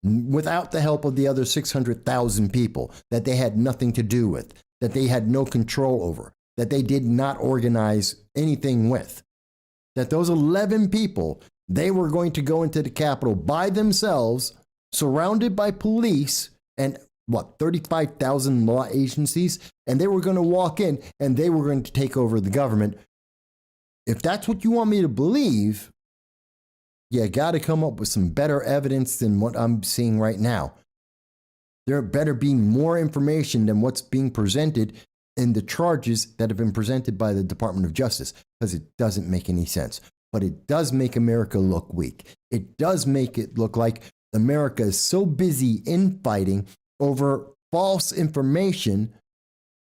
without the help of the other 600,000 people that they had nothing to do with, that they had no control over, that they did not organize anything with. That those 11 people, they were going to go into the Capitol by themselves, surrounded by police and 35,000 law agencies, and they were going to walk in and they were going to take over the government. If that's what you want me to believe, you got to come up with some better evidence than what I'm seeing right now. There better be more information than what's being presented in the charges that have been presented by the Department of Justice, because it doesn't make any sense. But it does make America look weak. It does make it look like America is so busy infighting over false information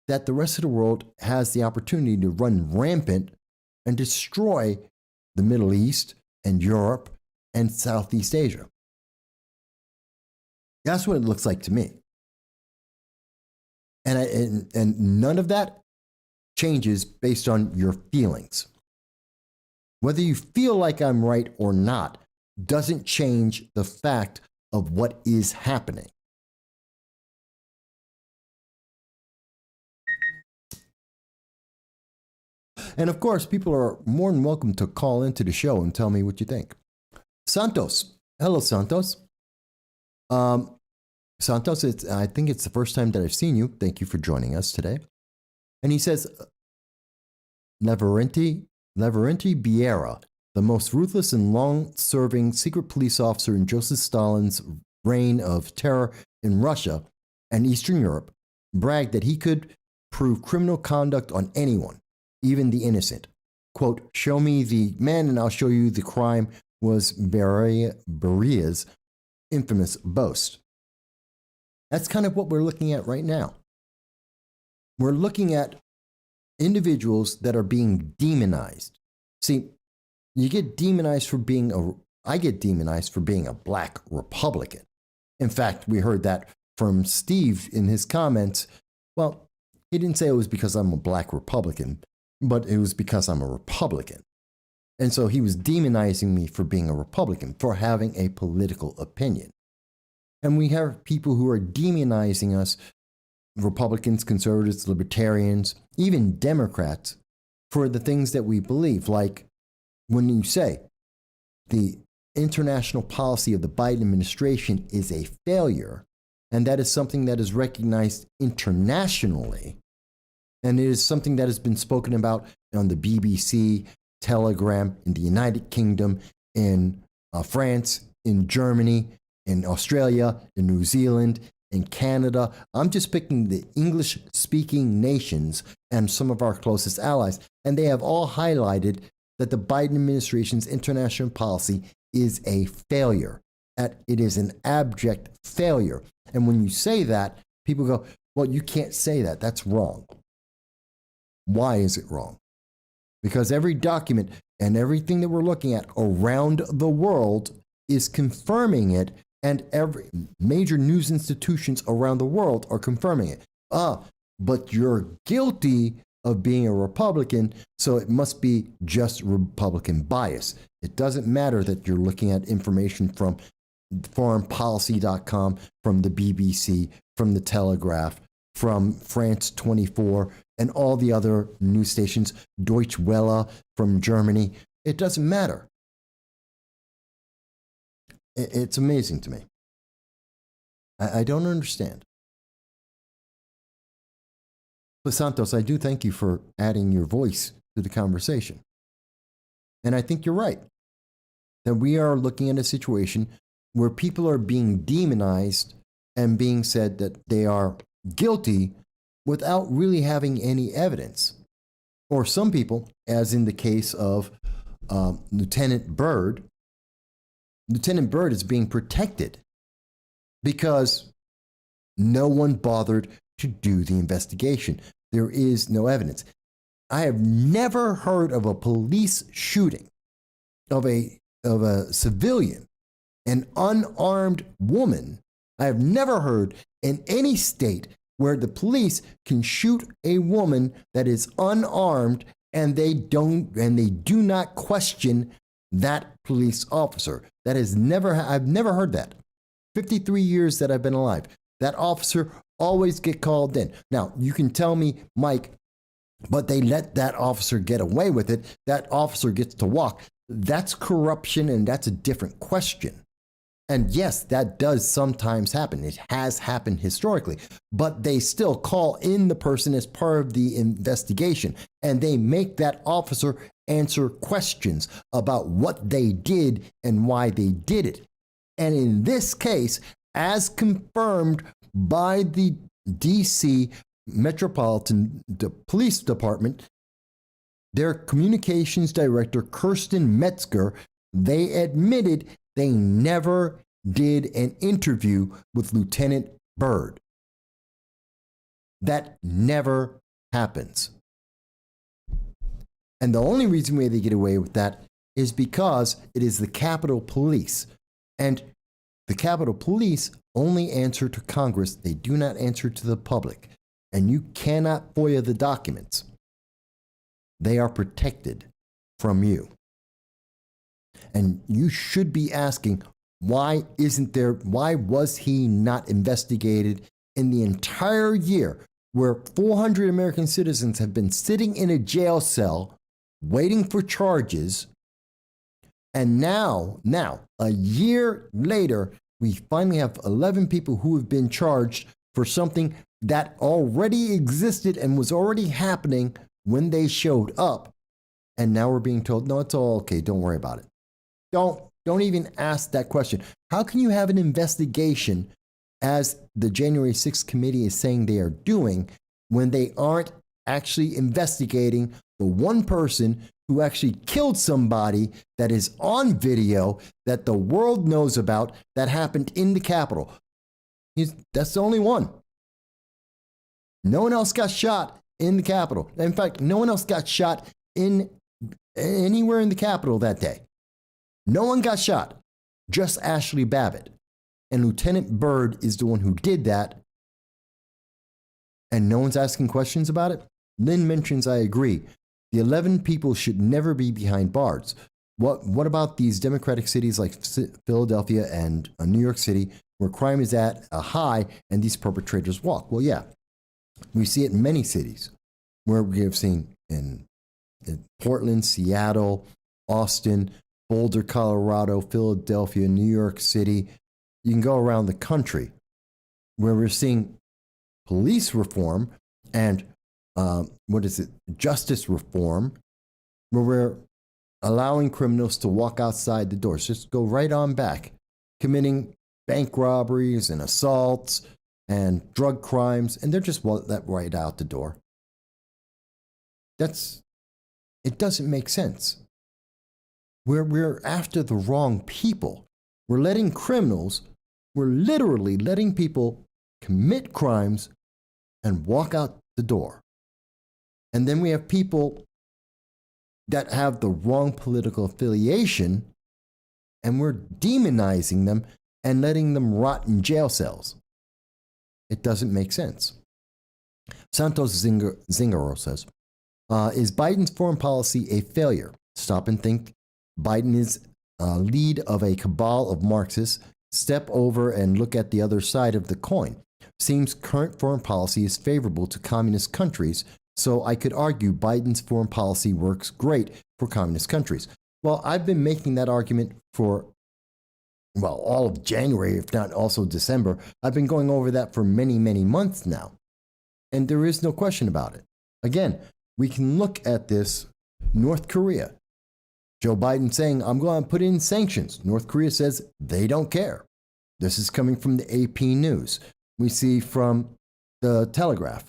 that the rest of the world has the opportunity to run rampant and destroy the Middle East and Europe and Southeast Asia. That's what it looks like to me. And none of that changes based on your feelings. Whether you feel like I'm right or not doesn't change the fact of what is happening. And of course, people are more than welcome to call into the show and tell me what you think. Santos. Hello, Santos. Santos, I think it's the first time that I've seen you. Thank you for joining us today. And he says, Lavrenti Vieira, the most ruthless and long-serving secret police officer in Joseph Stalin's reign of terror in Russia and Eastern Europe, bragged that he could prove criminal conduct on anyone, even the innocent. Quote, "Show me the man and I'll show you the crime," was Beria's infamous boast. That's kind of what we're looking at right now. We're looking at individuals that are being demonized. See, you get demonized for I get demonized for being a black Republican. In fact, we heard that from Steve in his comments. Well, he didn't say it was because I'm a black Republican, but it was because I'm a Republican. And so he was demonizing me for being a Republican, for having a political opinion. And we have people who are demonizing us, Republicans, conservatives, libertarians, even Democrats, for the things that we believe. Like when you say the international policy of the Biden administration is a failure, and that is something that is recognized internationally, and it is something that has been spoken about on the BBC, Telegram, in the United Kingdom, in France, in Germany, in Australia, in New Zealand, in Canada. I'm just picking the English-speaking nations and some of our closest allies, and they have all highlighted that the Biden administration's international policy is a failure. That it is an abject failure. And when you say that, people go, well, you can't say that. That's wrong. Why is it wrong? Because every document and everything that we're looking at around the world is confirming it, and every major news institutions around the world are confirming it. But you're guilty of being a Republican, so it must be just Republican bias. It doesn't matter that you're looking at information from foreignpolicy.com, from the BBC, from the Telegraph, from France 24 and all the other news stations, Deutsche Welle from Germany. It doesn't matter. It's amazing to me. I don't understand. But Santos, I do thank you for adding your voice to the conversation. And I think you're right, that we are looking at a situation where people are being demonized and being said that they are guilty without really having any evidence. Or some people, as in the case of Lieutenant Byrd is being protected because no one bothered to do the investigation. There is no evidence. I have never heard of a police shooting of a civilian, an unarmed woman. I have never heard in any state where the police can shoot a woman that is unarmed and they do not question that police officer. I've never heard that. 53 years that I've been alive. That officer always get called in. Now, you can tell me, Mike, but they let that officer get away with it. That officer gets to walk. That's corruption, and that's a different question. And yes, that does sometimes happen. It has happened historically, but they still call in the person as part of the investigation, and they make that officer answer questions about what they did and why they did it. And in this case, as confirmed by the DC Metropolitan Police Department, their communications director, Kirsten Metzger, they admitted they never did an interview with Lieutenant Byrd. That never happens. And the only reason why they get away with that is because it is the Capitol Police. And the Capitol Police only answer to Congress. They do not answer to the public. And you cannot FOIA the documents. They are protected from you. And you should be asking, why was he not investigated in the entire year where 400 American citizens have been sitting in a jail cell waiting for charges? And now, a year later, we finally have 11 people who have been charged for something that already existed and was already happening when they showed up. And now we're being told, no, it's all okay. Don't worry about it. Don't even ask that question. How can you have an investigation, as the January 6th committee is saying they are doing, when they aren't actually investigating the one person who actually killed somebody that is on video that the world knows about that happened in the Capitol? That's the only one. No one else got shot in the Capitol. In fact, no one else got shot anywhere in the Capitol that day. No one got shot, just Ashley Babbitt. And Lieutenant Byrd is the one who did that. And no one's asking questions about it. Lynn mentions, I agree, the 11 people should never be behind bars. What about these democratic cities like Philadelphia and New York City, where crime is at a high and these perpetrators walk? Well, yeah, we see it in many cities where we have seen in Portland, Seattle, Austin, Boulder, Colorado, Philadelphia, New York City. You can go around the country where we're seeing police reform and justice reform, where we're allowing criminals to walk outside the doors, just go right on back, committing bank robberies and assaults and drug crimes, and they're just let right out the door. It doesn't make sense. We're after the wrong people. We're literally letting people commit crimes and walk out the door. And then we have people that have the wrong political affiliation, and we're demonizing them and letting them rot in jail cells. It doesn't make sense. Santos Zingaro says, is Biden's foreign policy a failure? Stop and think. Biden is lead of a cabal of Marxists. Step over and look at the other side of the coin. Seems current foreign policy is favorable to communist countries, so I could argue Biden's foreign policy works great for communist countries. Well, I've been making that argument for, well, all of January, if not also December. I've been going over that for many, many months now. And there is no question about it. Again, we can look at this North Korea. Joe Biden saying, I'm going to put in sanctions. North Korea says they don't care. This is coming from the AP News. We see from the Telegraph.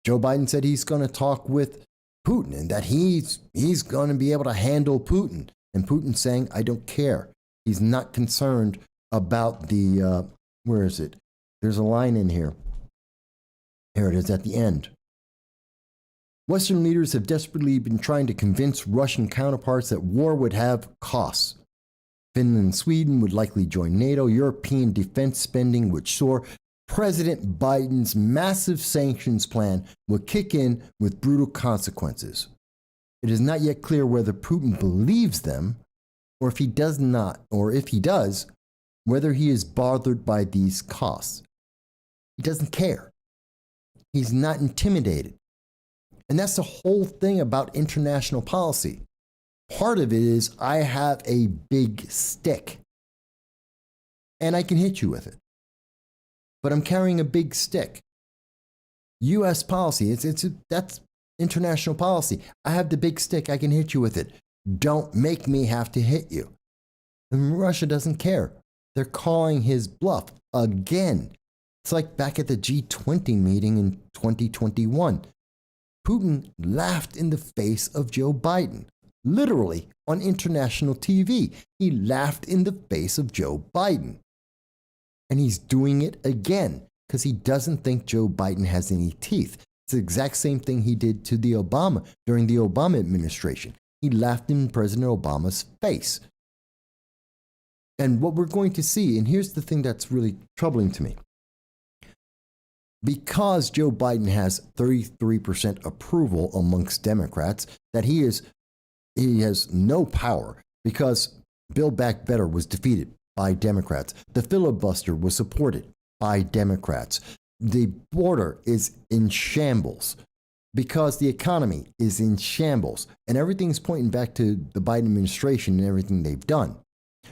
Joe Biden said he's going to talk with Putin and that he's going to be able to handle Putin. And Putin saying, I don't care. He's not concerned about the, where is it? There's a line in here. Here it is at the end. Western leaders have desperately been trying to convince Russian counterparts that war would have costs. Finland and Sweden would likely join NATO. European defense spending would soar. President Biden's massive sanctions plan would kick in with brutal consequences. It is not yet clear whether Putin believes them, or if he does not, or if he does, whether he is bothered by these costs. He doesn't care. He's not intimidated. And that's the whole thing about international policy. Part of it is I have a big stick and I can hit you with it. But I'm carrying a big stick. U.S. policy, that's international policy. I have the big stick. I can hit you with it. Don't make me have to hit you. And Russia doesn't care. They're calling his bluff again. It's like back at the G20 meeting in 2021. Putin laughed in the face of Joe Biden. Literally on international TV. He laughed in the face of Joe Biden. And he's doing it again because he doesn't think Joe Biden has any teeth. It's the exact same thing he did to the Obama during the Obama administration. He laughed in President Obama's face. And what we're going to see, and here's the thing that's really troubling to me. Because Joe Biden has 33% approval amongst Democrats, that he has no power because Build Back Better was defeated by Democrats. The filibuster was supported by Democrats. The border is in shambles because the economy is in shambles. And everything's pointing back to the Biden administration and everything they've done.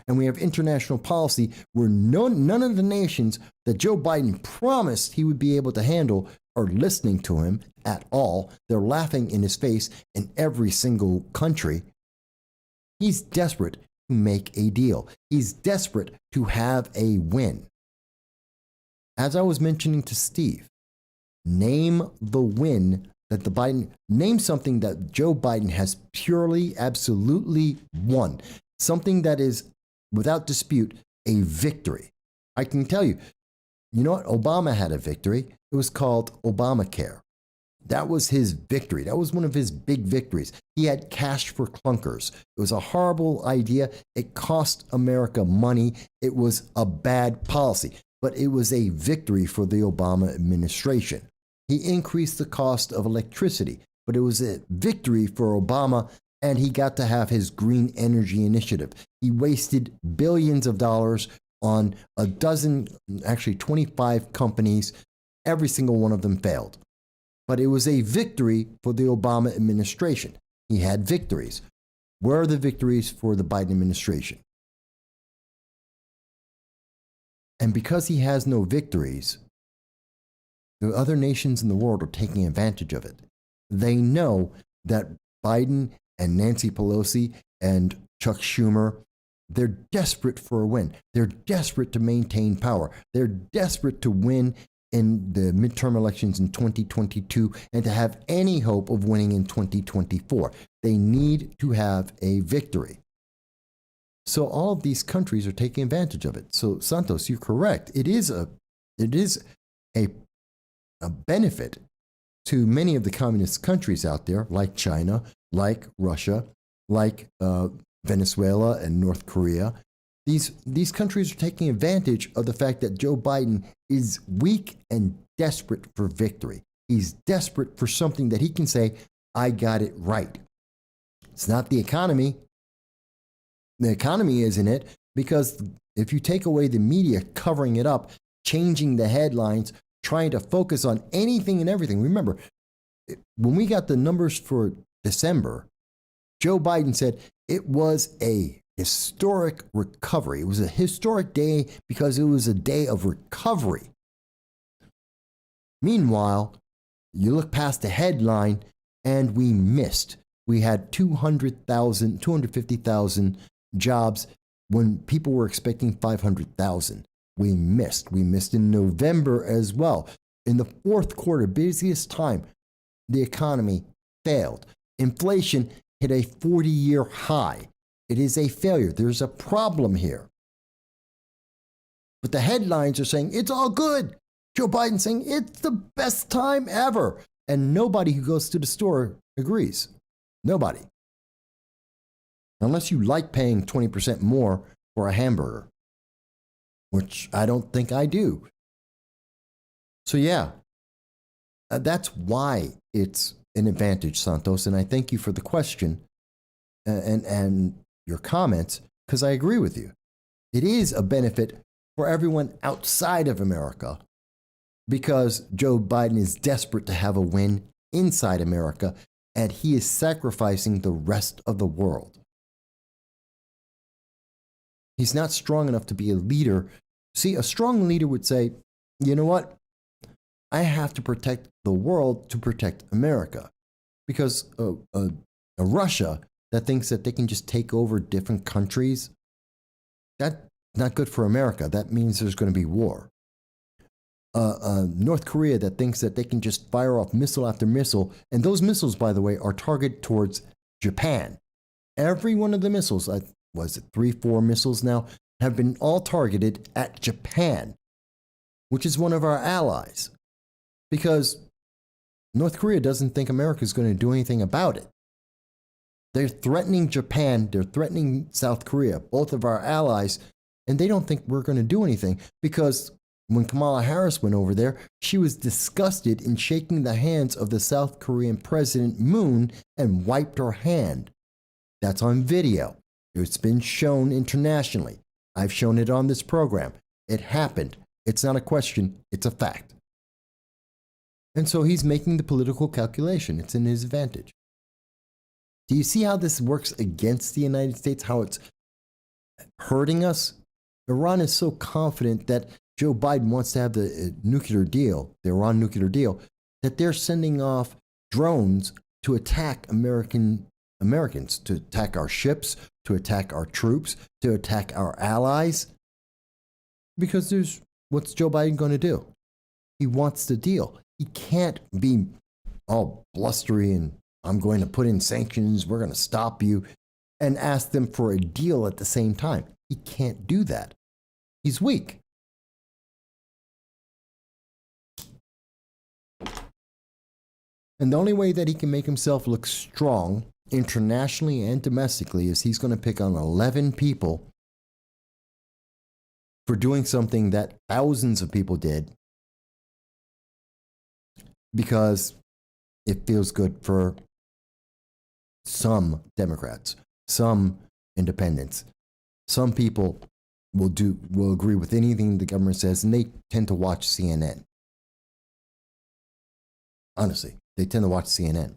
And we have international policy where none of the nations that Joe Biden promised he would be able to handle are listening to him at all. They're laughing in his face in every single country. He's desperate to make a deal. He's desperate to have a win. As I was mentioning to Steve, name the win that name something that Joe Biden has purely, absolutely won. Something that is, without dispute, a victory. I can tell you, you know what? Obama had a victory. It was called Obamacare. That was his victory. That was one of his big victories. He had cash for clunkers. It was a horrible idea. It cost America money. It was a bad policy, but it was a victory for the Obama administration. He increased the cost of electricity, but it was a victory for Obama, and he got to have his green energy initiative. He wasted billions of dollars on 25 companies. Every single one of them failed. But it was a victory for the Obama administration. He had victories. Where are the victories for the Biden administration? And because he has no victories, the other nations in the world are taking advantage of it. They know that Biden and Nancy Pelosi and Chuck Schumer, they're desperate for a win. They're desperate to maintain power. They're desperate to win in the midterm elections in 2022 and to have any hope of winning in 2024. They need to have a victory. So all of these countries are taking advantage of it. So Santos, you're correct. It is a benefit to many of the communist countries out there, like China, like Russia, like Venezuela and North Korea. These countries are taking advantage of the fact that Joe Biden is weak and desperate for victory. He's desperate for something that he can say, I got it right. It's not the economy. The economy isn't it, because if you take away the media covering it up, changing the headlines, trying to focus on anything and everything. Remember, when we got the numbers for December, Joe Biden said it was a historic recovery. It was a historic day because it was a day of recovery. Meanwhile, you look past the headline and we missed. We had 250,000 jobs when people were expecting 500,000. We missed. We missed in November as well. In the fourth quarter, busiest time, the economy failed. Inflation hit a 40-year high. It is a failure. There's a problem here. But the headlines are saying it's all good. Joe Biden saying it's the best time ever. And nobody who goes to the store agrees. Nobody. Unless you like paying 20% more for a hamburger, which I don't think I do. So yeah, that's why it's an advantage, Santos. And I thank you for the question and your comments, because I agree with you. It is a benefit for everyone outside of America because Joe Biden is desperate to have a win inside America, and he is sacrificing the rest of the world. He's not strong enough to be a leader. See, a strong leader would say, you know what? I have to protect the world to protect America. Because a Russia that thinks that they can just take over different countries, that's not good for America. That means there's going to be war. North Korea that thinks that they can just fire off missile after missile. And those missiles, by the way, are targeted towards Japan. Every one of the missiles, was it 3-4 missiles now, have been all targeted at Japan, which is one of our allies. Because North Korea doesn't think America is going to do anything about it. They're threatening Japan, they're threatening South Korea, both of our allies, and they don't think we're going to do anything because when Kamala Harris went over there, she was disgusted in shaking the hands of the South Korean President Moon and wiped her hand. That's on video. It's been shown internationally. I've shown it on this program. It happened. It's not a question, it's a fact. And so he's making the political calculation. It's in his advantage. Do you see how this works against the United States, how it's hurting us? Iran is so confident that Joe Biden wants to have the nuclear deal, the Iran nuclear deal, that they're sending off drones to attack Americans, to attack our ships, to attack our troops, to attack our allies. Because what's Joe Biden going to do? He wants the deal. He can't be all blustery and I'm going to put in sanctions, we're going to stop you, and ask them for a deal at the same time. He can't do that. He's weak. And the only way that he can make himself look strong internationally and domestically is he's going to pick on 11 people for doing something that thousands of people did because it feels good for some Democrats, some independents. Some people will agree with anything the government says, and they tend to watch CNN. Honestly, they tend to watch CNN,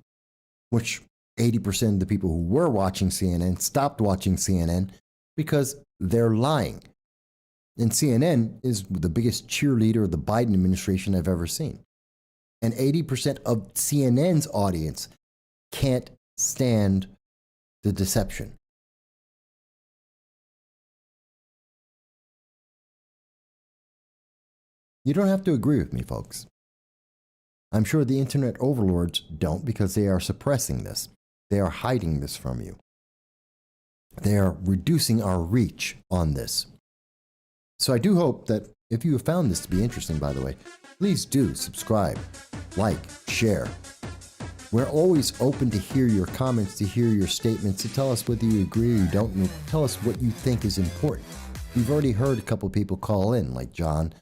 which 80% of the people who were watching CNN stopped watching CNN because they're lying. And CNN is the biggest cheerleader of the Biden administration I've ever seen. And 80% of CNN's audience can't stand the deception. You don't have to agree with me, folks. I'm sure the internet overlords don't because they are suppressing this. They are hiding this from you. They are reducing our reach on this. So I do hope that if you have found this to be interesting, by the way, please do subscribe, like, share. We're always open to hear your comments, to hear your statements, to tell us whether you agree or you don't, and tell us what you think is important. We've already heard a couple people call in, like John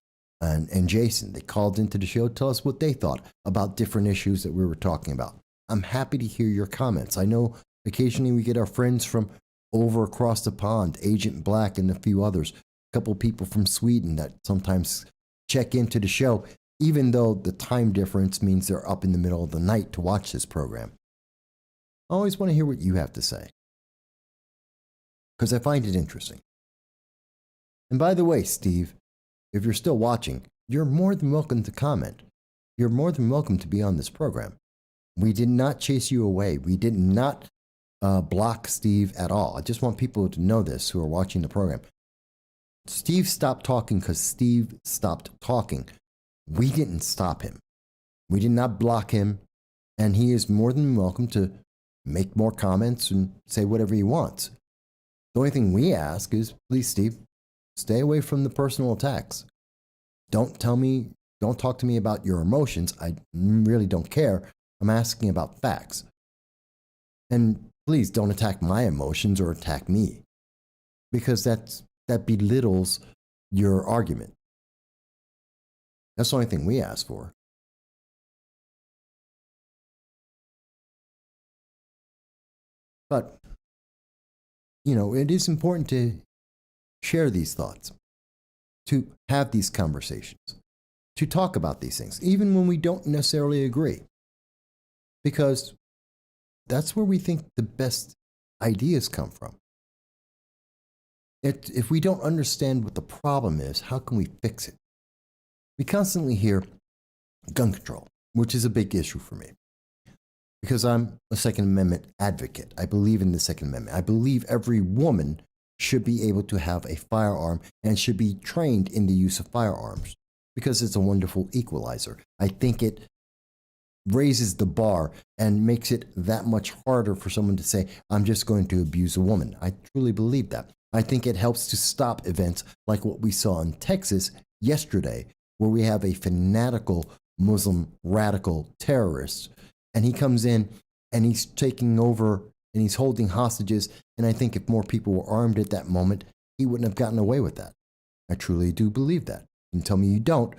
and Jason. They called into the show to tell us what they thought about different issues that we were talking about. I'm happy to hear your comments. I know occasionally we get our friends from over across the pond, Agent Black and a few others, a couple people from Sweden that sometimes check into the show, even though the time difference means they're up in the middle of the night to watch this program. I always want to hear what you have to say, because I find it interesting. And by the way, Steve, if you're still watching, you're more than welcome to comment. You're more than welcome to be on this program. We did not chase you away. We did not block Steve at all. I just want people to know this who are watching the program. Steve stopped talking because Steve stopped talking. We didn't stop him. We did not block him, and he is more than welcome to make more comments and say whatever he wants. The only thing we ask is, please, Steve, stay away from the personal attacks. Don't talk to me about your emotions. I really don't care. I'm asking about facts. And please don't attack my emotions or attack me, because that belittles your argument. That's the only thing we ask for. But, it is important to share these thoughts, to have these conversations, to talk about these things, even when we don't necessarily agree. Because that's where we think the best ideas come from. If we don't understand what the problem is, how can we fix it? We constantly hear gun control, which is a big issue for me, because I'm a Second Amendment advocate. I believe in the Second Amendment. I believe every woman should be able to have a firearm and should be trained in the use of firearms, because it's a wonderful equalizer. I think it raises the bar and makes it that much harder for someone to say, I'm just going to abuse a woman. I truly believe that. I think it helps to stop events like what we saw in Texas yesterday, where we have a fanatical Muslim radical terrorist, and he comes in and he's taking over and he's holding hostages. And I think if more people were armed at that moment, he wouldn't have gotten away with that. I truly do believe that. You can tell me you don't,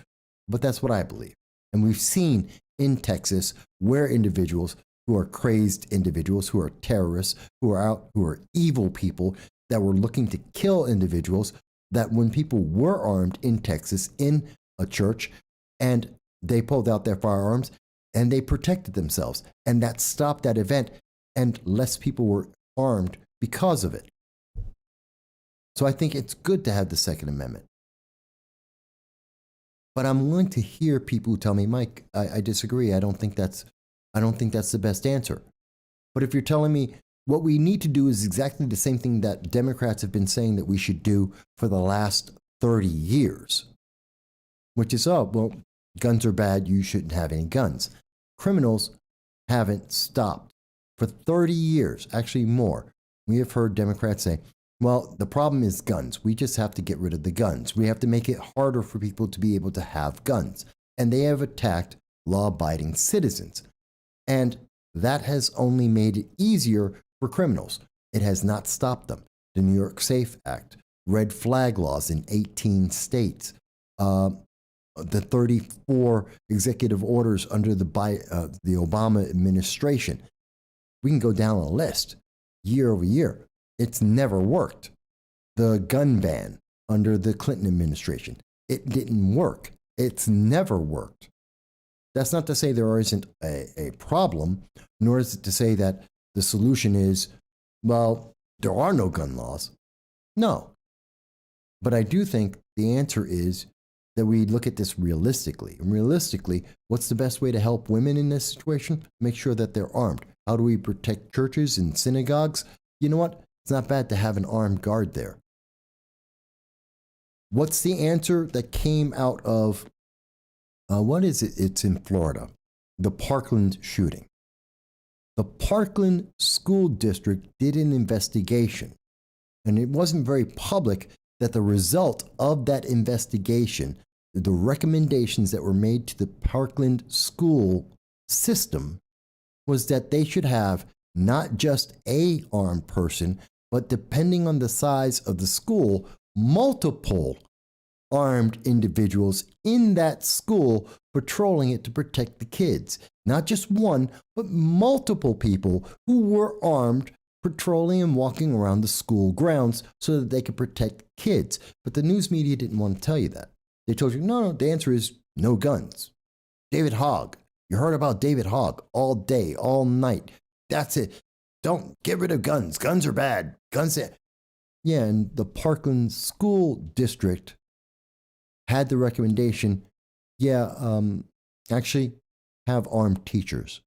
but that's what I believe. And we've seen in Texas where individuals who are crazed individuals, who are terrorists, who are evil people that were looking to kill individuals, that when people were armed in Texas in a church and they pulled out their firearms and they protected themselves, and that stopped that event, and less people were armed because of it. So I think it's good to have the Second Amendment. But I'm willing to hear people who tell me, Mike, I disagree. I don't think that's the best answer. But if you're telling me what we need to do is exactly the same thing that Democrats have been saying that we should do for the last 30 years, which is, guns are bad, you shouldn't have any guns. Criminals haven't stopped. For 30 years, actually more, we have heard Democrats say, well, the problem is guns. We just have to get rid of the guns. We have to make it harder for people to be able to have guns. And they have attacked law-abiding citizens. And that has only made it easier for criminals. It has not stopped them. The New York SAFE Act, red flag laws in 18 states, the 34 executive orders under the Obama administration. We can go down a list year over year. It's never worked. The gun ban under the Clinton administration, it didn't work. It's never worked. That's not to say there isn't a problem, nor is it to say that the solution is, well, there are no gun laws. No. But I do think the answer is that we look at this realistically. And realistically, what's the best way to help women in this situation? Make sure that they're armed. How do we protect churches and synagogues? You know what? It's not bad to have an armed guard there. What's the answer that came out of, what is it? It's in Florida, the Parkland shooting. The Parkland School District did an investigation, and it wasn't very public that the result of that investigation, the recommendations that were made to the Parkland school system, was that they should have not just a armed person, but depending on the size of the school, multiple armed individuals in that school patrolling it to protect the kids. Not just one, but multiple people who were armed patrolling and walking around the school grounds so that they could protect kids. But the news media didn't want to tell you that. They told you, no, the answer is no guns. David Hogg. You heard about David Hogg all day, all night. That's it. Don't get rid of guns. Guns are bad. Guns. Yeah, and the Parkland School District had the recommendation, actually have armed teachers,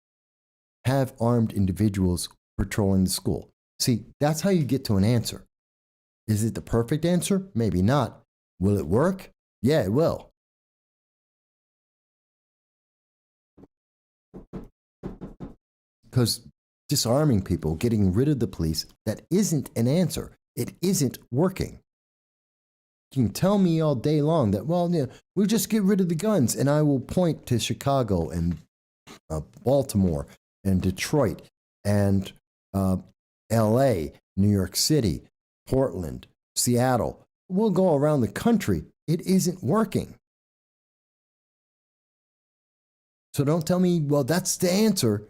have armed individuals patrolling the school. See, that's how you get to an answer. Is it the perfect answer? Maybe not. Will it work? Yeah, it will. Because disarming people, getting rid of the police, that isn't an answer. It isn't working. You can tell me all day long that, we'll just get rid of the guns, and I will point to Chicago and Baltimore and Detroit and L.A., New York City, Portland, Seattle. We'll go around the country. It isn't working. So don't tell me, that's the answer.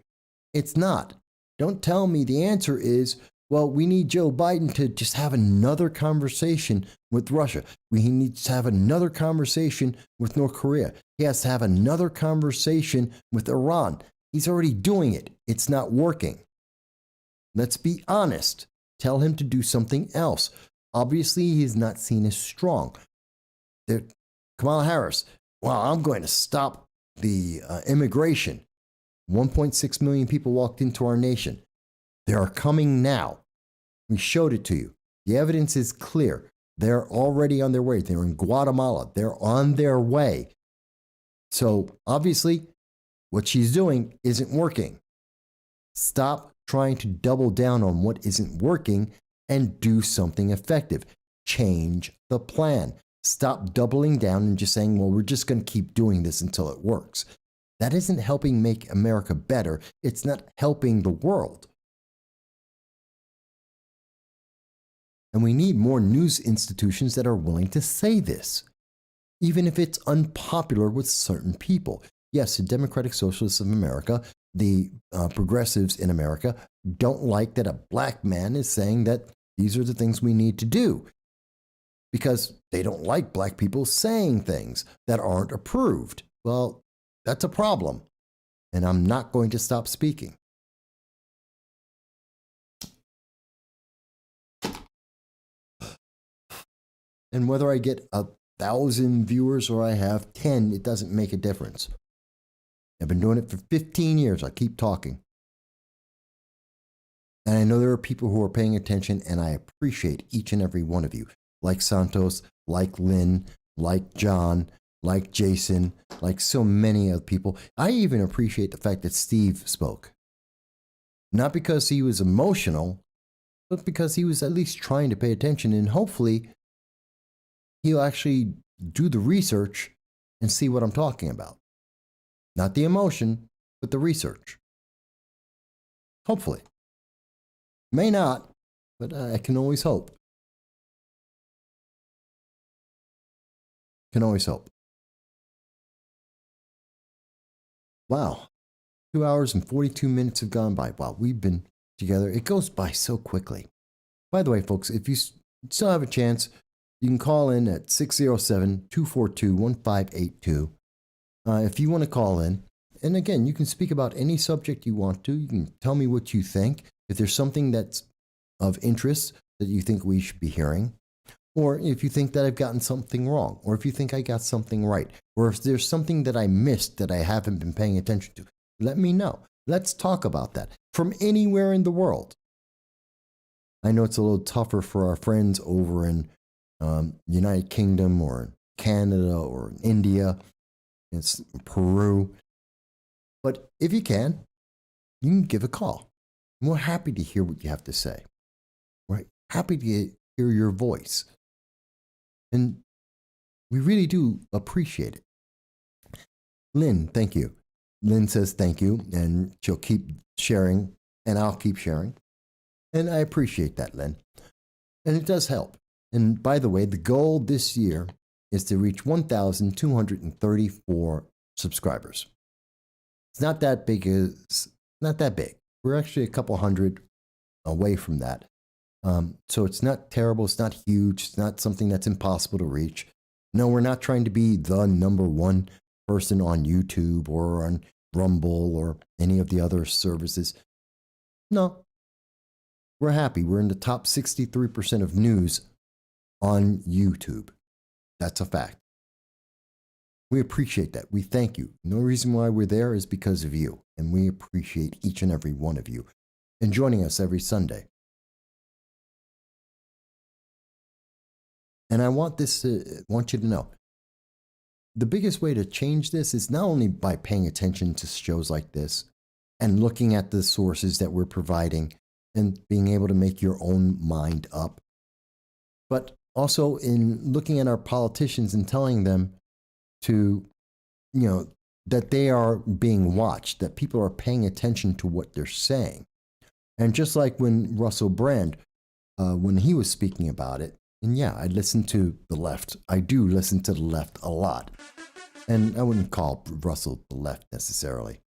It's not. Don't tell me the answer is, we need Joe Biden to just have another conversation with Russia. He needs to have another conversation with North Korea. He has to have another conversation with Iran. He's already doing it. It's not working. Let's be honest. Tell him to do something else. Obviously, he is not seen as strong. Kamala Harris, I'm going to stop the immigration. 1.6 million people walked into our nation. They are coming now. We showed it to you. The evidence is clear. They're already on their way. They're in Guatemala. They're on their way. So obviously, what she's doing isn't working. Stop trying to double down on what isn't working and do something effective. Change the plan. Stop doubling down and just saying, we're just going to keep doing this until it works. That isn't helping make America better. It's not helping the world. And we need more news institutions that are willing to say this, even if it's unpopular with certain people. Yes, the Democratic Socialists of America, the progressives in America, don't like that a black man is saying that these are the things we need to do, because they don't like black people saying things that aren't approved. Well, that's a problem, and I'm not going to stop speaking. And whether I get 1,000 viewers or I have 10, it doesn't make a difference. I've been doing it for 15 years. I keep talking. And I know there are people who are paying attention, and I appreciate each and every one of you. Like Santos, like Lynn, like John, like Jason, like so many other people. I even appreciate the fact that Steve spoke. Not because he was emotional, but because he was at least trying to pay attention, and hopefully he'll actually do the research and see what I'm talking about. Not the emotion, but the research. Hopefully. May not, but I can always hope. Can always hope. Wow. 2 hours and 42 minutes have gone by. Wow, we've been together. It goes by so quickly. By the way, folks, if you still have a chance, you can call in at 607-242-1582. If you want to call in, and again, you can speak about any subject you want to. You can tell me what you think. If there's something that's of interest that you think we should be hearing, or if you think that I've gotten something wrong, or if you think I got something right, or if there's something that I missed that I haven't been paying attention to, let me know. Let's talk about that from anywhere in the world. I know it's a little tougher for our friends over in United Kingdom or Canada or India, it's Peru. But if you can give a call. We're happy to hear what you have to say. Right? Happy to hear your voice. And we really do appreciate it. Lynn, thank you. Lynn says thank you, and she'll keep sharing, and I'll keep sharing. And I appreciate that, Lynn. And it does help. And by the way, the goal this year is to reach 1,234 subscribers. It's not that big. It's not that big. We're actually a couple hundred away from that. So it's not terrible. It's not huge. It's not something that's impossible to reach. No, we're not trying to be the number one person on YouTube or on Rumble or any of the other services. No, we're happy. We're in the top 63% of news on YouTube. That's a fact. We appreciate that. We thank you. No reason why we're there is because of you. And we appreciate each and every one of you and joining us every Sunday. And I want you to know, the biggest way to change this is not only by paying attention to shows like this and looking at the sources that we're providing and being able to make your own mind up, but also in looking at our politicians and telling them to, that they are being watched, that people are paying attention to what they're saying. And just like when Russell Brand, when he was speaking about it, and yeah, I listen to the left. I do listen to the left a lot. And I wouldn't call Russell the left necessarily.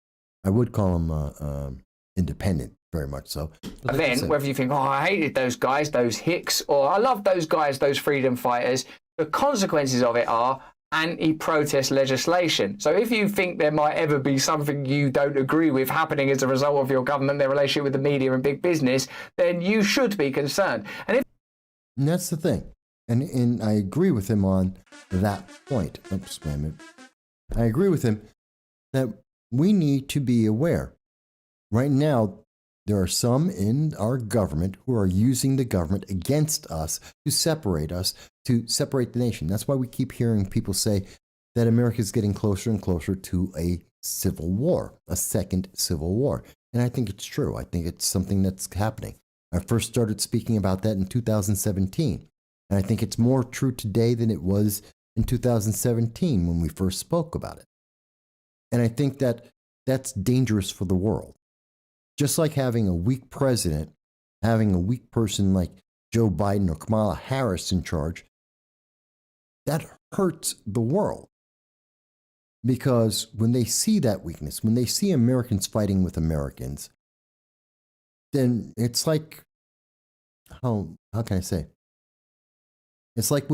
I would call him independent, very much so. But Then, whether you think, I hated those guys, those hicks, or I love those guys, those freedom fighters, the consequences of it are anti-protest legislation. So if you think there might ever be something you don't agree with happening as a result of your government, their relationship with the media and big business, then you should be concerned. And that's the thing. And I agree with him on that point. Oops, wait a minute. I agree with him that we need to be aware. Right now, there are some in our government who are using the government against us to separate the nation. That's why we keep hearing people say that America is getting closer and closer to a civil war, a second civil war. And I think it's true. I think it's something that's happening. I first started speaking about that in 2017. And I think it's more true today than it was in 2017 when we first spoke about it. And I think that that's dangerous for the world. Just like having a weak president, having a weak person like Joe Biden or Kamala Harris in charge, that hurts the world. Because when they see that weakness, when they see Americans fighting with Americans, then it's like, how can I say? It's like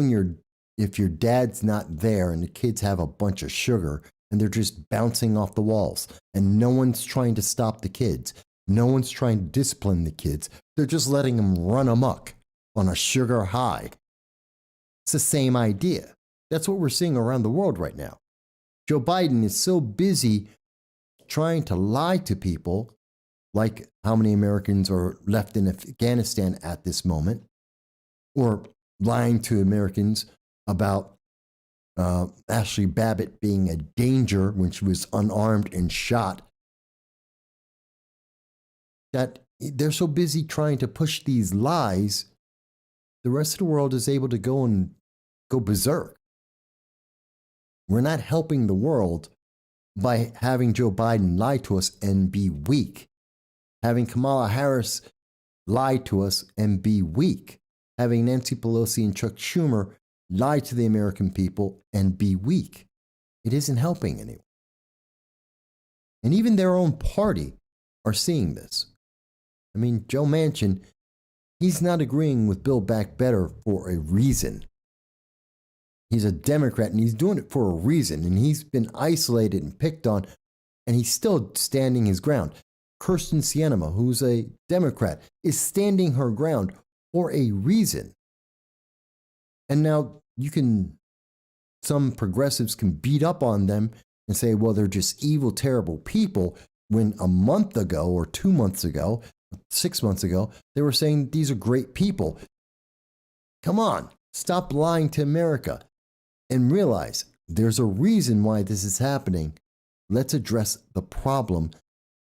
if your dad's not there and the kids have a bunch of sugar and they're just bouncing off the walls and no one's trying to stop the kids. No one's trying to discipline the kids. They're just letting them run amok on a sugar high. It's the same idea. That's what we're seeing around the world right now. Joe Biden is so busy trying to lie to people, like how many Americans are left in Afghanistan at this moment, or lying to Americans about Ashley Babbitt being a danger when she was unarmed and shot, that they're so busy trying to push these lies, the rest of the world is able to go berserk. We're not helping the world by having Joe Biden lie to us and be weak, having Kamala Harris lie to us and be weak, having Nancy Pelosi and Chuck Schumer lie to the American people and be weak. It isn't helping anyone. And even their own party are seeing this. I mean, Joe Manchin, he's not agreeing with Build Back Better for a reason. He's a Democrat and he's doing it for a reason. And he's been isolated and picked on, and he's still standing his ground. Kirsten Sinema, who's a Democrat, is standing her ground for a reason. And now some progressives can beat up on them and say, well, they're just evil, terrible people, when a month ago or 2 months ago, 6 months ago, they were saying these are great people. Come on, stop lying to America and realize there's a reason why this is happening. Let's address the problem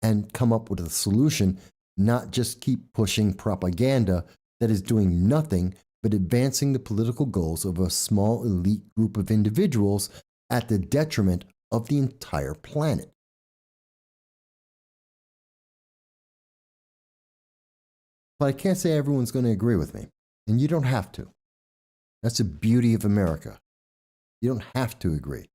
and come up with a solution, not just keep pushing propaganda that is doing nothing but advancing the political goals of a small elite group of individuals at the detriment of the entire planet. But I can't say everyone's going to agree with me, and you don't have to. That's the beauty of America. You don't have to agree.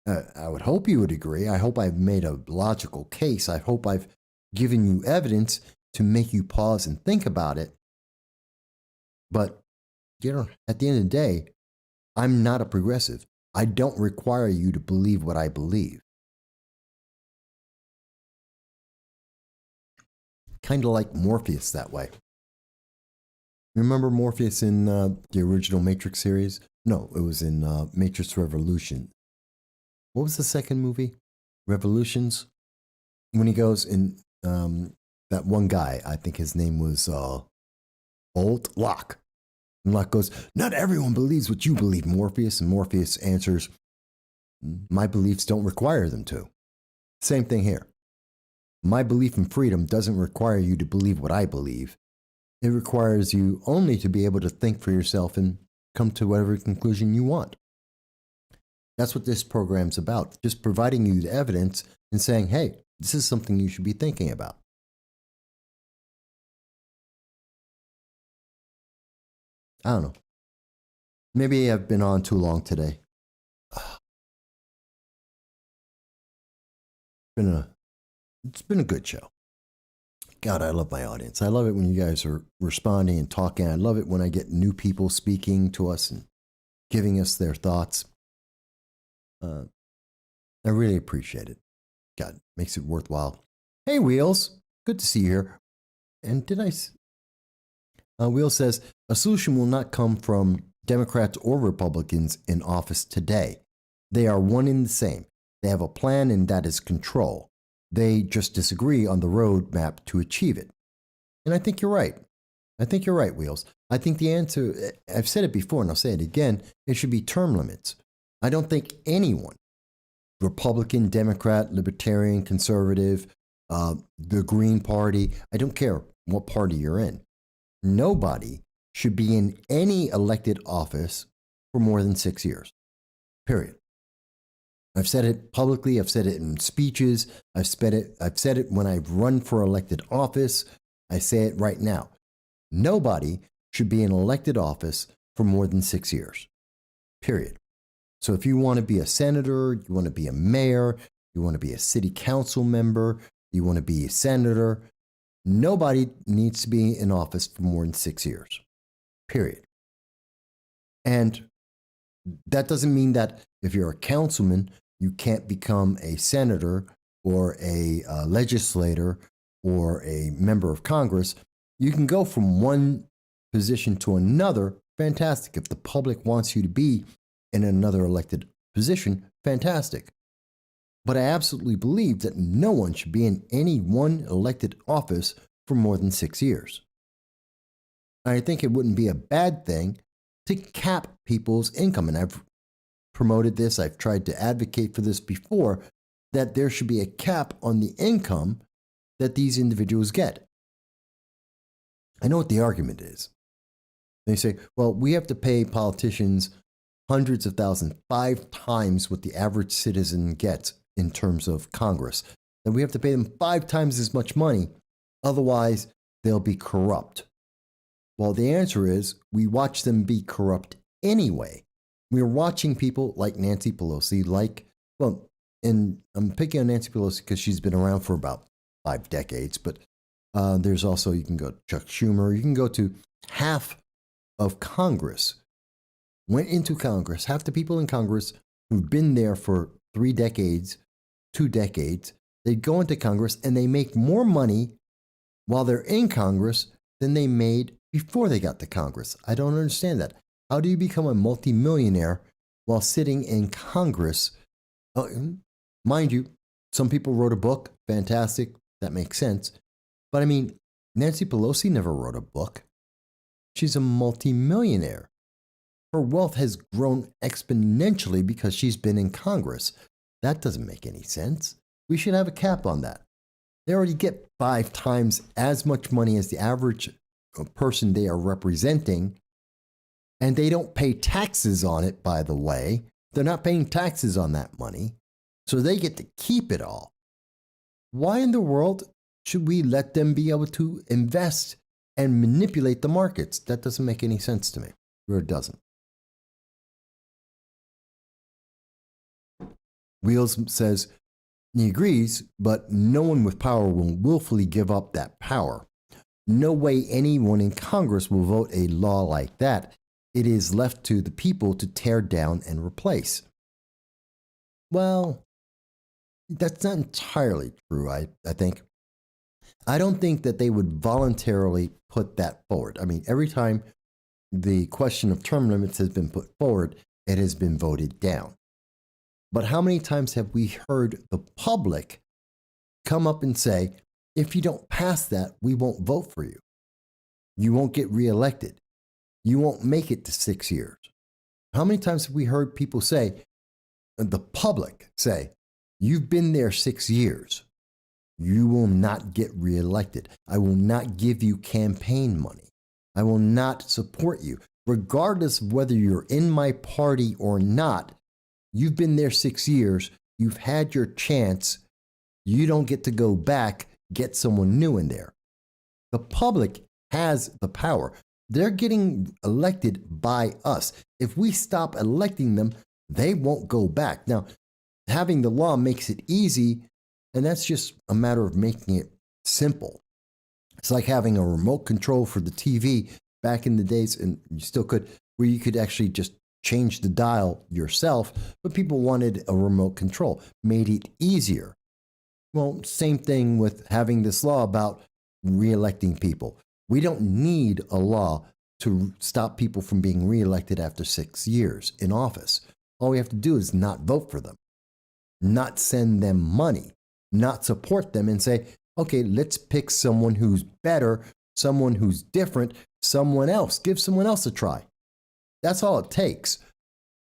I would hope you would agree. I hope I've made a logical case. I hope I've given you evidence to make you pause and think about it. But at the end of the day, I'm not a progressive. I don't require you to believe what I believe. Kind of like Morpheus that way. Remember Morpheus in the original Matrix series? No, it was in Matrix Revolution. What was the second movie? Revolutions? When he goes in, that one guy, I think his name was Locke. And Locke goes, not everyone believes what you believe, Morpheus. And Morpheus answers, my beliefs don't require them to. Same thing here. My belief in freedom doesn't require you to believe what I believe. It requires you only to be able to think for yourself and come to whatever conclusion you want. That's what this program's about, just providing you the evidence and saying, hey, this is something you should be thinking about. I don't know. Maybe I've been on too long today. It's been a good show. God, I love my audience. I love it when you guys are responding and talking. I love it when I get new people speaking to us and giving us their thoughts. I really appreciate it. God, makes it worthwhile. Hey, Wheels. Good to see you here. And Wheels says, a solution will not come from Democrats or Republicans in office today. They are one and the same. They have a plan, and that is control. They just disagree on the roadmap to achieve it. And I think you're right. I think you're right, Wheels. I think the answer, I've said it before and I'll say it again, it should be term limits. I don't think anyone, Republican, Democrat, Libertarian, Conservative, the Green Party, I don't care what party you're in, nobody should be in any elected office for more than 6 years, period. I've said it publicly. I've said it in speeches. I've said it when I've run for elected office. I say it right now. Nobody should be in elected office for more than 6 years, period. So if you want to be a senator, you want to be a mayor, you want to be a city council member, you want to be a senator, nobody needs to be in office for more than 6 years, period. And that doesn't mean that if you're a councilman, you can't become a senator or a legislator or a member of Congress. You can go from one position to another. Fantastic. If the public wants you to be in another elected position, fantastic. But I absolutely believe that no one should be in any one elected office for more than 6 years. I think it wouldn't be a bad thing to cap people's income. And I've promoted this, I've tried to advocate for this before, that there should be a cap on the income that these individuals get. I know what the argument is. They say, well, we have to pay politicians hundreds of thousands, 5 times what the average citizen gets in terms of Congress. And we have to pay them 5 times as much money, otherwise they'll be corrupt. Well, the answer is we watch them be corrupt anyway. We're watching people like Nancy Pelosi, and I'm picking on Nancy Pelosi because she's been around for about 5 decades, but there's also, you can go to Chuck Schumer, you can go to half of Congress, went into Congress, half the people in Congress who've been there for 3 decades, 2 decades, they go into Congress and they make more money while they're in Congress than they made before they got to Congress. I don't understand that. How do you become a multimillionaire while sitting in Congress? Mind you, some people wrote a book. Fantastic. That makes sense. But I mean, Nancy Pelosi never wrote a book. She's a multimillionaire. Her wealth has grown exponentially because she's been in Congress. That doesn't make any sense. We should have a cap on that. They already get 5 times as much money as the average person they are representing. And they don't pay taxes on it, by the way. They're not paying taxes on that money. So they get to keep it all. Why in the world should we let them be able to invest and manipulate the markets? That doesn't make any sense to me. Or it doesn't. Wheels says he agrees, but no one with power will willfully give up that power. No way anyone in Congress will vote a law like that. it is left to the people to tear down and replace. Well, that's not entirely true, I think. I don't think that they would voluntarily put that forward. I mean, every time the question of term limits has been put forward, it has been voted down. But how many times have we heard the public come up and say, if you don't pass that, we won't vote for you. You won't get reelected. You won't make it to 6 years. How many times have we heard people say, the public say, you've been there 6 years. You will not get reelected. I will not give you campaign money. I will not support you. Regardless of whether you're in my party or not, you've been there 6 years. You've had your chance. You don't get to go back, get someone new in there. The public has the power. They're getting elected by us. If we stop electing them, they won't go back. Now, having the law makes it easy, and that's just a matter of making it simple. It's like having a remote control for the TV back in the days, and you still could, where you could actually just change the dial yourself, but people wanted a remote control, made it easier. Well, same thing with having this law about reelecting people. We don't need a law to stop people from being reelected after 6 years in office. All we have to do is not vote for them, not send them money, not support them and say, okay, let's pick someone who's better, someone who's different, someone else. Give someone else a try. That's all it takes.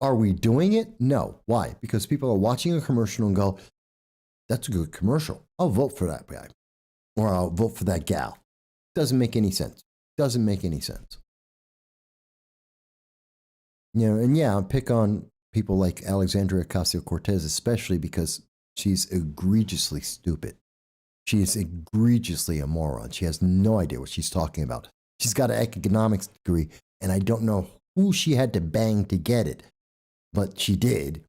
Are we doing it? No. Why? Because people are watching a commercial and go, that's a good commercial. I'll vote for that guy. Or I'll vote for that gal. Doesn't make any sense. Doesn't make any sense. You know, and yeah, I'll pick on people like Alexandria Ocasio-Cortez, especially because she's egregiously stupid. She is egregiously a moron. She has no idea what she's talking about. She's got an economics degree, and I don't know who she had to bang to get it, but she did.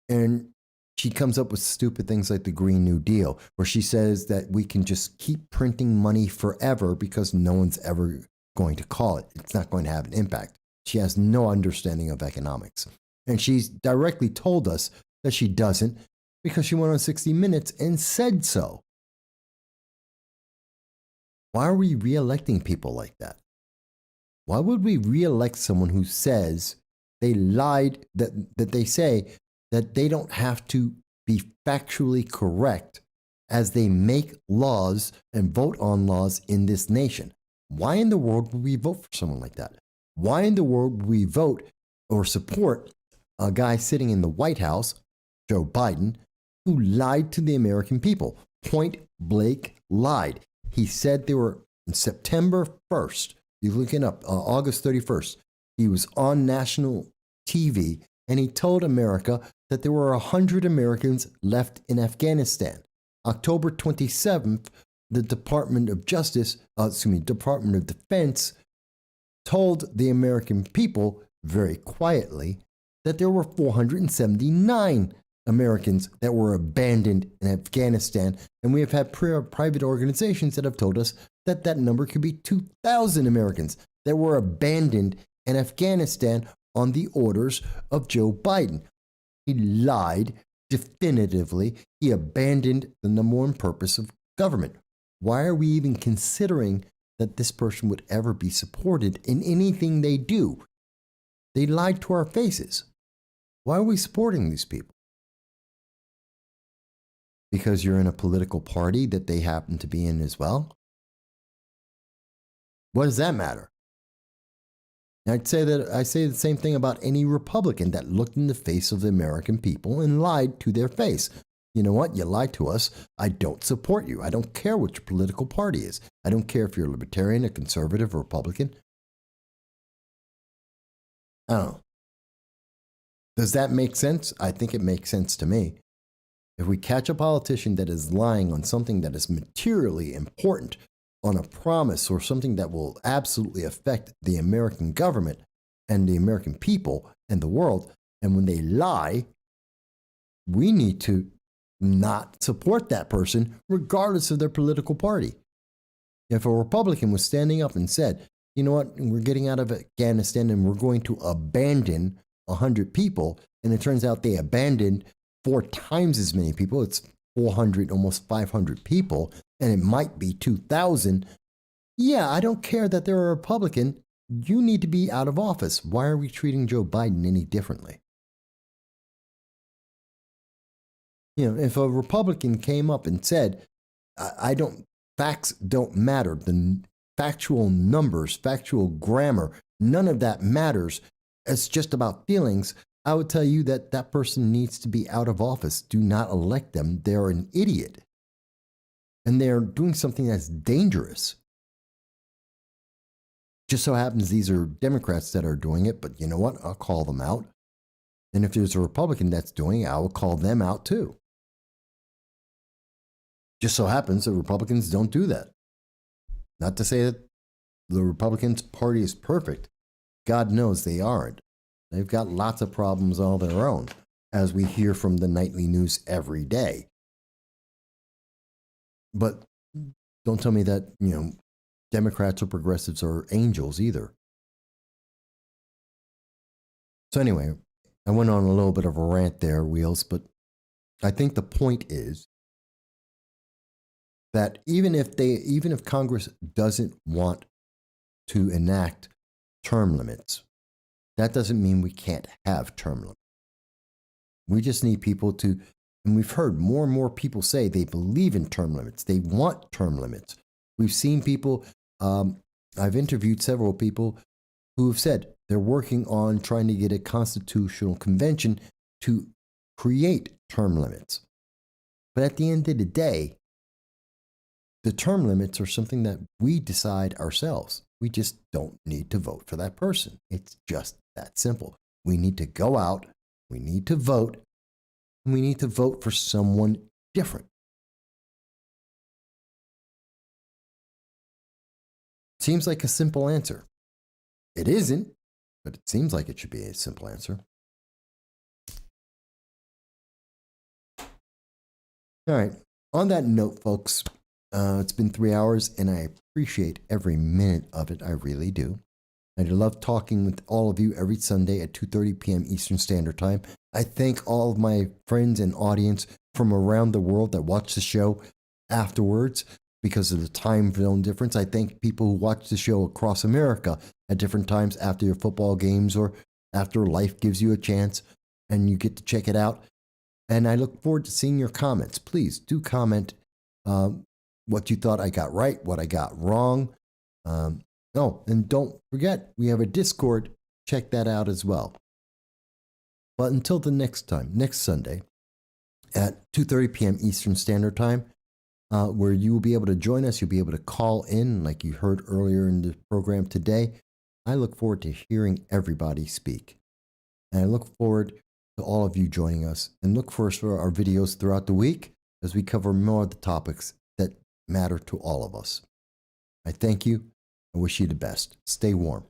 And she comes up with stupid things like the Green New Deal, where she says that we can just keep printing money forever because no one's ever going to call it. It's not going to have an impact. She has no understanding of economics. And she's directly told us that she doesn't because she went on 60 Minutes and said so. Why are we reelecting people like that? Why would we reelect someone who says they lied, that they say that they don't have to be factually correct as they make laws and vote on laws in this nation? Why in the world would we vote for someone like that? Why in the world would we vote or support a guy sitting in the White House, Joe Biden, who lied to the American people? Point blank lied. He said they were on September 1st. You're looking up August 31st. He was on national TV and he told America that there were 100 Americans left in Afghanistan. October 27th, the Department of Department of Defense told the American people very quietly that there were 479 Americans that were abandoned in Afghanistan. And we have had private organizations that have told us that that number could be 2,000 Americans that were abandoned in Afghanistan on the orders of Joe Biden. He lied definitively. He abandoned the number one purpose of government. Why are we even considering that this person would ever be supported in anything they do? They lied to our faces. Why are we supporting these people? Because you're in a political party that they happen to be in as well? What does that matter? I say the same thing about any Republican that looked in the face of the American people and lied to their face. You know what? You lied to us. I don't support you. I don't care what your political party is. I don't care if you're a libertarian, a conservative, or Republican. I don't know. Does that make sense? I think it makes sense to me. If we catch a politician that is lying on something that is materially important, on a promise or something that will absolutely affect the American government and the American people and the world, and when they lie, we need to not support that person regardless of their political party. If a Republican was standing up and said, you know what, we're getting out of Afghanistan and we're going to abandon 100 people. And it turns out they abandoned 4 times as many people. It's 400, almost 500 people, and it might be 2,000. Yeah, I don't care that they're a Republican. You need to be out of office. Why are we treating Joe Biden any differently? You know, if a Republican came up and said, facts don't matter, the factual numbers, factual grammar, none of that matters. It's just about feelings. I would tell you that that person needs to be out of office. Do not elect them. They're an idiot. And they're doing something that's dangerous. Just so happens these are Democrats that are doing it, but you know what? I'll call them out. And if there's a Republican that's doing it, I will call them out too. Just so happens that Republicans don't do that. Not to say that the Republican Party is perfect. God knows they aren't. They've got lots of problems all their own, as we hear from the nightly news every day. But don't tell me that, you know, Democrats or progressives are angels either. So anyway, I went on a little bit of a rant there, Wheels, but I think the point is that even if Congress doesn't want to enact term limits, that doesn't mean we can't have term limits. We just need people to, and we've heard more and more people say they believe in term limits. They want term limits. We've seen people, I've interviewed several people who have said they're working on trying to get a constitutional convention to create term limits. But at the end of the day, the term limits are something that we decide ourselves. We just don't need to vote for that person. It's just that simple. We need to go out, we need to vote, and we need to vote for someone different. Seems like a simple answer. It isn't, but it seems like it should be a simple answer. All right. On that note, folks, it's been 3 hours, and I appreciate every minute of it. I really do. I love talking with all of you every Sunday at 2:30 p.m. Eastern Standard Time. I thank all of my friends and audience from around the world that watch the show afterwards because of the time zone difference. I thank people who watch the show across America at different times after your football games or after life gives you a chance and you get to check it out. And I look forward to seeing your comments. Please do comment what you thought I got right, what I got wrong. Oh, and don't forget, we have a Discord. Check that out as well. But until the next time, next Sunday at 2:30 p.m. Eastern Standard Time, where you will be able to join us, you'll be able to call in like you heard earlier in the program today. I look forward to hearing everybody speak. And I look forward to all of you joining us. And look for us for our videos throughout the week as we cover more of the topics that matter to all of us. I thank you. I wish you the best. Stay warm.